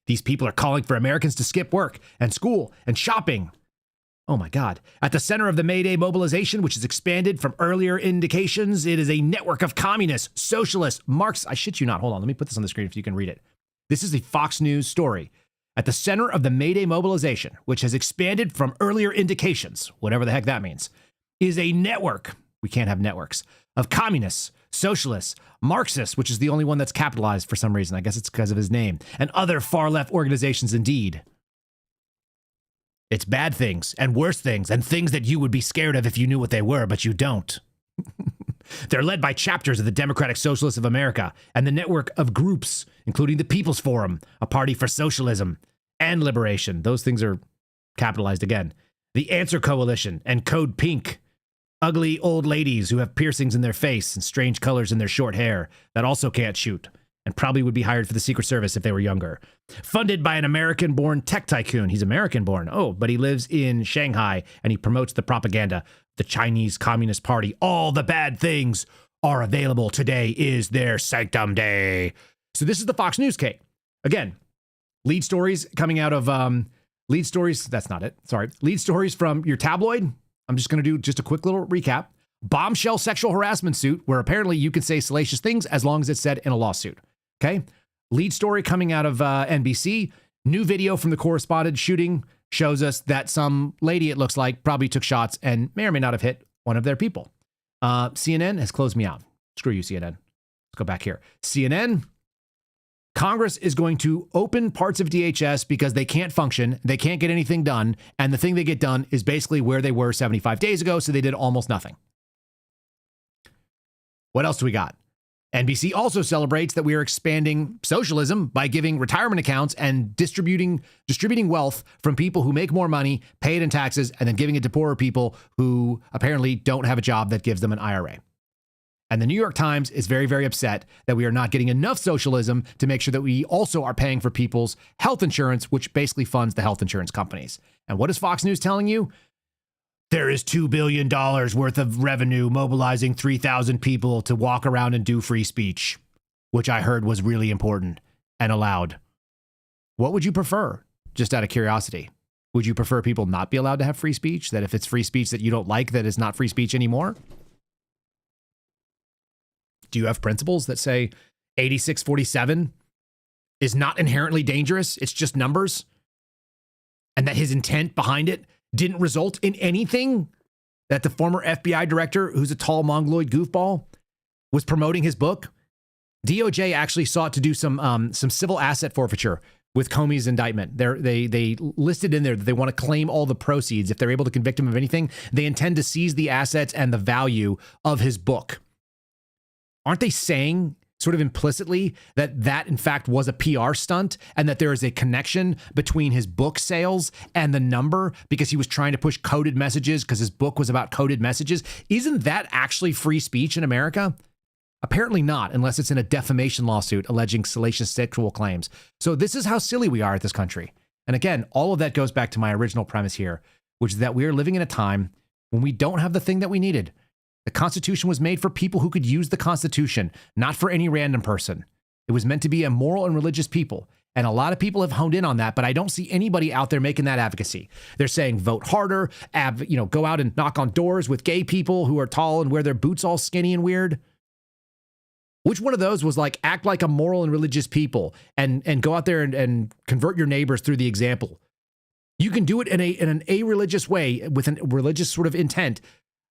These people are calling for Americans to skip work and school and shopping. Oh my God. At the center of the Mayday mobilization, which has expanded from earlier indications, it is a network of communists, socialists, Marxists. I shit you not. Hold on. Let me put this on the screen if you can read it. This is a Fox News story. At the center of the Mayday mobilization, which has expanded from earlier indications, whatever the heck that means, is a network. We can't have networks of communists, socialists, Marxists, which is the only one that's capitalized for some reason. I guess it's because of his name, and other far left organizations indeed. It's bad things and worse things and things that you would be scared of if you knew what they were, but you don't. They're led by chapters of the Democratic Socialists of America and the network of groups, including the People's Forum, a party for socialism and liberation. Those things are capitalized again. The Answer Coalition and Code Pink, ugly old ladies who have piercings in their face and strange colors in their short hair that also can't shoot and probably would be hired for the Secret Service if they were younger. Funded by an American-born tech tycoon. He's American-born. Oh, but he lives in Shanghai and he promotes the propaganda. The Chinese Communist Party. All the bad things are available. Today is their sanctum day. So this is the Fox News cake. Again, lead stories coming out of lead stories. That's not it. Sorry. Lead stories from your tabloid. I'm just going to do just a quick little recap. Bombshell sexual harassment suit where apparently you can say salacious things as long as it's said in a lawsuit. Okay. Lead story coming out of NBC. New video from the correspondent shooting shows us that some lady, it looks like, probably took shots and may or may not have hit one of their people. CNN has closed me out. Screw you, CNN. Let's go back here. CNN, Congress is going to open parts of DHS because they can't function. They can't get anything done. And the thing they get done is basically where they were 75 days ago. So they did almost nothing. What else do we got? NBC also celebrates that we are expanding socialism by giving retirement accounts and distributing wealth from people who make more money, pay it in taxes, and then giving it to poorer people who apparently don't have a job that gives them an IRA. And the New York Times is very, very upset that we are not getting enough socialism to make sure that we also are paying for people's health insurance, which basically funds the health insurance companies. And what is Fox News telling you? There is $2 billion worth of revenue mobilizing 3,000 people to walk around and do free speech, which I heard was really important and allowed. What would you prefer? Just out of curiosity. Would you prefer people not be allowed to have free speech? That if it's free speech that you don't like, that it's not free speech anymore? Do you have principles that say 8647 is not inherently dangerous? It's just numbers? And that his intent behind it didn't result in anything? That the former FBI director, who's a tall mongoloid goofball, was promoting his book? DOJ actually sought to do some civil asset forfeiture with Comey's indictment. They listed in there that they want to claim all the proceeds. If they're able to convict him of anything, they intend to seize the assets and the value of his book. Aren't they saying sort of implicitly that in fact was a PR stunt and that there is a connection between his book sales and the number because he was trying to push coded messages because his book was about coded messages? Isn't that actually free speech in America? Apparently not, unless it's in a defamation lawsuit alleging salacious sexual claims. So this is how silly we are at this country. And again, all of that goes back to my original premise here, which is that we are living in a time when we don't have the thing that we needed. The Constitution was made for people who could use the Constitution, not for any random person. It was meant to be a moral and religious people. And a lot of people have honed in on that, but I don't see anybody out there making that advocacy. They're saying vote harder, go out and knock on doors with gay people who are tall and wear their boots all skinny and weird. Which one of those was like, act like a moral and religious people and go out there and convert your neighbors through the example? You can do it in an a-religious way with a religious sort of intent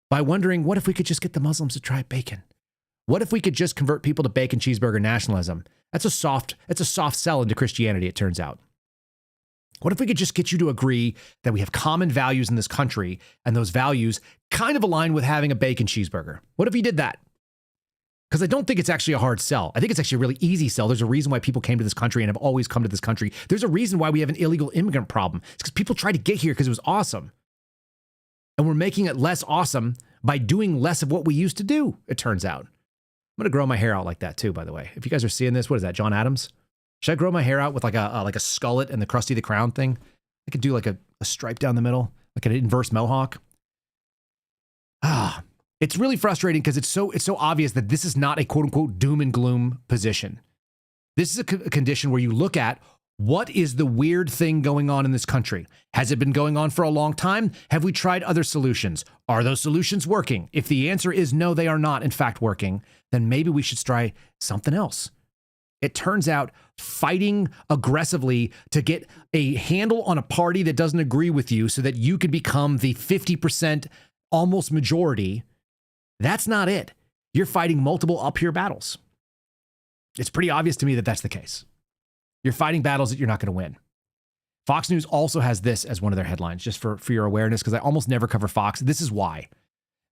by wondering, what if we could just get the Muslims to try bacon? What if we could just convert people to bacon cheeseburger nationalism? That's a soft sell into Christianity, it turns out. What if we could just get you to agree that we have common values in this country and those values kind of align with having a bacon cheeseburger? What if you did that? Because I don't think it's actually a hard sell. I think it's actually a really easy sell. There's a reason why people came to this country and have always come to this country. There's a reason why we have an illegal immigrant problem. It's because people tried to get here because it was awesome. And we're making it less awesome by doing less of what we used to do, it turns out. I'm going to grow my hair out like that too, by the way. If you guys are seeing this, what is that, John Adams? Should I grow my hair out with like a skullet and the Krusty the Crown thing? I could do like a stripe down the middle, like an inverse mohawk. It's really frustrating because it's so obvious that this is not a quote unquote doom and gloom position. This is a condition where you look at What is the weird thing going on in this country? Has it been going on for a long time? Have we tried other solutions? Are those solutions working? If the answer is no, they are not in fact working, then maybe we should try something else. It turns out fighting aggressively to get a handle on a party that doesn't agree with you so that you could become the 50% almost majority, that's not it. You're fighting multiple up-here battles. It's pretty obvious to me that that's the case. You're fighting battles that you're not going to win. Fox News also has this as one of their headlines, just for your awareness, because I almost never cover Fox. This is why.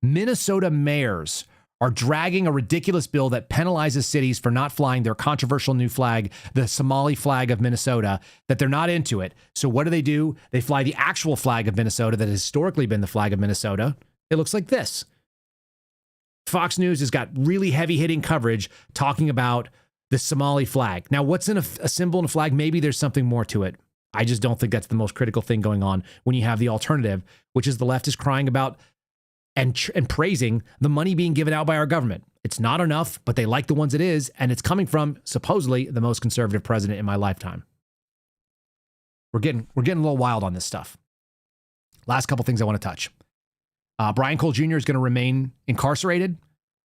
Minnesota mayors are dragging a ridiculous bill that penalizes cities for not flying their controversial new flag, the Somali flag of Minnesota, that they're not into it. So what do? They fly the actual flag of Minnesota that has historically been the flag of Minnesota. It looks like this. Fox News has got really heavy-hitting coverage talking about the Somali flag. Now, what's in a symbol in a flag? Maybe there's something more to it. I just don't think that's the most critical thing going on when you have the alternative, which is the left is crying about and praising the money being given out by our government. It's not enough, but they like the ones it is, and it's coming from supposedly the most conservative president in my lifetime. We're getting a little wild on this stuff. Last couple things I want to touch. Brian Cole Jr. is going to remain incarcerated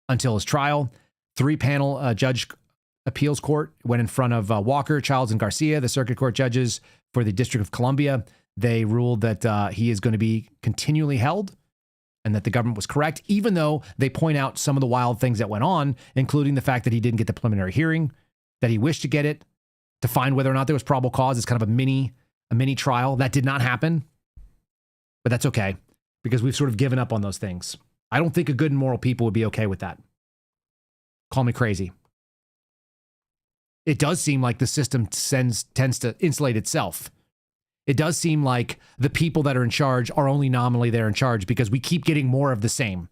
until his trial. 3-panel judge appeals court went in front of Walker, Childs, and Garcia, the circuit court judges for the District of Columbia. They ruled that he is going to be continually held and that the government was correct, even though they point out some of the wild things that went on, including the fact that he didn't get the preliminary hearing, that he wished to get it to find whether or not there was probable cause. It's kind of a mini trial. That did not happen, but that's okay because we've sort of given up on those things. I don't think a good and moral people would be okay with that. Call me crazy. It does seem like the system tends to insulate itself. It does seem like the people that are in charge are only nominally there in charge because we keep getting more of the same.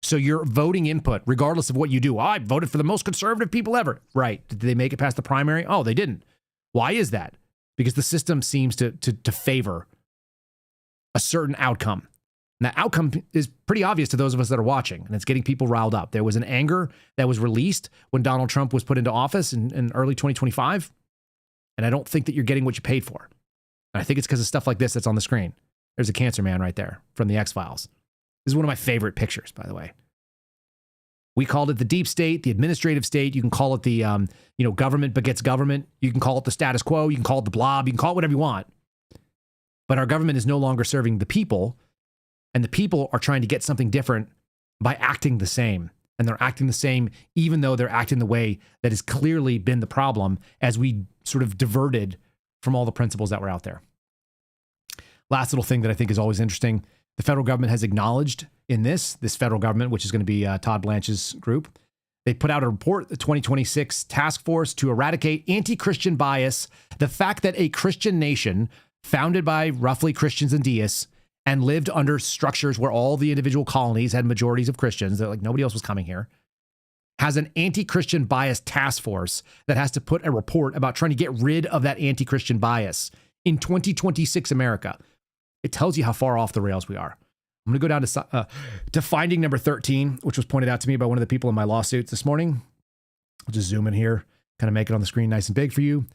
So your voting input, regardless of what you do, I voted for the most conservative people ever. Right. Did they make it past the primary? Oh, they didn't. Why is that? Because the system seems to favor a certain outcome. And that outcome is pretty obvious to those of us that are watching, and it's getting people riled up. There was an anger that was released when Donald Trump was put into office in early 2025, and I don't think that you're getting what you paid for. And I think it's because of stuff like this that's on the screen. There's a cancer man right there from the X-Files. This is one of my favorite pictures, by the way. We called it the deep state, the administrative state. You can call it the government begets government. You can call it the status quo. You can call it the blob. You can call it whatever you want. But our government is no longer serving the people. And the people are trying to get something different by acting the same. And they're acting the same even though they're acting the way that has clearly been the problem as we sort of diverted from all the principles that were out there. Last little thing that I think is always interesting. The federal government has acknowledged in this federal government, which is going to be Todd Blanche's group, they put out a report, the 2026 Task Force to Eradicate Anti-Christian Bias, the fact that a Christian nation founded by roughly Christians and deists and lived under structures where all the individual colonies had majorities of Christians, that like nobody else was coming here, has an anti-Christian bias task force that has to put a report about trying to get rid of that anti-Christian bias in 2026 America. It tells you how far off the rails we are. I'm going to go down to finding number 13, which was pointed out to me by one of the people in my lawsuits this morning. I'll just zoom in here, kind of make it on the screen nice and big for you.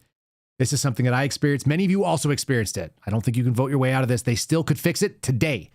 This is something that I experienced. Many of you also experienced it. I don't think you can vote your way out of this. They still could fix it today.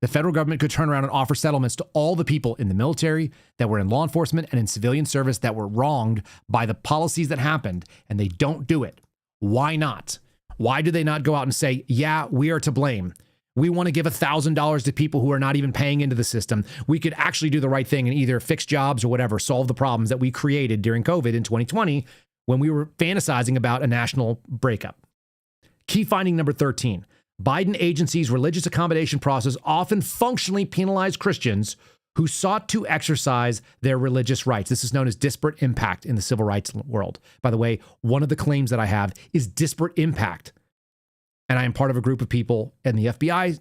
The federal government could turn around and offer settlements to all the people in the military, that were in law enforcement and in civilian service, that were wronged by the policies that happened, and they don't do it. Why not? Why do they not go out and say, yeah, we are to blame? We want to give $1,000 to people who are not even paying into the system. We could actually do the right thing and either fix jobs or whatever, solve the problems that we created during COVID in 2020 when we were fantasizing about a national breakup. Key finding number 13. Biden agency's religious accommodation process often functionally penalized Christians who sought to exercise their religious rights. This is known as disparate impact in the civil rights world. By the way, one of the claims that I have is disparate impact. And I am part of a group of people in the FBI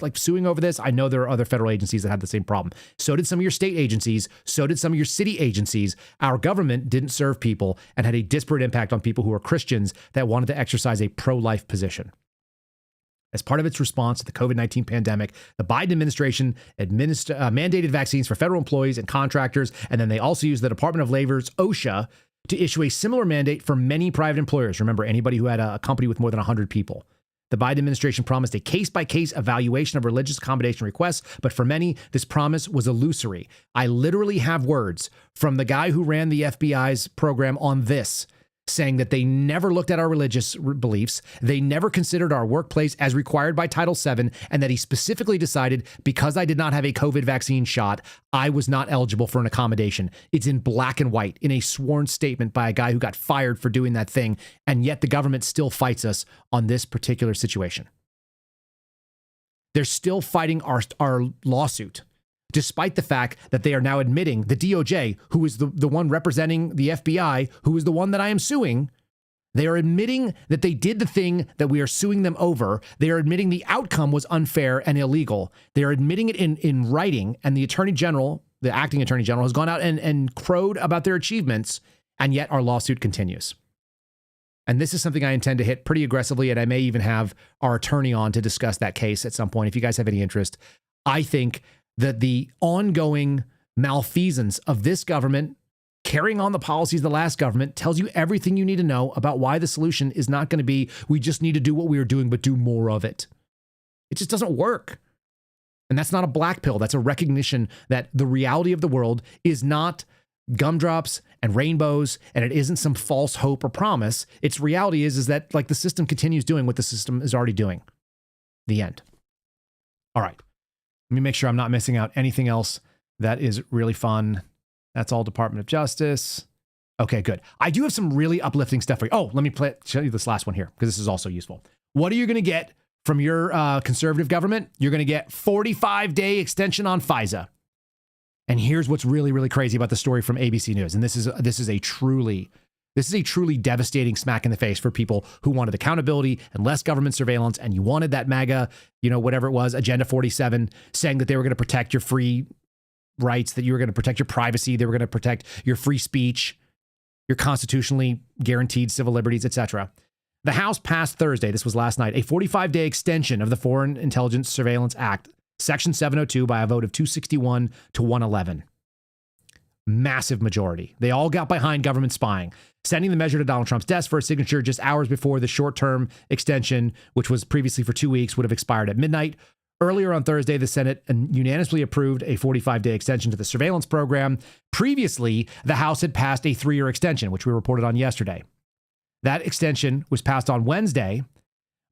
like suing over this. I know there are other federal agencies that had the same problem. So did some of your state agencies. So did some of your city agencies. Our government didn't serve people and had a disparate impact on people who are Christians that wanted to exercise a pro-life position. As part of its response to the COVID-19 pandemic, the Biden administration mandated vaccines for federal employees and contractors, and then they also used the Department of Labor's OSHA to issue a similar mandate for many private employers. Remember, anybody who had a company with more than 100 people. The Biden administration promised a case-by-case evaluation of religious accommodation requests, but for many, this promise was illusory. I literally have words from the guy who ran the FBI's program on this, saying that they never looked at our religious beliefs, they never considered our workplace as required by Title VII, and that he specifically decided because I did not have a COVID vaccine shot, I was not eligible for an accommodation. It's in black and white in a sworn statement by a guy who got fired for doing that thing, and yet the government still fights us on this particular situation. They're still fighting our lawsuit, despite the fact that they are now admitting, the DOJ, who is the one representing the FBI, who is the one that I am suing, they are admitting that they did the thing that we are suing them over. They are admitting the outcome was unfair and illegal. They are admitting it in writing, and the Attorney General, the acting Attorney General, has gone out and crowed about their achievements, and yet our lawsuit continues. And this is something I intend to hit pretty aggressively, and I may even have our attorney on to discuss that case at some point if you guys have any interest. I think that the ongoing malfeasance of this government carrying on the policies of the last government tells you everything you need to know about why the solution is not going to be, we just need to do what we are doing, but do more of it. It just doesn't work. And that's not a black pill. That's a recognition that the reality of the world is not gumdrops and rainbows, and it isn't some false hope or promise. Its reality is that like the system continues doing what the system is already doing. The end. All right. Let me make sure I'm not missing out anything else that is really fun. That's all Department of Justice. Okay, good. I do have some really uplifting stuff for you. Oh, let me show you this last one here because this is also useful. What are you going to get from your conservative government? You're going to get 45-day extension on FISA. And here's what's really, really crazy about the story from ABC News. And this is a truly devastating smack in the face for people who wanted accountability and less government surveillance, and you wanted that MAGA, whatever it was, Agenda 47, saying that they were going to protect your free rights, that you were going to protect your privacy, they were going to protect your free speech, your constitutionally guaranteed civil liberties, etc. The House passed Thursday, this was last night, a 45-day extension of the Foreign Intelligence Surveillance Act, Section 702, by a vote of 261 to 111. Massive majority. They all got behind government spying, sending the measure to Donald Trump's desk for a signature just hours before the short-term extension, which was previously for 2 weeks, would have expired at midnight. Earlier on Thursday, the Senate unanimously approved a 45-day extension to the surveillance program. Previously, the House had passed a 3-year extension, which we reported on yesterday. That extension was passed on Wednesday,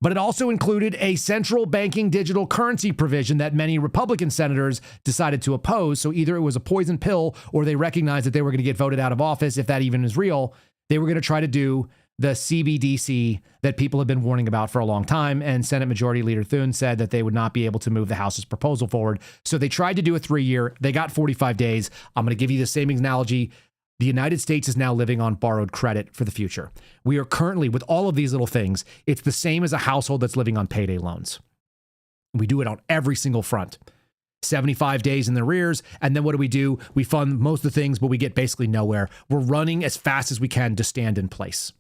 but it also included a central banking digital currency provision that many Republican senators decided to oppose. So either it was a poison pill or they recognized that they were going to get voted out of office, if that even is real. They were going to try to do the CBDC that people have been warning about for a long time. And Senate Majority Leader Thune said that they would not be able to move the House's proposal forward. So they tried to do a 3-year. They got 45 days. I'm going to give you the same analogy. The United States is now living on borrowed credit for the future. We are currently, with all of these little things, it's the same as a household that's living on payday loans. We do it on every single front. 75 days in the arrears, and then what do? We fund most of the things, but we get basically nowhere. We're running as fast as we can to stand in place.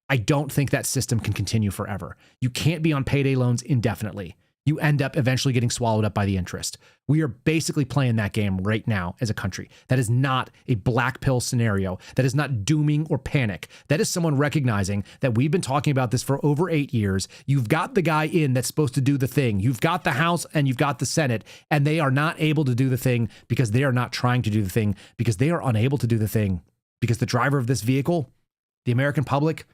I don't think that system can continue forever. You can't be on payday loans indefinitely. You end up eventually getting swallowed up by the interest. We are basically playing that game right now as a country. That is not a black pill scenario. That is not dooming or panic. That is someone recognizing that we've been talking about this for over 8 years. You've got the guy in that's supposed to do the thing. You've got the House and you've got the Senate, and they are not able to do the thing because they are not trying to do the thing, because they are unable to do the thing, because the driver of this vehicle, the American public,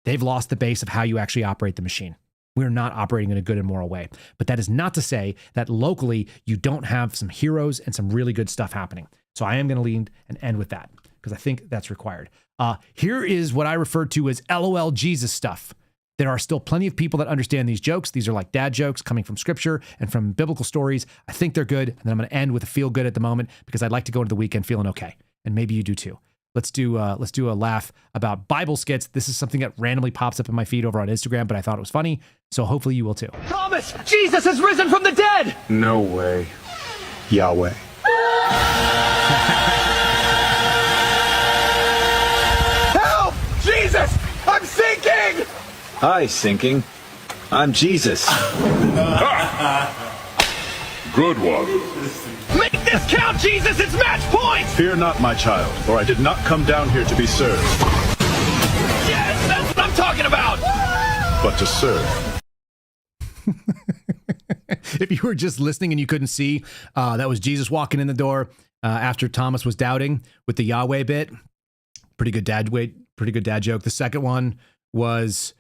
they've lost the base of how you actually operate the machine. We're not operating in a good and moral way. But that is not to say that locally you don't have some heroes and some really good stuff happening. So I am going to lean and end with that because I think that's required. Here is what I refer to as LOL Jesus stuff. There are still plenty of people that understand these jokes. These are like dad jokes coming from scripture and from biblical stories. I think they're good. And then I'm going to end with a feel good at the moment because I'd like to go into the weekend feeling okay. And maybe you do too. Let's do a laugh about Bible skits. This is something that randomly pops up in my feed over on Instagram, but I thought it was funny, so hopefully you will too. Thomas, Jesus has risen from the dead! No way. Yahweh. Help! Jesus! I'm sinking! Hi, sinking. I'm Jesus. Good one. this count, Jesus! It's match point! Fear not, my child, for I did not come down here to be served, Yes, that's what I'm talking about! but to serve. If you were just listening and you couldn't see, that was Jesus walking in the door after Thomas was doubting with the Yahweh bit. Pretty good dad joke. The second one was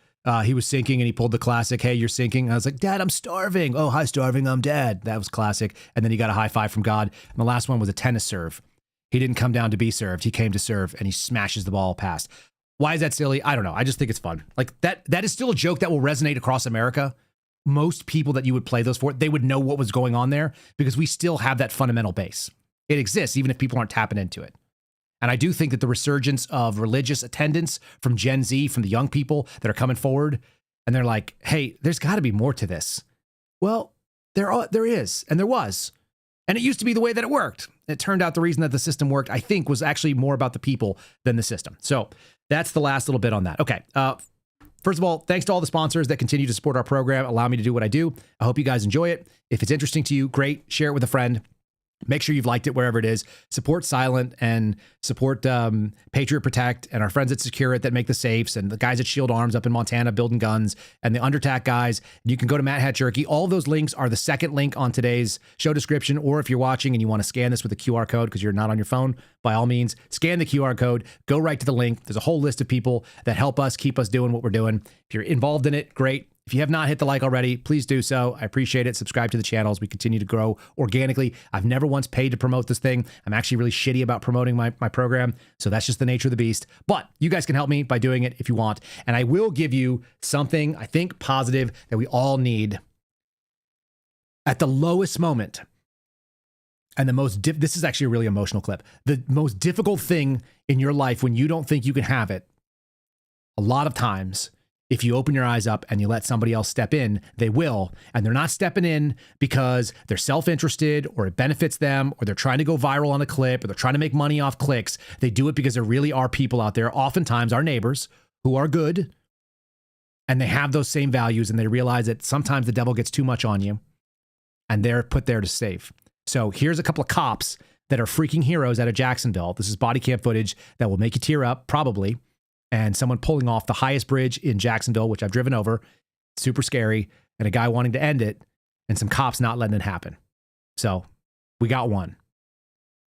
he was sinking and he pulled the classic, "Hey, you're sinking." And I was like, "Dad, I'm starving." "Oh, hi, starving. I'm Dad." That was classic. And then he got a high five from God. And the last one was a tennis serve. He didn't come down to be served. He came to serve, and he smashes the ball past. Why is that silly? I don't know. I just think it's fun. Like that is still a joke that will resonate across America. Most people that you would play those for, they would know what was going on there because we still have that fundamental base. It exists even if people aren't tapping into it. And I do think that the resurgence of religious attendance from Gen Z, from the young people that are coming forward, and they're like, hey, there's got to be more to this. Well, there is, and there was. And it used to be the way that it worked. It turned out the reason that the system worked, I think, was actually more about the people than the system. So that's the last little bit on that. Okay. First of all, thanks to all the sponsors that continue to support our program, allow me to do what I do. I hope you guys enjoy it. If it's interesting to you, great. Share it with a friend. Make sure you've liked it wherever it is. Support Silent and support Patriot Protect and our friends at Secure It that make the safes and the guys at Shield Arms up in Montana building guns and the Undertack guys. You can go to Matt Hat Jerky. All those links are the second link on today's show description. Or if you're watching and you want to scan this with a QR code because you're not on your phone, by all means, scan the QR code. Go right to the link. There's a whole list of people that help us keep us doing what we're doing. If you're involved in it, great. If you have not hit the like already, please do so. I appreciate it. Subscribe to the channel as we continue to grow organically. I've never once paid to promote this thing. I'm actually really shitty about promoting my program. So that's just the nature of the beast. But you guys can help me by doing it if you want. And I will give you something, I think, positive that we all need at the lowest moment. And the most, this is actually a really emotional clip. The most difficult thing in your life when you don't think you can have it, a lot of times, if you open your eyes up and you let somebody else step in, they will. And they're not stepping in because they're self-interested or it benefits them or they're trying to go viral on a clip or they're trying to make money off clicks. They do it because there really are people out there, oftentimes our neighbors, who are good and they have those same values and they realize that sometimes the devil gets too much on you and they're put there to save. So here's a couple of cops that are freaking heroes out of Jacksonville. This is body cam footage that will make you tear up, probably. And someone pulling off the highest bridge in Jacksonville, which I've driven over, super scary, and a guy wanting to end it, and some cops not letting it happen. So we got one.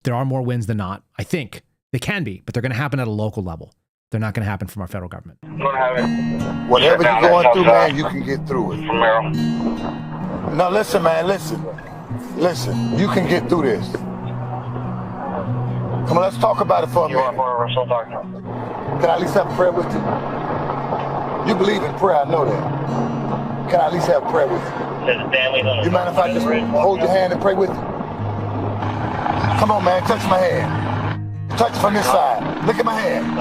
There are more wins than not. I think they can be, but they're going to happen at a local level. They're not going to happen from our federal government. Whatever you're going through, man, you can get through it. Now listen, man, listen. You can get through this. Come on, let's talk about it for a minute. Can I at least have a prayer with you? You believe in prayer, I know that. Can I at least have a prayer with you? You mind if I just hold your hand and pray with you? Come on, man, touch my hand. Touch from this side. Look at my hand.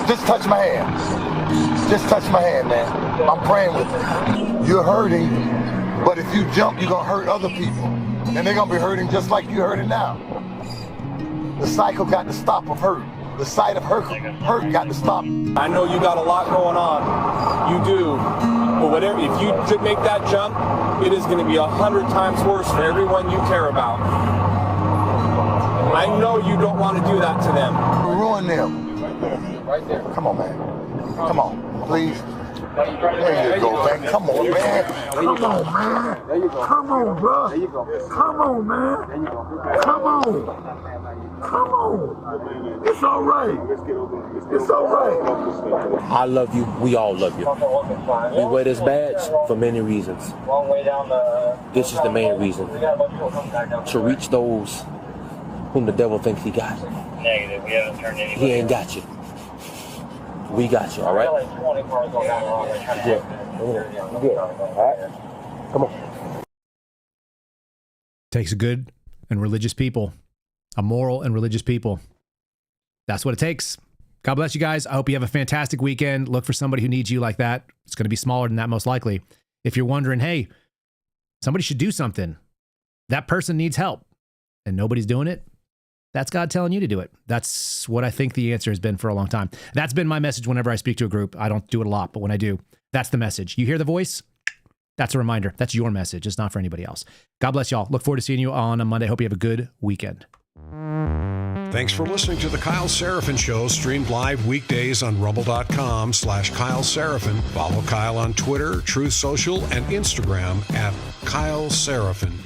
Just touch my hand. Just touch my hand, man. I'm praying with you. You're hurting, but if you jump, you're going to hurt other people. And they're going to be hurting just like you're hurting now. The cycle got to stop of hurt. The sight of hurt got to stop. I know you got a lot going on. You do. But whatever, if you make that jump, it is going to be 100 times worse for everyone you care about. I know you don't want to do that to them. Ruin them. Right there. Come on, man. Come on, please. There you go, man. Come on, man. Come on, man. There you go. Come on, bro. There you go. Come on, man. There you go. Come on. Come on. It's all right. It's all right. I love you. We all love you. We wear this badge for many reasons. This is the main reason. To reach those whom the devil thinks he got. Negative. We haven't turned anybody. He ain't got you. We got you, all right? Good. Good. All right. Come on. Takes a good and religious people, a moral and religious people. That's what it takes. God bless you guys. I hope you have a fantastic weekend. Look for somebody who needs you like that. It's going to be smaller than that, most likely. If you're wondering, hey, somebody should do something. That person needs help and nobody's doing it. That's God telling you to do it. That's what I think the answer has been for a long time. That's been my message whenever I speak to a group. I don't do it a lot, but when I do, that's the message. You hear the voice? That's a reminder. That's your message. It's not for anybody else. God bless y'all. Look forward to seeing you on a Monday. Hope you have a good weekend. Thanks for listening to the Kyle Seraphin Show, streamed live weekdays on rumble.com/Kyle Seraphin. Follow Kyle on Twitter, Truth Social, and Instagram at Kyle Seraphin.